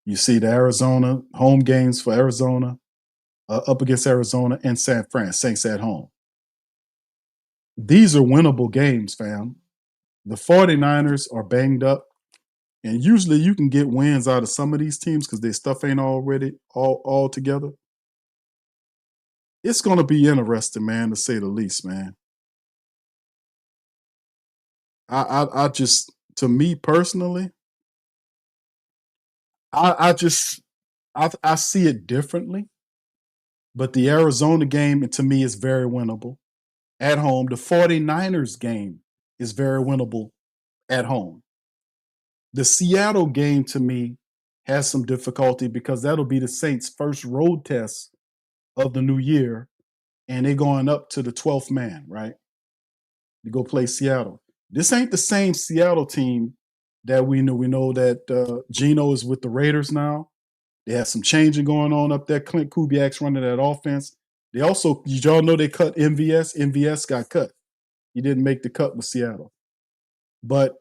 You see the Arizona home games for Arizona, up against Arizona and San Fran, Saints at home. These are winnable games, fam. The 49ers are banged up, and usually you can get wins out of some of these teams because their stuff ain't already all together. It's going to be interesting, man, to say the least, man. I just, to me personally, I see it differently. But the Arizona game, to me, is very winnable at home. The 49ers game is very winnable at home. The Seattle game, to me, has some difficulty because that'll be the Saints' first road test of the new year, and they're going up to the 12th man, right? To go play Seattle. This ain't the same Seattle team that we know. We know that Geno is with the Raiders now. They have some changing going on up there. Clint Kubiak's running that offense. They also, y'all know they cut MVS. MVS got cut. He didn't make the cut with Seattle. But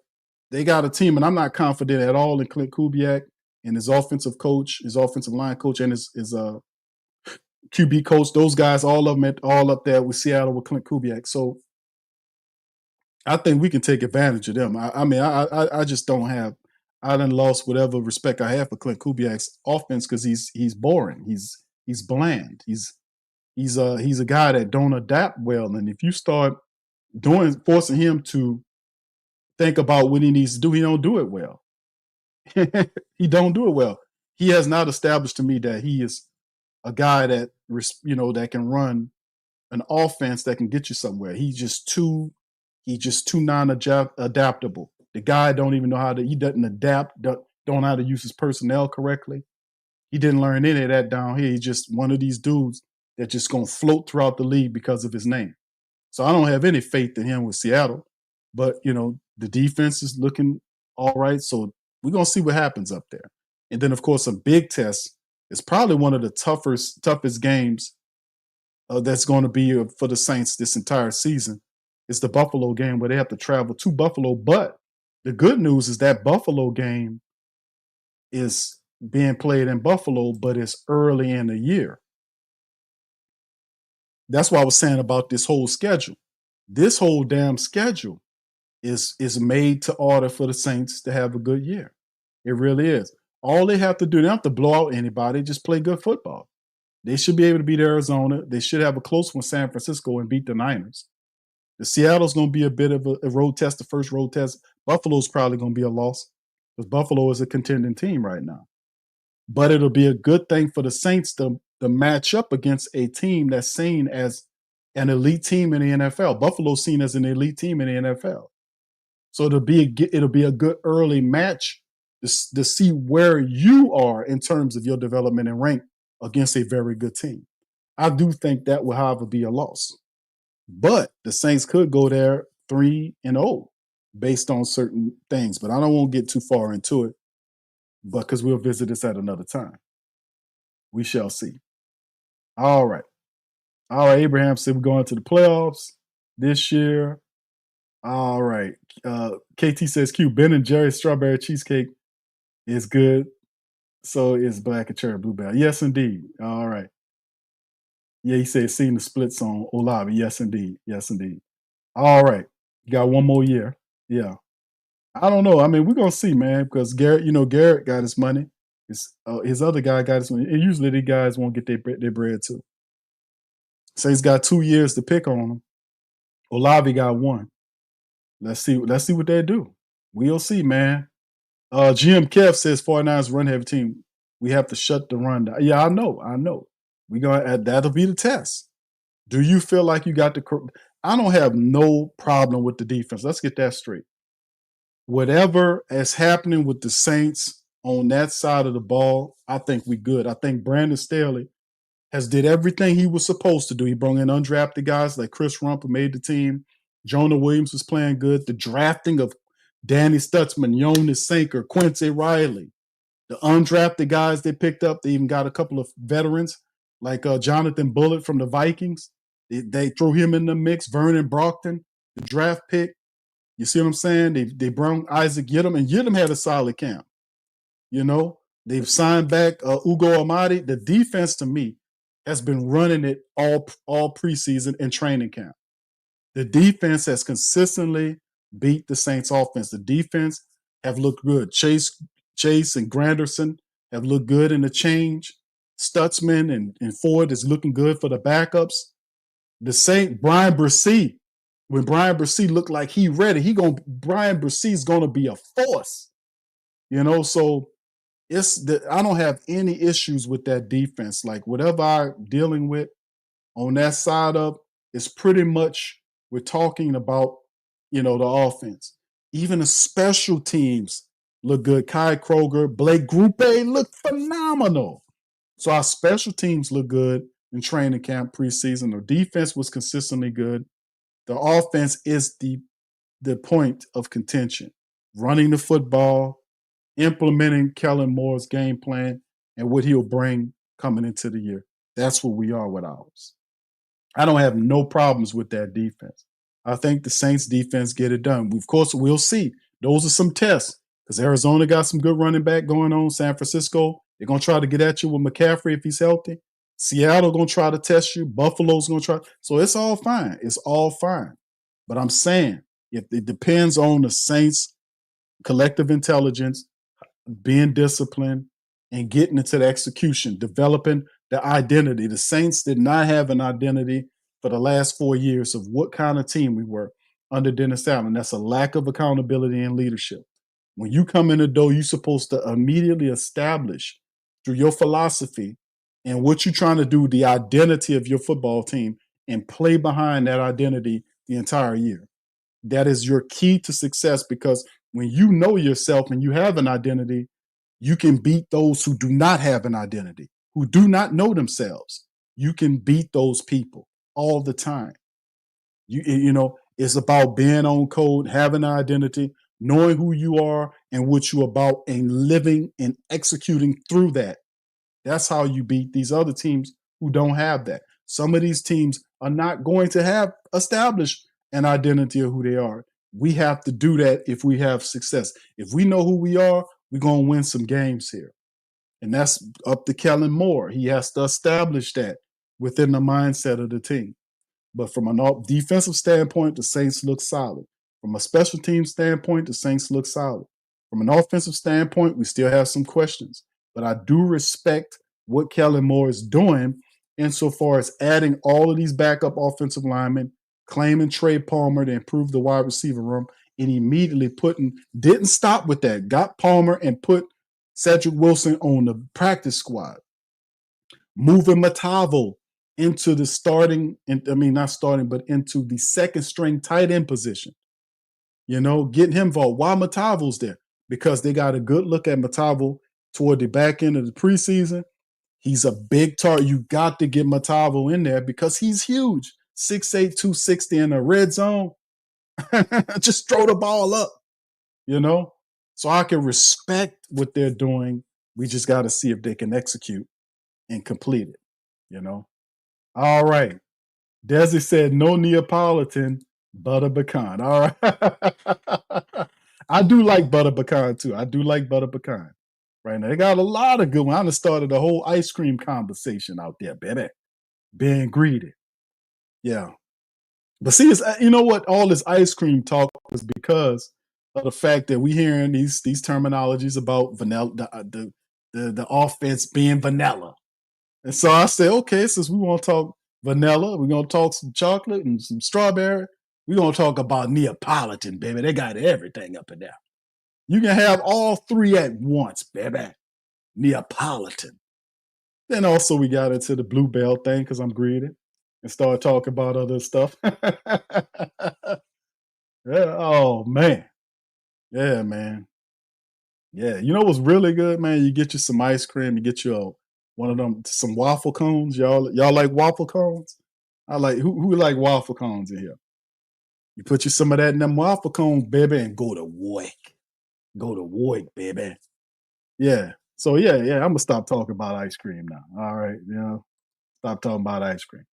they got a team, and I'm not confident at all in Clint Kubiak and his offensive coach, his offensive line coach, and his QB coach. Those guys, all of them, all up there with Seattle with Clint Kubiak. So I think we can take advantage of them. I just don't have. I done lost whatever respect I have for Clint Kubiak's offense because he's boring. He's bland. He's a guy that don't adapt well. And if you start forcing him to think about what he needs to do, he don't do it well. He don't do it well. He has not established to me that he is a guy that that can run an offense that can get you somewhere. He's just too non-adaptable. The guy don't even know he doesn't adapt, don't know how to use his personnel correctly. He didn't learn any of that down here. He's just one of these dudes that's just going to float throughout the league because of his name. So I don't have any faith in him with Seattle. But, the defense is looking all right. So we're going to see what happens up there. And then, of course, a big test is probably one of the toughest games that's going to be for the Saints this entire season. It's the Buffalo game where they have to travel to Buffalo. But the good news is that Buffalo game is being played in Buffalo, but it's early in the year. That's what I was saying about this whole schedule. This whole damn schedule is made to order for the Saints to have a good year. It really is. All they have to do, they don't have to blow out anybody, just play good football. They should be able to beat Arizona. They should have a close one, San Francisco, and beat the Niners. The Seattle's going to be a bit of a road test, the first road test. Buffalo's probably going to be a loss because Buffalo is a contending team right now. But it'll be a good thing for the Saints to match up against a team that's seen as an elite team in the NFL. Buffalo's seen as an elite team in the NFL. So it'll be a good early match to see where you are in terms of your development and rank against a very good team. I do think that will, however, be a loss. But the Saints could go there 3-0 based on certain things. But I don't want to get too far into it, because we'll visit this at another time. We shall see. All right. Abraham said we're going to the playoffs this year. All right. KT says Q, Ben and Jerry's strawberry cheesecake is good. So is black and cherry blueberry. Yes, indeed. All right. Yeah, he said seen the splits on Olavi. Yes, indeed. Yes, indeed. All right. You got one more year. Yeah. I don't know. I mean, we're going to see, man, because Garrett got his money. His other guy got his money. And usually the guys won't get their bread too. So he's got 2 years to pick on him. Olavi got 1. Let's see what they do. We'll see, man. GM Kev says 49ers run heavy team. We have to shut the run down. Yeah, I know. That'll be the test. Do you feel like you got I don't have no problem with the defense. Let's get that straight. Whatever is happening with the Saints on that side of the ball, I think we good. I think Brandon Staley has did everything he was supposed to do. He brought in undrafted guys like Chris Rump, who made the team. Jonah Williams was playing good. The drafting of Danny Stutzman, Jonas Sinker, Quincy Riley, the undrafted guys they picked up. They even got a couple of veterans like Jonathan Bullitt from the Vikings. They threw him in the mix. Vernon Brockton, the draft pick. You see what I'm saying? They brought Isaac Yiddom, and Yiddom had a solid camp. They've signed back Ugo Amadi. The defense, to me, has been running it all preseason and training camp. The defense has consistently beat the Saints offense. The defense have looked good. Chase and Granderson have looked good in the change. Stutzman and Ford is looking good for the backups. The Saint Brian Bresee, when Brian Bresee looked like he ready, Brian Bresee's gonna be a force. So I don't have any issues with that defense. Like whatever I'm dealing with on that side of, it's pretty much we're talking about, the offense. Even the special teams look good. Kai Kroger, Blake Grupe look phenomenal. So our special teams look good in training camp preseason. The defense was consistently good. The offense is the point of contention. Running the football, implementing Kellen Moore's game plan and what he'll bring coming into the year. That's what we are with ours. I don't have no problems with that defense. I think the Saints defense get it done. Of course, we'll see. Those are some tests because Arizona got some good running back going on. San Francisco, they're going to try to get at you with McCaffrey if he's healthy. Seattle going to try to test you. Buffalo's going to try. So it's all fine. It's all fine. But I'm saying if it depends on the Saints' collective intelligence, being disciplined, and getting into the execution, developing the identity. The Saints did not have an identity for the last 4 years of what kind of team we were under Dennis Allen. That's a lack of accountability and leadership. When you come in the door, you're supposed to immediately establish through your philosophy and what you're trying to do, the identity of your football team, and play behind that identity the entire year. That is your key to success, because when you know yourself and you have an identity, you can beat those who do not have an identity, who do not know themselves. You can beat those people all the time. It's about being on code, having an identity, knowing who you are and what you're about, and living and executing through that. That's how you beat these other teams who don't have that. Some of these teams are not going to have established an identity of who they are. We have to do that if we have success. If we know who we are, we're going to win some games here. And that's up to Kellen Moore. He has to establish that within the mindset of the team. But from a defensive standpoint, the Saints look solid. From a special team standpoint, the Saints look solid. From an offensive standpoint, we still have some questions. But I do respect what Kellen Moore is doing insofar as adding all of these backup offensive linemen, claiming Trey Palmer to improve the wide receiver room, and immediately didn't stop with that, got Palmer and put Cedric Wilson on the practice squad, moving Matavo into the into the second string tight end position, getting him involved while Matavo's there, because they got a good look at Matavo toward the back end of the preseason. He's a big target. You got to get Matavo in there because he's huge. 6'8", 260 in the red zone. Just throw the ball up, So I can respect what they're doing. We just got to see if they can execute and complete it, All right. Desi said no Neapolitan, butter pecan. All right. I do like butter pecan too. I do like butter pecan. Right now, they got a lot of good ones. I done started a whole ice cream conversation out there, baby. Being greedy. Yeah. But see, you know what? All this ice cream talk was because of the fact that we hearing these terminologies about vanilla, the offense being vanilla. And so I said, okay, since we want to talk vanilla, we're going to talk some chocolate and some strawberry. We're going to talk about Neapolitan, baby. They got everything up in there. You can have all three at once, baby. Neapolitan. Then also we got into the Bluebell thing because I'm greedy and started talking about other stuff. Yeah, oh, man. Yeah, man. Yeah, you know what's really good, man? You get you some ice cream, you get you one of them, some waffle cones. Y'all like waffle cones? I like, who like waffle cones in here? You put you some of that in them waffle cones, baby, and go to work. Go to work, baby. Yeah. So yeah, I'm gonna stop talking about ice cream now. All right, stop talking about ice cream.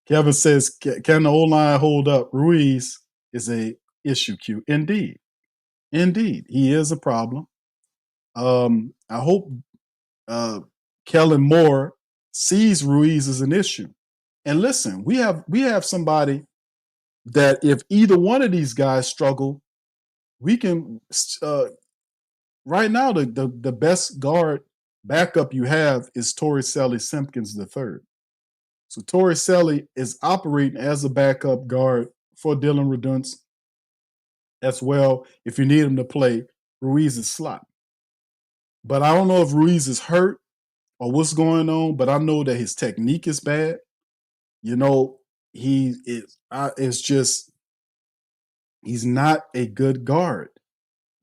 Kevin says, can the O-line hold up? Ruiz is a issue, Q. Indeed, he is a problem. I hope Kellen Moore sees Ruiz as an issue. And listen, we have somebody that if either one of these guys struggle, we can right now the best guard backup you have is Torricelli Simpkins III. So Torricelli is operating as a backup guard for Dylan Redunce as well. If you need him to play Ruiz's slot. But I don't know if Ruiz is hurt or what's going on, but I know that his technique is bad. You know, it's just he's not a good guard.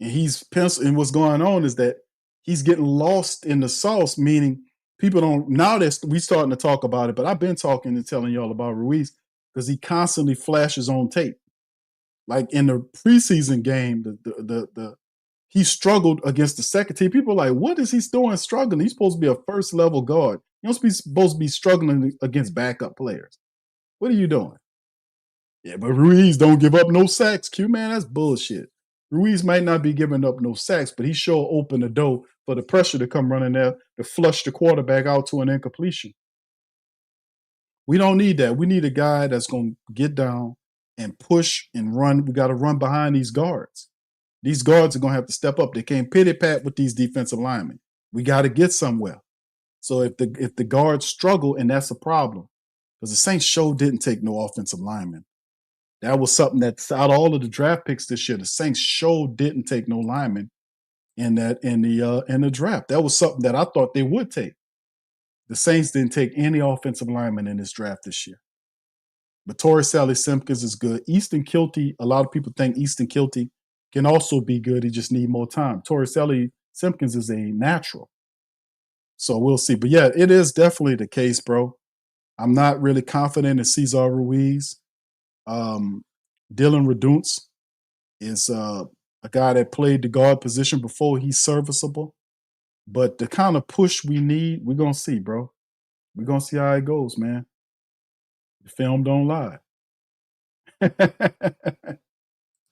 And he's pencil. And what's going on is that he's getting lost in the sauce, meaning people don't now that we starting to talk about it, but I've been talking and telling y'all about Ruiz because he constantly flashes on tape. Like in the preseason game, he struggled against the second team. People are like, what is he doing struggling? He's supposed to be a first level guard. You're supposed to be struggling against backup players. What are you doing? Yeah, but Ruiz don't give up no sacks. Q, man, that's bullshit. Ruiz might not be giving up no sacks, but he sure opened the door for the pressure to come running there to flush the quarterback out to an incompletion. We don't need that. We need a guy that's going to get down and push and run. We got to run behind these guards. These guards are going to have to step up. They can't pity-pat with these defensive linemen. We got to get somewhere. So if the guards struggle, and that's a problem, because the Saints show didn't take no offensive linemen. That was something that's out of all of the draft picks this year. The Saints show didn't take no linemen in the draft. That was something that I thought they would take. The Saints didn't take any offensive linemen in this draft this year. But Torricelli Simpkins is good. Easton Kilty, a lot of people think Easton Kilty can also be good. He just need more time. Torricelli Simpkins is a natural. So we'll see. But yeah, it is definitely the case, bro. I'm not really confident in Cesar Ruiz. Dylan Redunce is a guy that played the guard position before. He's serviceable. But the kind of push we need, we're going to see, bro. We're going to see how it goes, man. The film don't lie.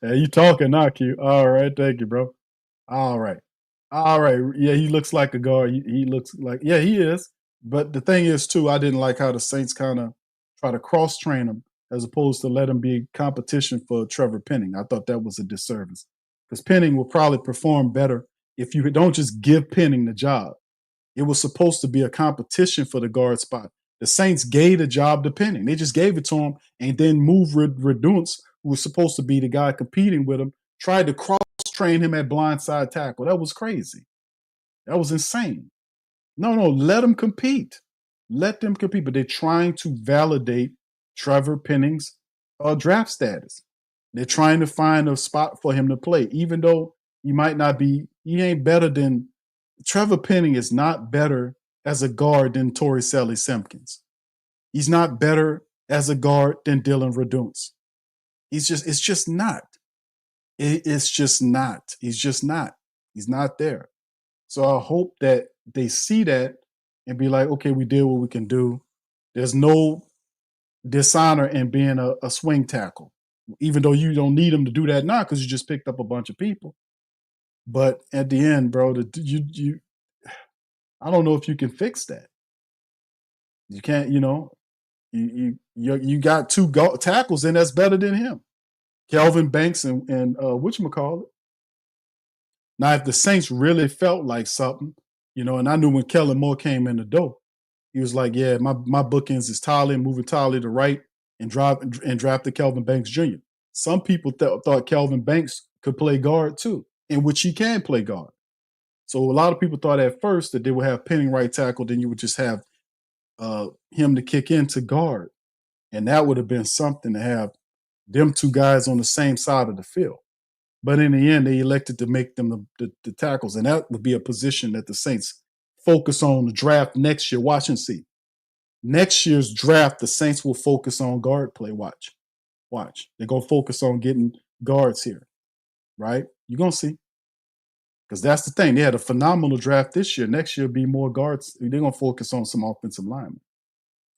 Hey, you talking now, Q. All right. Thank you, bro. All right. Yeah, he looks like a guard. He looks like, yeah, he is. But the thing is, too, I didn't like how the Saints kind of try to cross-train him as opposed to let him be competition for Trevor Penning. I thought that was a disservice because Penning will probably perform better if you don't just give Penning the job. It was supposed to be a competition for the guard spot. The Saints gave the job to Penning. They just gave it to him and then moved Redunce, who was supposed to be the guy competing with him, tried to cross-train him at blindside tackle. That was crazy. That was insane. No, let them compete. Let them compete. But they're trying to validate Trevor Penning's draft status. They're trying to find a spot for him to play, even though he might not be, he ain't better than, Trevor Penning is not better as a guard than Torricelli Simpkins. He's not better as a guard than Dylan Redunce. It's just not. It's just not. He's just not. He's not there. So I hope that they see that and be like, okay, we did what we can do. There's no dishonor in being a swing tackle, even though you don't need them to do that now because you just picked up a bunch of people. But at the end, bro, I don't know if you can fix that. You can't, you got two tackles and that's better than him. Kelvin Banks and whatchamacallit. Now, if the Saints really felt like something, and I knew when Kellen Moore came in the door, he was like, yeah, my bookends is Tolly, moving Tolly to right and drafted Kelvin Banks Jr. Some people thought Kelvin Banks could play guard too, in which he can play guard. So a lot of people thought at first that they would have Penning right tackle, then you would just have him to kick into guard. And that would have been something to have them two guys on the same side of the field. But in the end, they elected to make them the tackles. And that would be a position that the Saints focus on the draft next year. Watch and see. Next year's draft, the Saints will focus on guard play. Watch. They're going to focus on getting guards here, right? You're going to see. Because that's the thing. They had a phenomenal draft this year. Next year will be more guards. They're going to focus on some offensive linemen.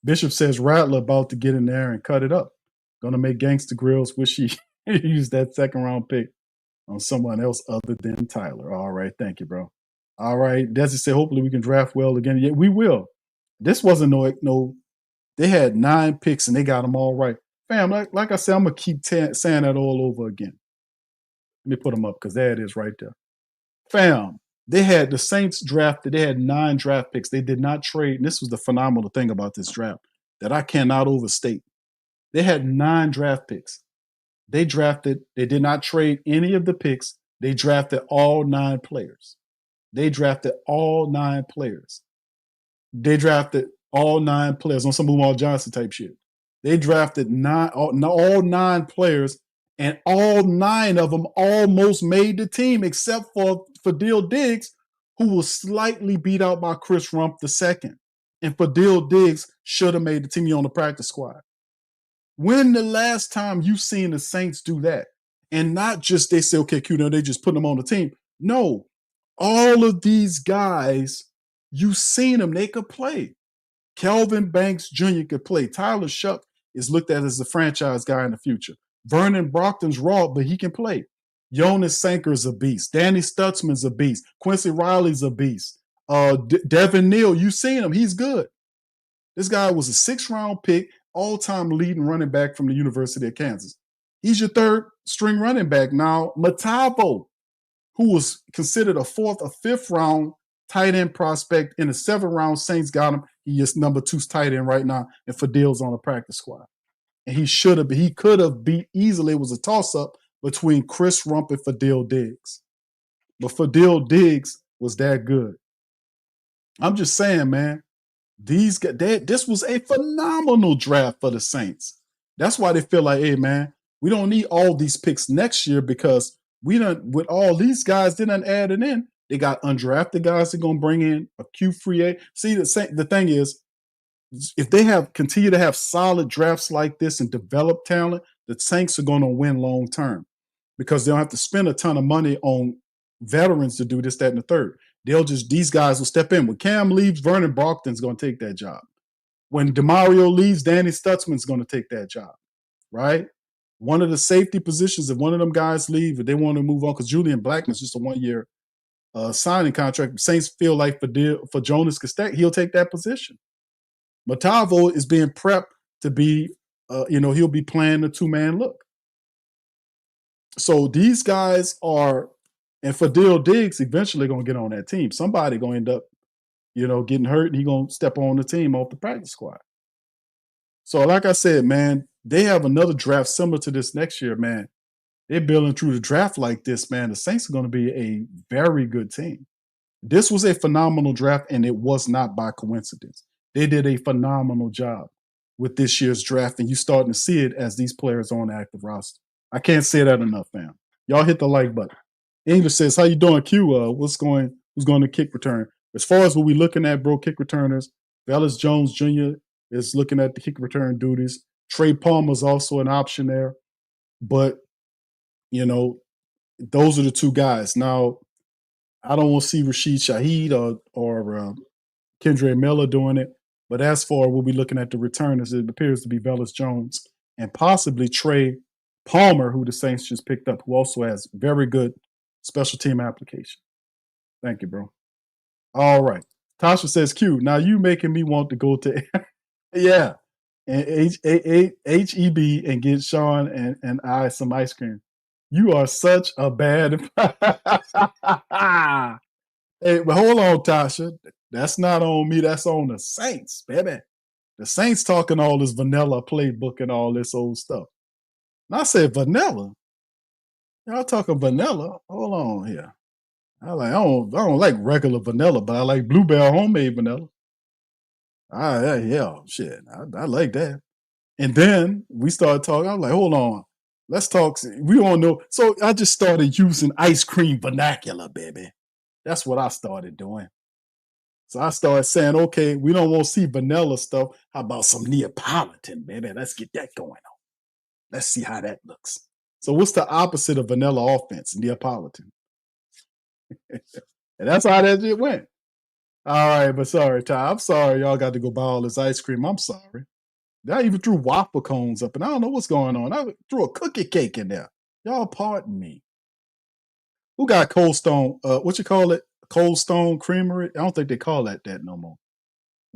Bishop says Rattler about to get in there and cut it up. Going to make Gangsta Grills. Wish he used that second-round pick on someone else other than Tyler. All right. Thank you, bro. All right. Desi said, hopefully we can draft well again. Yeah, we will. This wasn't no. They had 9 picks and they got them all right. Fam, like I said, I'm gonna keep saying that all over again. Let me put them up because there it is right there. Fam, they had the Saints drafted. They had 9 draft picks. They did not trade. And this was the phenomenal thing about this draft that I cannot overstate. They had 9 draft picks. They did not trade any of the picks. They drafted all 9 players. They drafted all 9 players. They drafted all 9 players on some Umar Johnson type shit. They drafted all 9 players, and all 9 of them almost made the team, except for Fadil Diggs, who was slightly beat out by Chris Rump II. And Fadil Diggs should have made the team on the practice squad. When the last time you seen the Saints do that? And not just they say, okay, Q, they just put them on the team. No, all of these guys, you seen them, they could play. Kelvin Banks Jr. could play. Tyler Shuck is looked at as the franchise guy in the future. Vernon Brockton's raw, but he can play. Jonas Sanker's a beast. Danny Stutzman's a beast. Quincy Riley's a beast. Devin Neal, you seen him. He's good. This guy was a 6th-round pick, all-time leading running back from the University of Kansas. He's your 3rd string running back now. Matavo, who was considered a 4th or 5th round tight end prospect in the 7th round, Saints got him. He is number 2's tight end right now, and Fadil's on the practice squad. And he could have beat easily. It was a toss-up between Chris Rump and Fadil Diggs. But Fadil Diggs was that good. I'm just saying, man, this was a phenomenal draft for the Saints. That's why they feel like, hey, man, we don't need all these picks next year because with all these guys, they done added in. They got undrafted guys they're going to bring in, a Q free agent. See, the thing is, if they continue to have solid drafts like this and develop talent, the Saints are going to win long term because they don't have to spend a ton of money on veterans to do this, that, and the third. These guys will step in. When Cam leaves, Vernon Brockton's going to take that job. When DeMario leaves, Danny Stutzman's going to take that job, right? One of the safety positions, if one of them guys leave, if they want to move on, because Julian Blackman's just a 1-year signing contract. Saints feel like for Jonas Kostek, he'll take that position. Matavo is being prepped to be, he'll be playing the 2-man look. So these guys are, and Fadil Diggs eventually going to get on that team. Somebody going to end up, getting hurt, and he's going to step on the team off the practice squad. So like I said, man, they have another draft similar to this next year, man. They're building through the draft like this, man. The Saints are going to be a very good team. This was a phenomenal draft, and it was not by coincidence. They did a phenomenal job with this year's draft, and you're starting to see it as these players are on the active roster. I can't say that enough, fam. Y'all hit the like button. English says, how you doing, Q? Who's going to kick return? As far as what we're looking at, bro, kick returners, Velus Jones Jr. is looking at the kick return duties. Trey Palmer's also an option there. But, those are the 2 guys. Now, I don't want to see Rashid Shaheed or Kendre Miller doing it. But as for we'll be looking at the returners, it appears to be Velus Jones and possibly Trey Palmer, who the Saints just picked up, who also has very good special team application. Thank you, bro. All right. Tasha says, Q, now you making me want to go to yeah. And HEB and get Sean and I some ice cream. You are such a bad Hey, but hold on, Tasha. That's not on me. That's on the Saints, baby. The Saints talking all this vanilla playbook and all this old stuff. And I said vanilla. Y'all talking vanilla? Hold on here. I don't like regular vanilla, but I like Bluebell homemade vanilla. Yeah, shit. I like that. And then we started talking. I was like, hold on. Let's talk. We don't know. So I just started using ice cream vernacular, baby. That's what I started doing. So I started saying, okay, we don't want to see vanilla stuff. How about some Neapolitan, baby? Let's get that going on. Let's see how that looks. So what's the opposite of vanilla offense? Neapolitan. And that's how that shit went. All right, but sorry, Ty. I'm sorry y'all got to go buy all this ice cream. I'm sorry. I even threw waffle cones up, and I don't know what's going on. I threw a cookie cake in there. Y'all pardon me. Who got Cold Stone? What you call it? Cold Stone Creamery? I don't think they call that no more.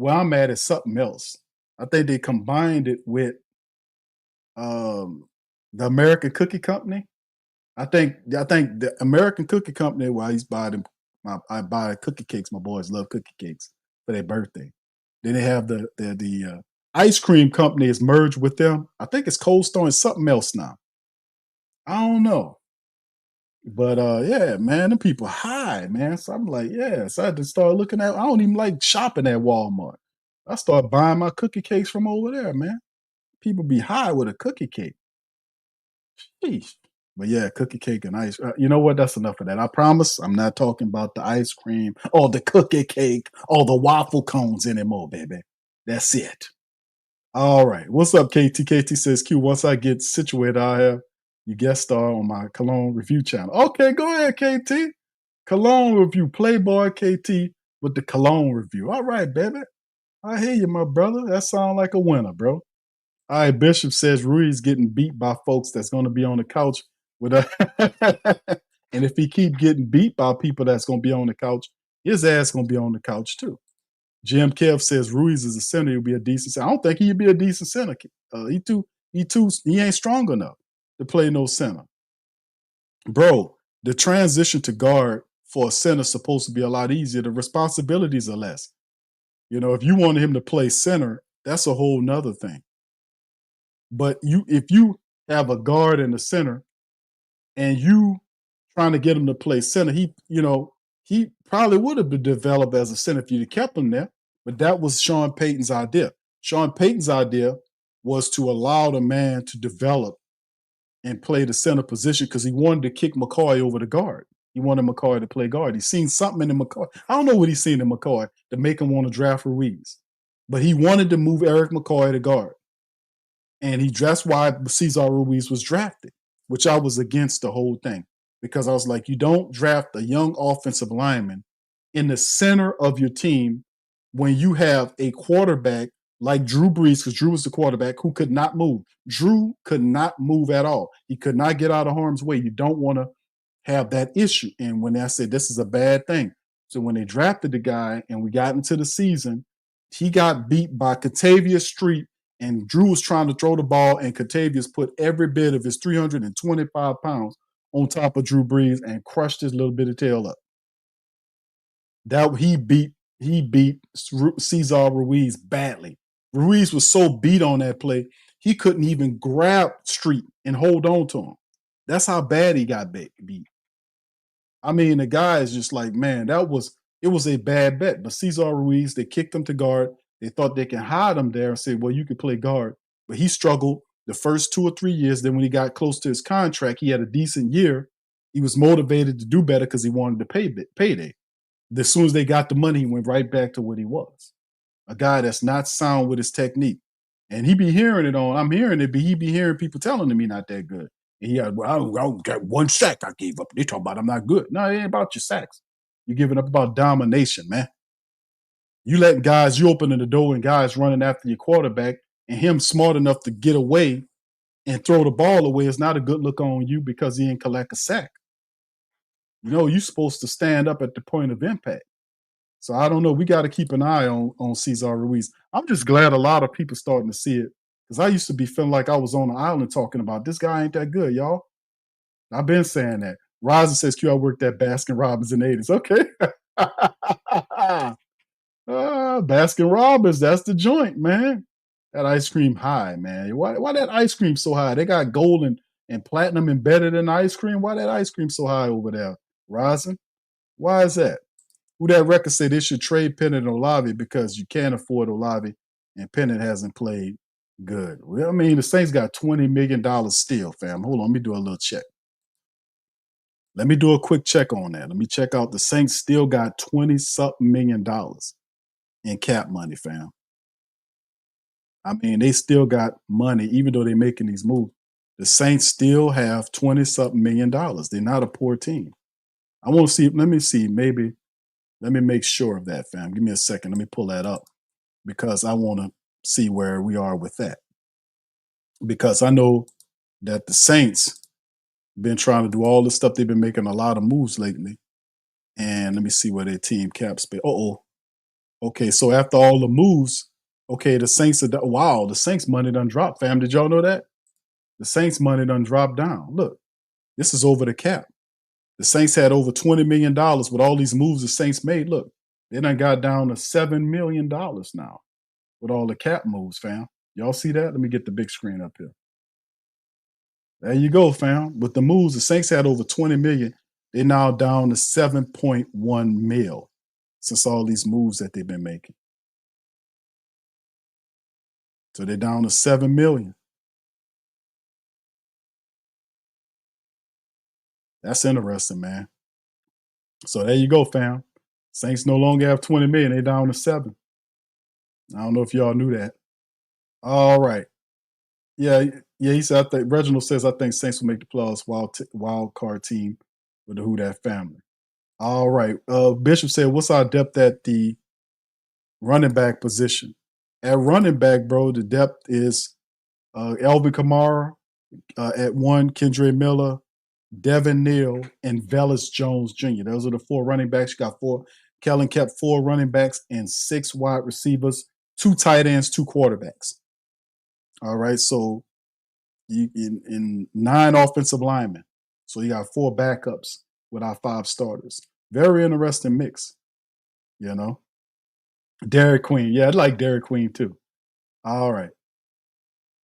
where I'm at is something else. I think they combined it with the American Cookie Company. I think the American Cookie Company, where I used to buy them, I buy cookie cakes. My boys love cookie cakes for their birthday. Then they have the ice cream company is merged with them. I think it's Cold Stone and something else now. I don't know. But yeah, man, them people high, man. So I'm like, yeah. So I had to start looking at. I don't even like shopping at Walmart. I start buying my cookie cakes from over there, man. People be high with a cookie cake. Sheesh. But yeah, cookie cake and ice. You know what? That's enough of that. I promise I'm not talking about the ice cream or the cookie cake or the waffle cones anymore, baby. That's it. All right. What's up, KT? KT says, Q, once I get situated, I'll have you guest star on my Cologne review channel. Okay, go ahead, KT. Cologne review. Playboy KT with the Cologne review. All right, baby. I hear you, my brother. That sounds like a winner, bro. All right, Bishop says Rui's getting beat by folks that's going to be on the couch with a. And if he keep getting beat by people that's going to be on the couch, his ass going to be on the couch too. Jim Kev says Ruiz is a center. He'll be a decent center. I don't think he'd be a decent center. He ain't strong enough to play no center. Bro, the transition to guard for a center is supposed to be a lot easier. The responsibilities are less. You know, if you wanted him to play center, that's a whole nother thing. But if you have a guard in the center and you trying to get him to play center, he probably would have been developed as a center if you'd kept him there. But that was Sean Payton's idea. Sean Payton's idea was to allow the man to develop and play the center position because he wanted to kick McCoy over the guard. He wanted McCoy to play guard. He's seen something in McCoy. I don't know what he's seen in McCoy to make him want to draft Ruiz. But he wanted to move Eric McCoy to guard. And that's why Cesar Ruiz was drafted, which I was against the whole thing. Because I was like, you don't draft a young offensive lineman in the center of your team when you have a quarterback like Drew Brees, because Drew was the quarterback who could not move. Drew could not move at all. He could not get out of harm's way. You don't want to have that issue. And when I said this is a bad thing. So when they drafted the guy and we got into the season, he got beat by Katavius Street, and Drew was trying to throw the ball, and Katavius put every bit of his 325 pounds on top of Drew Brees and crushed his little bitty tail up. That he beat Cesar Ruiz badly. Ruiz was so beat on that play, he couldn't even grab Street and hold on to him. That's how bad he got beat. I mean, the guy is just like, man, it was a bad bet. But Cesar Ruiz, they kicked him to guard. They thought they can hide him there and say, well, you could play guard. But he struggled the first 2 or 3 years. Then when he got close to his contract, he had a decent year. He was motivated to do better because he wanted to payday. As soon as they got the money, he went right back to what he was. A guy that's not sound with his technique. And he be hearing it on, I'm hearing it, but he be hearing people telling him he not that good. And he had, well, I got one sack I gave up. They talk about I'm not good. No, it ain't about your sacks. You're giving up about domination, man. You letting guys, you opening the door and guys running after your quarterback and him smart enough to get away and throw the ball away is not a good look on you because he didn't collect a sack. You know, you're supposed to stand up at the point of impact. So I don't know. We got to keep an eye on Cesar Ruiz. I'm just glad a lot of people starting to see it because I used to be feeling like I was on an island talking about this guy ain't that good, y'all. I've been saying that. Rosin says, Q, I worked at Baskin Robbins in the 80s. Okay. Baskin Robbins, that's the joint, man. That ice cream high, man. Why that ice cream so high? They got gold and platinum embedded in the ice cream. Why that ice cream so high over there, Rosin? Why is that? Who that record say they should trade Pennant and Olave because you can't afford Olave and Pennant hasn't played good. Well, I mean, the Saints got $20 million still, fam. Hold on, let me do a little check. Let me do a quick check on that. Let me check out the Saints still got $20-something million in cap money, fam. I mean, they still got money, even though they're making these moves. The Saints still have $20-something million. They're not a poor team. I want to see, let me see, maybe. Let me make sure of that, fam. Give me a second. Let me pull that up because I want to see where we are with that. Because I know that the Saints been trying to do all this stuff. They've been making a lot of moves lately. And let me see where their team cap space. Okay, so after all the moves, okay, the Saints wow, the Saints money done dropped, fam. Did y'all know that? The Saints money done dropped down. Look, this is over the cap. The Saints had over $20 million with all these moves the Saints made. Look, they done got down to $7 million now with all the cap moves, fam. Y'all see that? Let me get the big screen up here. There you go, fam. With the moves, the Saints had over 20 million. They're now down to 7.1 mil since all these moves that they've been making. So they're down to 7 million. That's interesting, man. So there you go, fam. Saints no longer have 20 million. They're down to 7. I don't know if y'all knew that. All right. Yeah, he said, I think Reginald says, I think Saints will make the playoffs wild card team with the Who Dat family. All right. Bishop said, what's our depth at the running back position? At running back, bro, the depth is Elvin Kamara at 1, Kendre Miller, Devin Neal, and Velus Jones Jr. Those are the 4 running backs. You got 4. Kellen kept 4 running backs and 6 wide receivers, 2 tight ends, 2 quarterbacks. All right, so you in 9 offensive linemen. So you got 4 backups with our 5 starters. Very interesting mix, you know. Derek Queen. Yeah, I'd like Derek Queen too. All right.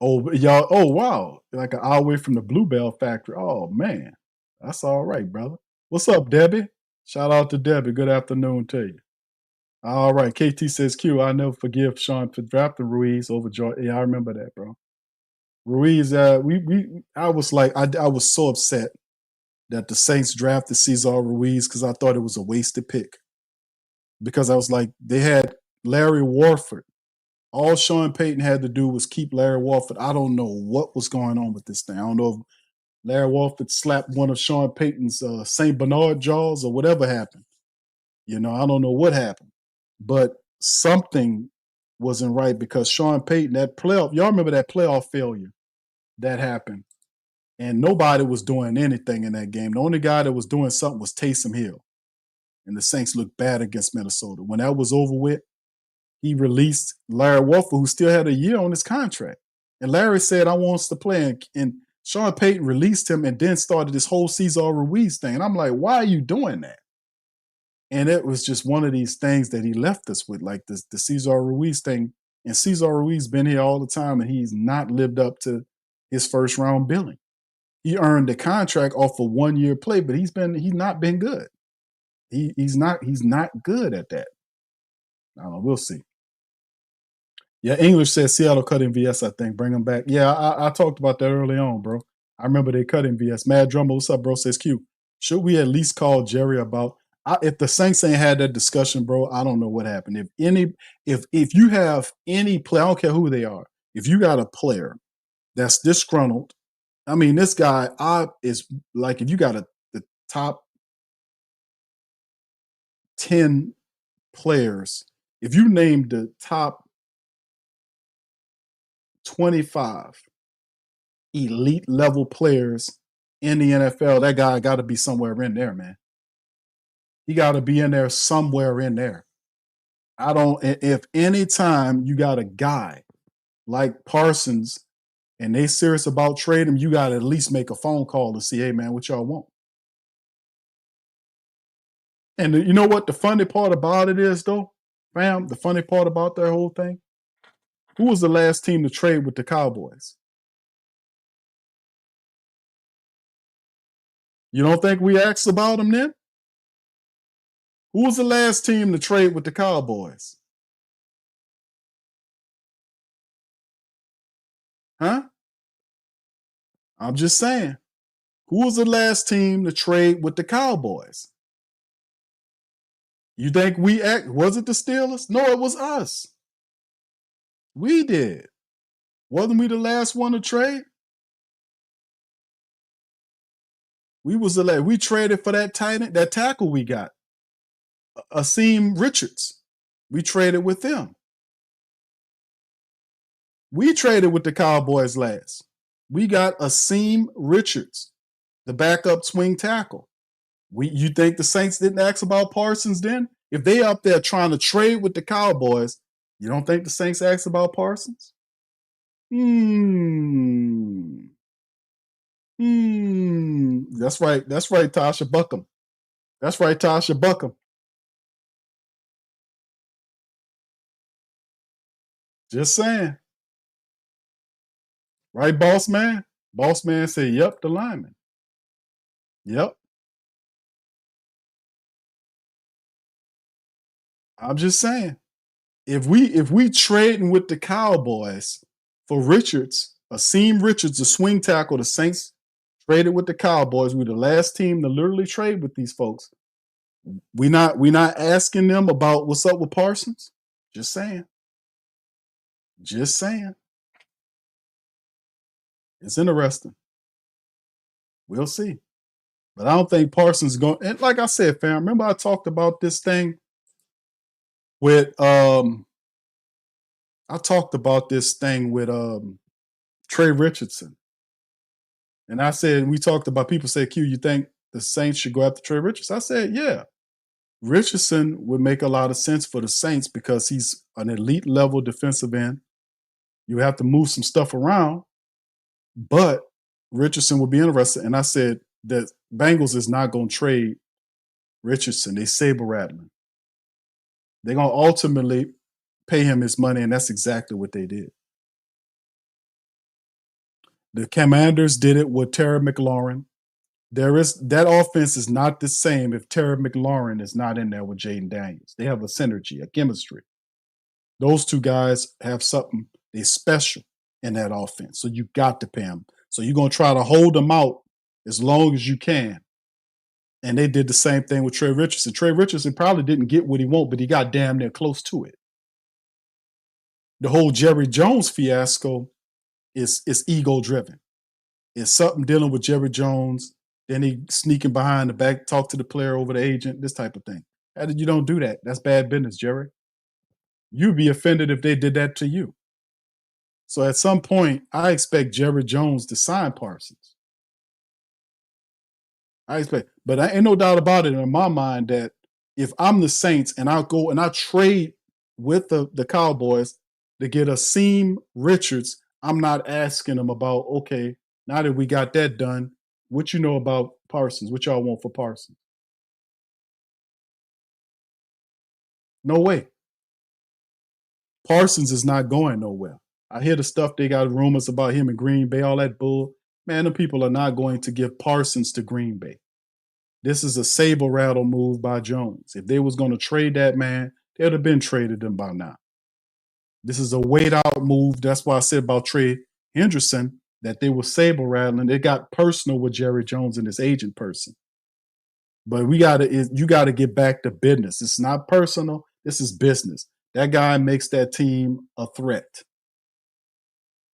Oh, y'all. Oh, wow. Like an hour away from the Bluebell factory. Oh, man. That's all right, brother. What's up, Debbie? Shout out to Debbie. Good afternoon to you. All right. KT says, Q, I never forgive Sean for drafting Ruiz over Jordan. Yeah, I remember that, bro. Ruiz, I was like, I was so upset that the Saints drafted Cesar Ruiz because I thought it was a wasted pick. Because I was like, they had Larry Warford. All Sean Payton had to do was keep Larry Warford. I don't know what was going on with this thing. I don't know if Larry Warford slapped one of Sean Payton's St. Bernard jaws or whatever happened. You know, I don't know what happened. But something wasn't right because Sean Payton, that playoff, y'all remember that playoff failure that happened. And nobody was doing anything in that game. The only guy that was doing something was Taysom Hill. And the Saints looked bad against Minnesota. When that was over with, he released Larry Warford, who still had a year on his contract. And Larry said, I want us to play. And Sean Payton released him and then started this whole Cesar Ruiz thing. And I'm like, why are you doing that? And it was just one of these things that he left us with, like the Cesar Ruiz thing. And Cesar Ruiz been here all the time, and he's not lived up to his first round billing. He earned the contract off a 1-year play, but he's not been good. He's not good at that. I don't know. We'll see. Yeah, English says Seattle cut MVS, I think. Bring him back. Yeah, I talked about that early on, bro. I remember they cut MVS. Mad Drummer, what's up, bro? Says Q. Should we at least call Jerry about if the Saints ain't had that discussion, bro? I don't know what happened. If you have any player, I don't care who they are. If you got a player that's disgruntled, I mean, this guy is like, if you got the top 10 players, if you named the top 25 elite level players in the NFL, that guy got to be somewhere in there, man. He got to be in there somewhere in there. If any time you got a guy like Parsons and they serious about trading him, you got to at least make a phone call to see, hey, man, what y'all want? And you know what the funny part about it is, though, fam? The funny part about that whole thing? Who was the last team to trade with the Cowboys? You don't think we asked about them then? Who was the last team to trade with the Cowboys? Huh? I'm just saying. Who was the last team to trade with the Cowboys? You think was it the Steelers? No, it was us. We did. Wasn't we the last one to trade? We traded for that tight end, that tackle we got. Akeem Richards. We traded with them. We traded with the Cowboys last. We got Akeem Richards, the backup swing tackle. You think the Saints didn't ask about Parsons then? If they up there trying to trade with the Cowboys, you don't think the Saints asked about Parsons? That's right. That's right, Tasha Buckham. That's right, Tasha Buckham. Just saying. Right, boss man? Boss man said, yep, the lineman. Yep. I'm just saying. If we trading with the Cowboys for Richards, Akeem Richards, the swing tackle, the Saints traded with the Cowboys. We're the last team to literally trade with these folks. We not asking them about what's up with Parsons. Just saying. Just saying. It's interesting. We'll see. But I don't think Parsons going. And like I said, fam, remember I talked about this thing with Trey Richardson. And I said, we talked about, people say, Q, you think the Saints should go after Trey Richardson? I said, yeah. Richardson would make a lot of sense for the Saints because he's an elite level defensive end. You have to move some stuff around, but Richardson would be interested. And I said that Bengals is not going to trade Richardson. They saber rattling. They're going to ultimately pay him his money, and that's exactly what they did. The Commanders did it with Terry McLaurin. That offense is not the same if Terry McLaurin is not in there with Jaden Daniels. They have a synergy, a chemistry. Those two guys have something they special in that offense. So you got to pay them. So you're going to try to hold them out as long as you can. And they did the same thing with Trey Richardson. Trey Richardson probably didn't get what he wanted, but he got damn near close to it. The whole Jerry Jones fiasco is ego-driven. It's something dealing with Jerry Jones. Then he sneaking behind the back, talk to the player over the agent, this type of thing. You don't do that. That's bad business, Jerry. You'd be offended if they did that to you. So at some point, I expect Jerry Jones to sign Parsons. But I ain't no doubt about it in my mind that if I'm the Saints and I go and I trade with the Cowboys to get Akeem Richards, I'm not asking them about, okay, now that we got that done, what you know about Parsons? What y'all want for Parsons? No way. Parsons is not going nowhere. I hear the stuff they got rumors about him in Green Bay, all that bull. Man, the people are not going to give Parsons to Green Bay. This is a saber rattle move by Jones. If they was going to trade that man, they would have been traded him by now. This is a wait out move. That's why I said about Trey Henderson that they were saber rattling. They got personal with Jerry Jones and his agent person. But you got to get back to business. It's not personal. This is business. That guy makes that team a threat.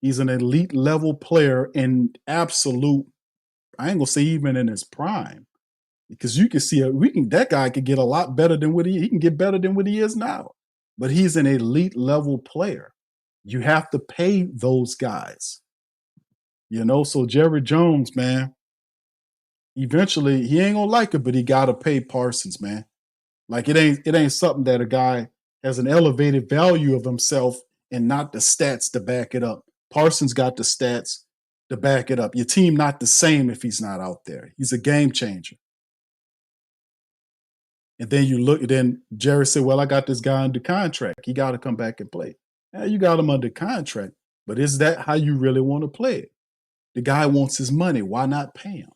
He's an elite level player in absolute, I ain't gonna say even in his prime, because you can see that guy could get a lot better than what he can get better than what he is now. But he's an elite level player. You have to pay those guys. So Jerry Jones, man, eventually he ain't gonna like it, but he gotta pay Parsons, man. Like it ain't something that a guy has an elevated value of himself and not the stats to back it up. Parsons got the stats to back it up. Your team not the same if he's not out there. He's a game changer. And then Jerry said, well, I got this guy under contract. He got to come back and play. Yeah, you got him under contract, but is that how you really want to play it? The guy wants his money. Why not pay him?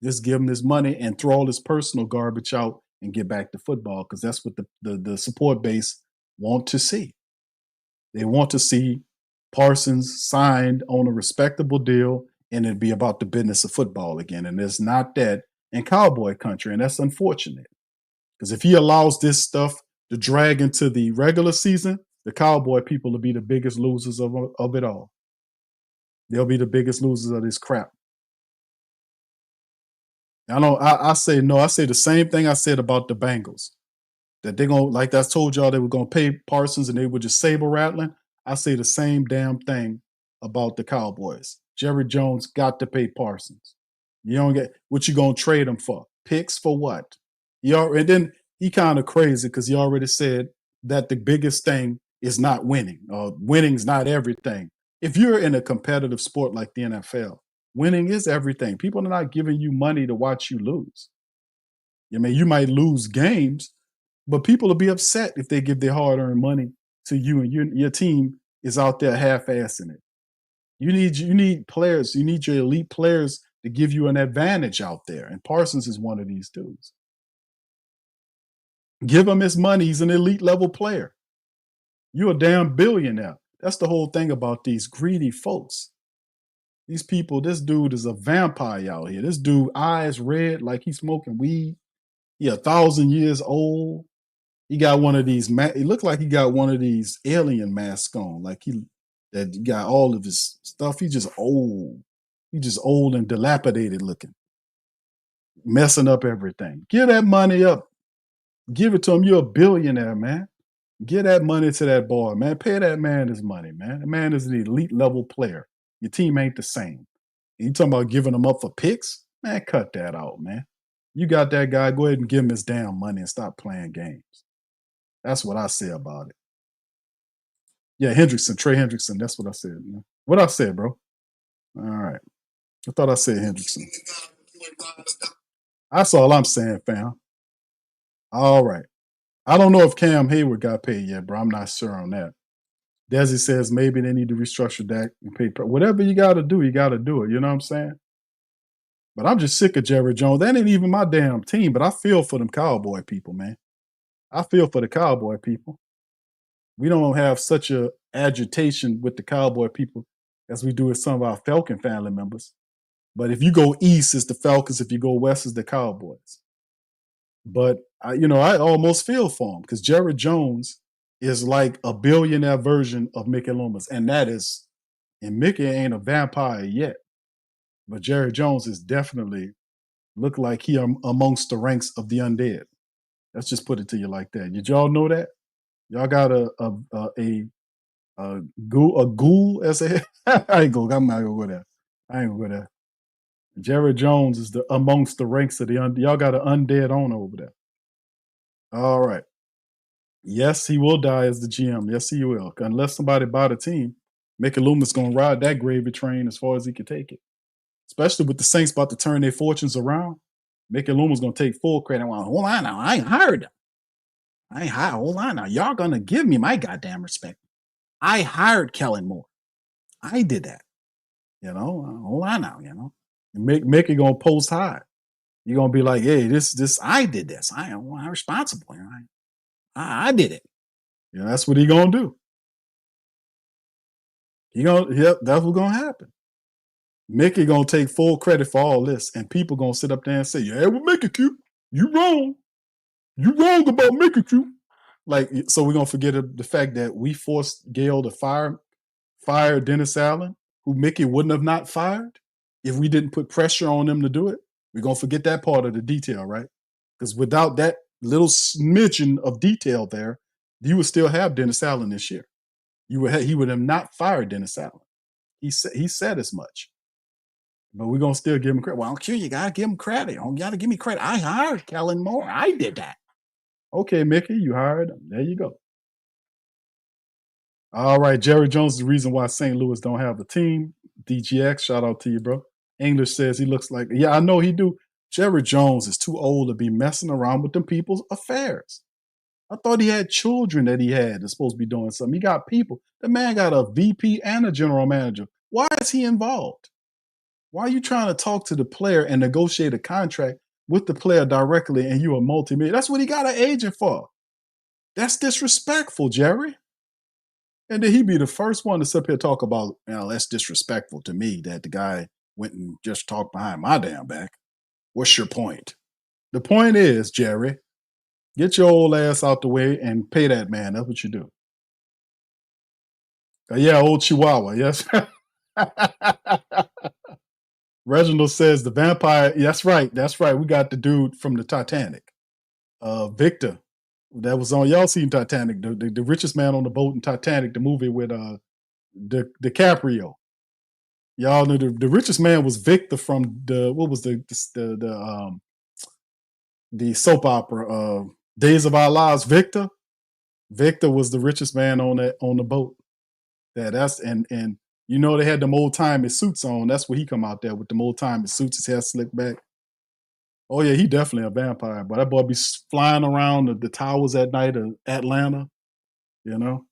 Just give him his money and throw all his personal garbage out and get back to football, because that's what the support base want to see. They want to see Parsons signed on a respectable deal, and it'd be about the business of football again. And there's not that in Cowboy country, and that's unfortunate. Because if he allows this stuff to drag into the regular season, the Cowboy people will be the biggest losers of it all. They'll be the biggest losers of this crap. I say the same thing I said about the Bengals. That they're going to, like I told y'all, they were going to pay Parsons and they were just saber rattling. I say the same damn thing about the Cowboys. Jerry Jones got to pay Parsons. You don't get what you going to trade him for. Picks for what? And then he kind of crazy because he already said that the biggest thing is not winning. Winning's not everything. If you're in a competitive sport like the NFL, winning is everything. People are not giving you money to watch you lose. I mean, you might lose games, but people will be upset if they give their hard-earned money to you and your team is out there half-assing it. You need players. You need your elite players to give you an advantage out there. And Parsons is one of these dudes. Give him his money. He's an elite level player. You're a damn billionaire. That's the whole thing about these greedy folks. These people, this dude is a vampire out here. This dude, eyes red like he's smoking weed. He 1,000 years old. He got one of these. He looked like he got one of these alien masks on. Like he got all of his stuff. He's just old. He's just old and dilapidated looking, messing up everything. Give that money up. Give it to him. You're a billionaire, man. Give that money to that boy, man. Pay that man his money, man. The man is an elite level player. Your team ain't the same. You talking about giving him up for picks? Man, cut that out, man. You got that guy. Go ahead and give him his damn money and stop playing games. That's what I say about it. Yeah, Trey Hendrickson. That's what I said. Man. What I said, bro. All right. I thought I said Hendrickson. That's all I'm saying, fam. All right. I don't know if Cam Hayward got paid yet, bro. I'm not sure on that. Desi says maybe they need to restructure that and pay. Whatever you got to do, you got to do it. You know what I'm saying? But I'm just sick of Jerry Jones. That ain't even my damn team, but I feel for them Cowboy people, man. I feel for the Cowboy people. We don't have such a agitation with the Cowboy people as we do with some of our Falcon family members. But if you go east, it's the Falcons. If you go west, it's the Cowboys. But I almost feel for him because Jerry Jones is like a billionaire version of Mickey Loomis, and Mickey ain't a vampire yet, but Jerry Jones is definitely look like he amongst the ranks of the undead. Let's just put it to you like that. Did y'all know that? Y'all got a ghoul as a I'm not gonna go there. I ain't gonna go there. Jerry Jones is amongst the ranks of the y'all got an undead owner over there. All right. Yes, he will die as the GM. Yes, he will. Unless somebody buy the team, Mickey Loomis gonna ride that gravy train as far as he can take it. Especially with the Saints about to turn their fortunes around. Mickey Loomis gonna take full credit. Well, hold on now. I ain't hired him. Hold on now. Y'all gonna give me my goddamn respect. I hired Kellen Moore. I did that. Hold on now, Mickey gonna post high. You're gonna be like, hey, this I did this. I'm responsible. I did it. That's what he gonna do. That's what's gonna happen. Mickey gonna take full credit for all this, and people gonna sit up there and say, yeah, well, Mickey Q, you wrong. You wrong about Mickey Q. So we're gonna forget the fact that we forced Gail to fire Dennis Allen, who Mickey wouldn't have not fired if we didn't put pressure on them to do it. We're gonna forget that part of the detail, right? Because without that little smidgen of detail there, you would still have Dennis Allen this year. He would have not fired Dennis Allen. He said as much. But we're gonna still give him credit. Well, Q, you gotta give him credit. You gotta give me credit. I hired Kellen Moore. I did that. Okay, Mickey, you hired him. There you go. All right, Jerry Jones is the reason why St. Louis don't have a team. DGX, shout out to you, bro. English says he looks like, yeah, I know he do. Jerry Jones is too old to be messing around with them people's affairs. I thought he had children that he had that's supposed to be doing something. He got people. The man got a VP and a general manager. Why is he involved? Why are you trying to talk to the player and negotiate a contract with the player directly and you a multimillionaire? That's what he got an agent for. That's disrespectful, Jerry. And then he be the first one to sit here talk about, that's disrespectful to me that the guy went and just talked behind my damn back. What's your point? The point is, Jerry, get your old ass out the way and pay that man. That's what you do. Yeah, old Chihuahua, yes. Reginald says the vampire. That's right. We got the dude from the Titanic. Victor. That was on, y'all seen Titanic, the richest man on the boat in Titanic, the movie with DiCaprio. Y'all know the richest man was Victor from the soap opera, Days of Our Lives, Victor. Victor was the richest man on the boat. That's and you know they had them old timey suits on. That's where he come out there with them old timey suits, his hair slicked back. Oh yeah, he definitely a vampire. But that boy be flying around the towers at night of Atlanta, you know,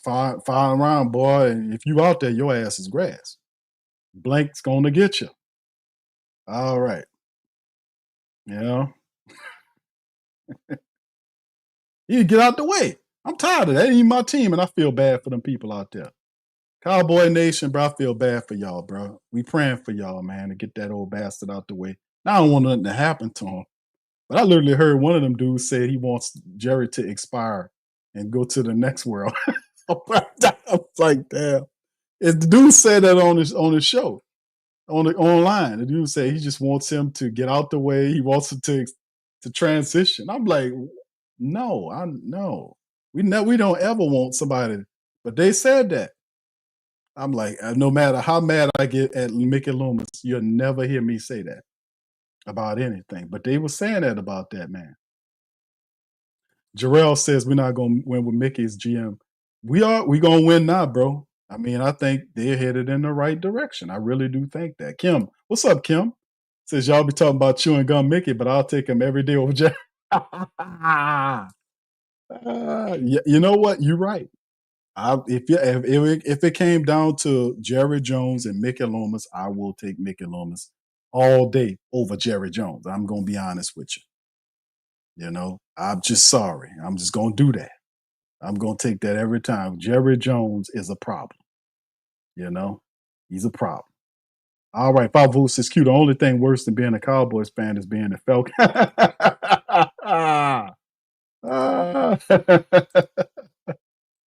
flying around, boy. And if you out there, your ass is grass. Blank's gonna get you. All right, you know. You get out the way. I'm tired of that. Ain't even my team, and I feel bad for them people out there. Cowboy Nation, bro, I feel bad for y'all, bro. We praying for y'all, man, to get that old bastard out the way. Now, I don't want nothing to happen to him. But I literally heard one of them dudes say he wants Jerry to expire and go to the next world. I was like, damn. If the dude said that on his show, online, the dude said he just wants him to get out the way. He wants it to transition. I'm like, no. We don't ever want somebody. But they said that. I'm like, no matter how mad I get at Mickey Loomis, you'll never hear me say that about anything. But they were saying that about that, man. Jarrell says we're not going to win with Mickey's GM. We going to win now, bro. I mean, I think they're headed in the right direction. I really do think that. Kim, what's up, Kim? Says y'all be talking about chewing gum Mickey, but I'll take him every day over Jerry. You know what? You're right. If it came down to Jerry Jones and Mickey Loomis, I will take Mickey Loomis all day over Jerry Jones. I'm going to be honest with you. You know, I'm just sorry. I'm just going to do that. I'm going to take that every time. Jerry Jones is a problem. You know, he's a problem. All right, Pavo says, Q, the only thing worse than being a Cowboys fan is being a Falcon.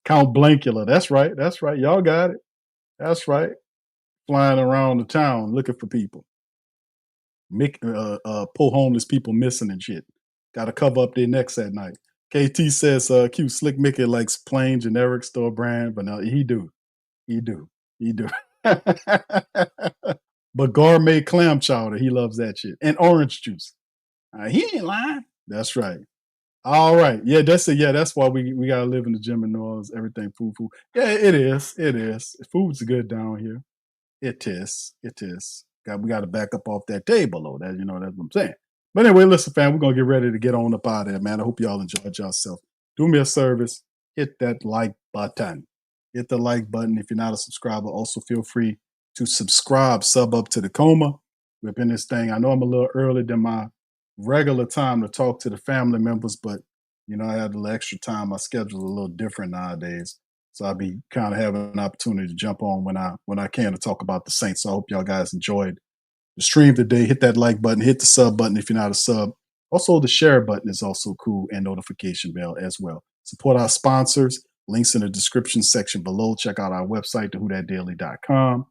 Count Blankula. That's right. Y'all got it. That's right. Flying around the town looking for people. Pull homeless people missing and shit. Got to cover up their necks at night. KT says, Q, Slick Mickey likes plain generic store brand, but no, he do. But gourmet clam chowder, he loves that shit. And orange juice. He ain't lying. That's right. All right. Yeah, that's it. Yeah, that's why we gotta live in the gym in New Orleans. Everything food. Yeah, it is. Food's good down here. It is. We got to back up off that table, though. That's what I'm saying. But anyway, listen, fam, we're gonna get ready to get on up out of there, man. I hope y'all enjoyed yourself. Do me a service, hit that like button. Hit the like button. If you're not a subscriber, also feel free to sub up to the Coma. We've been this thing. I know I'm a little early than my regular time to talk to the family members, but I had a little extra time. My schedule's a little different nowadays. So I'll be kind of having an opportunity to jump on when I can to talk about the Saints. So I hope y'all guys enjoyed the stream today. Hit that like button, hit the sub button if you're not a sub. Also, the share button is also cool, and notification bell as well. Support our sponsors. Links in the description section below. Check out our website, thewhothatdaily.com.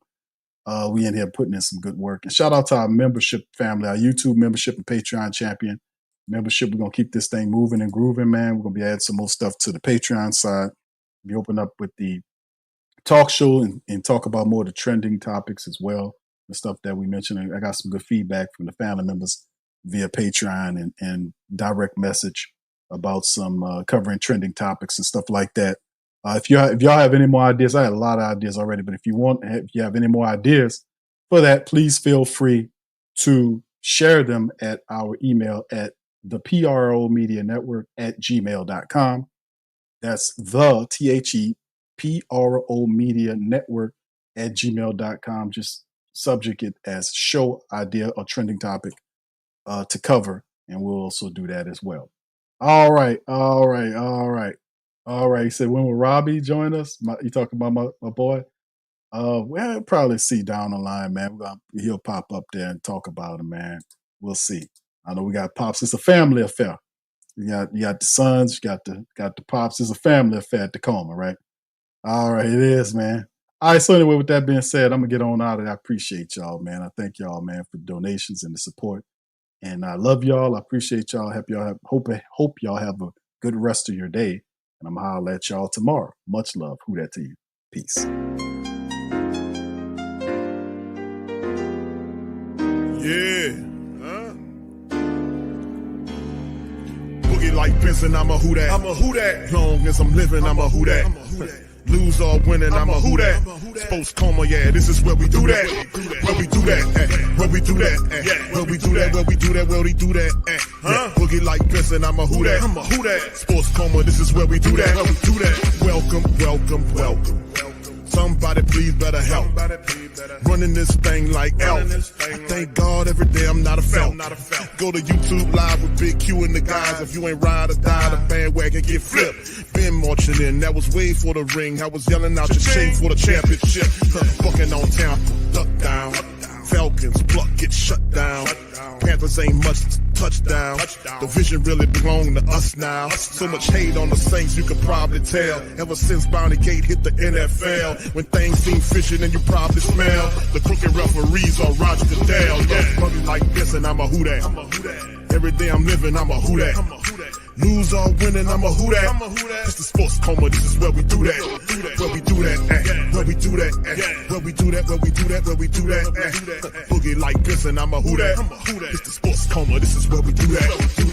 We in here putting in some good work. And shout out to our membership family, our YouTube membership and Patreon champion membership. We're going to keep this thing moving and grooving, man. We're going to be adding some more stuff to the Patreon side. We open up with the talk show and talk about more of the trending topics as well. The stuff that we mentioned. I got some good feedback from the family members via Patreon and direct message about some covering trending topics and stuff like that. If y'all have any more ideas, I had a lot of ideas already, but if you have any more ideas for that, please feel free to share them at our email at the PRO Media Network at gmail.com. That's the THEPRO Media Network at gmail.com. Just subject it as show idea or trending topic to cover, and we'll also do that as well. All right. He said, when will Robbie join us? You talking about my boy? We'll probably see down the line, man. He'll pop up there and talk about him, man. We'll see. I know we got Pops. It's a family affair. You got the sons, you got the Pops. It's a family affair at the Coma, right? All right, it is, man. All right, so anyway, with that being said, I'm going to get on out of it. I appreciate y'all, man. I thank y'all, man, for the donations and the support. And I love y'all. I appreciate y'all. Hope y'all have a good rest of your day. And I'm going to holler at y'all tomorrow. Much love. Who that to you. Peace. Yeah. Huh? Boogie Boogie like Benson, I'm a Who Dat. I'm a Who Dat. Long as I'm living, I'm a Who Dat. Lose or winning, I'm a Who Dat. Sports Coma, yeah, this is where we do that. Where we do that, where we do that, where we do that, where we do that, where we do that. Boogie like Benson, I'm a Who Dat. I'm a Who Dat. Sports Coma, this is where we do that. Where we do that. Welcome, welcome, welcome. Somebody please better help. Running this thing like elf. I thank God every day I'm not a felt. Go to YouTube live with Big Q and the guys. If you ain't ride or die, the bandwagon get flipped. Been marching in, that was way for the ring. I was yelling out your chain for the championship. Bucking on town, duck down. Falcons, pluck, get shut down. Panthers ain't much touchdown. The vision really belong to us now. So much hate on the Saints, you could probably tell. Ever since Bounty Gate hit the NFL, when things seem fishy, then you probably smell the crooked referees on Roger Goodell. Yeah, money like this, and I'm a Who Dat. Every day I'm living, I'm a Who Dat. Lose or winning, I'm a Who Dat. It's the Sports Coma, this is where we do that. Where we do that, where we do that, where we do that, where we do that, where we do that. Boogie like this, and I'm a Who Dat. It's the Sports Coma, this is where we do that. You're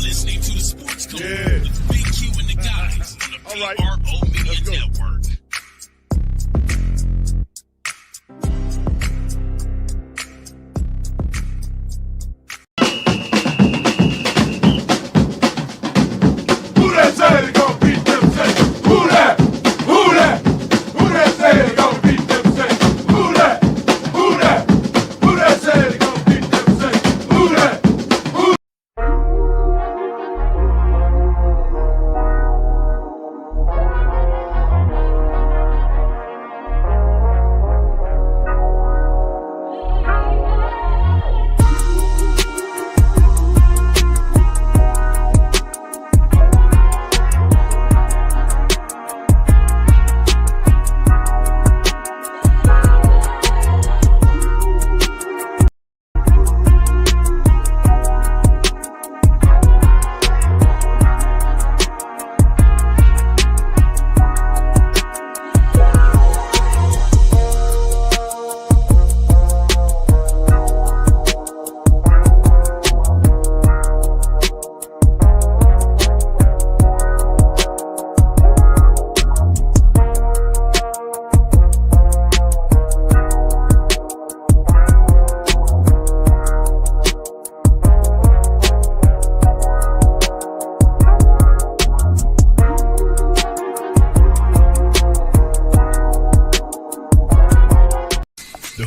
listening to the Sports Coma with Big Q and the guys on the PRO Media Network.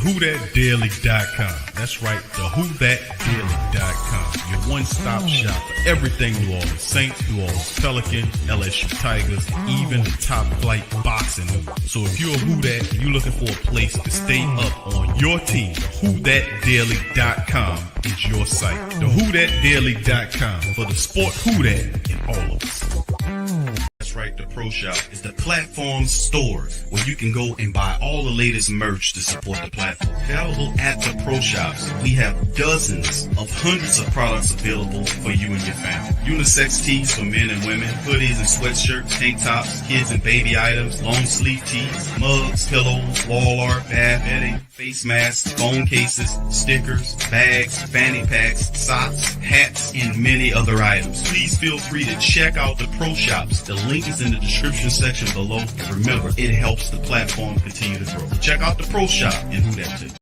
WhoThatDaily.com. That's right, the WhoThatDaily.com. Your one-stop shop for everything New Orleans Saints, New Orleans Pelicans, LSU Tigers, even the top flight boxing news. So if you're a Who Dat and you're looking for a place to stay up on your team, WhoThatDaily.com is your site. The WhoThatDaily.com for the sport Who Dat in all of us. That's right, the Pro Shop is the platform store where you can go and buy all the latest merch to support the platform. Available at the Pro Shops, we have dozens of hundreds of products available for you and your family. Unisex tees for men and women, hoodies and sweatshirts, tank tops, kids and baby items, long sleeve tees, mugs, pillows, wall art, bath bedding, face masks, phone cases, stickers, bags, fanny packs, socks, hats, and many other items. Please feel free to check out the Pro Shops. The link is in the description section below. And remember, it helps the platform continue to grow. Check out the Pro Shop and Who Dat.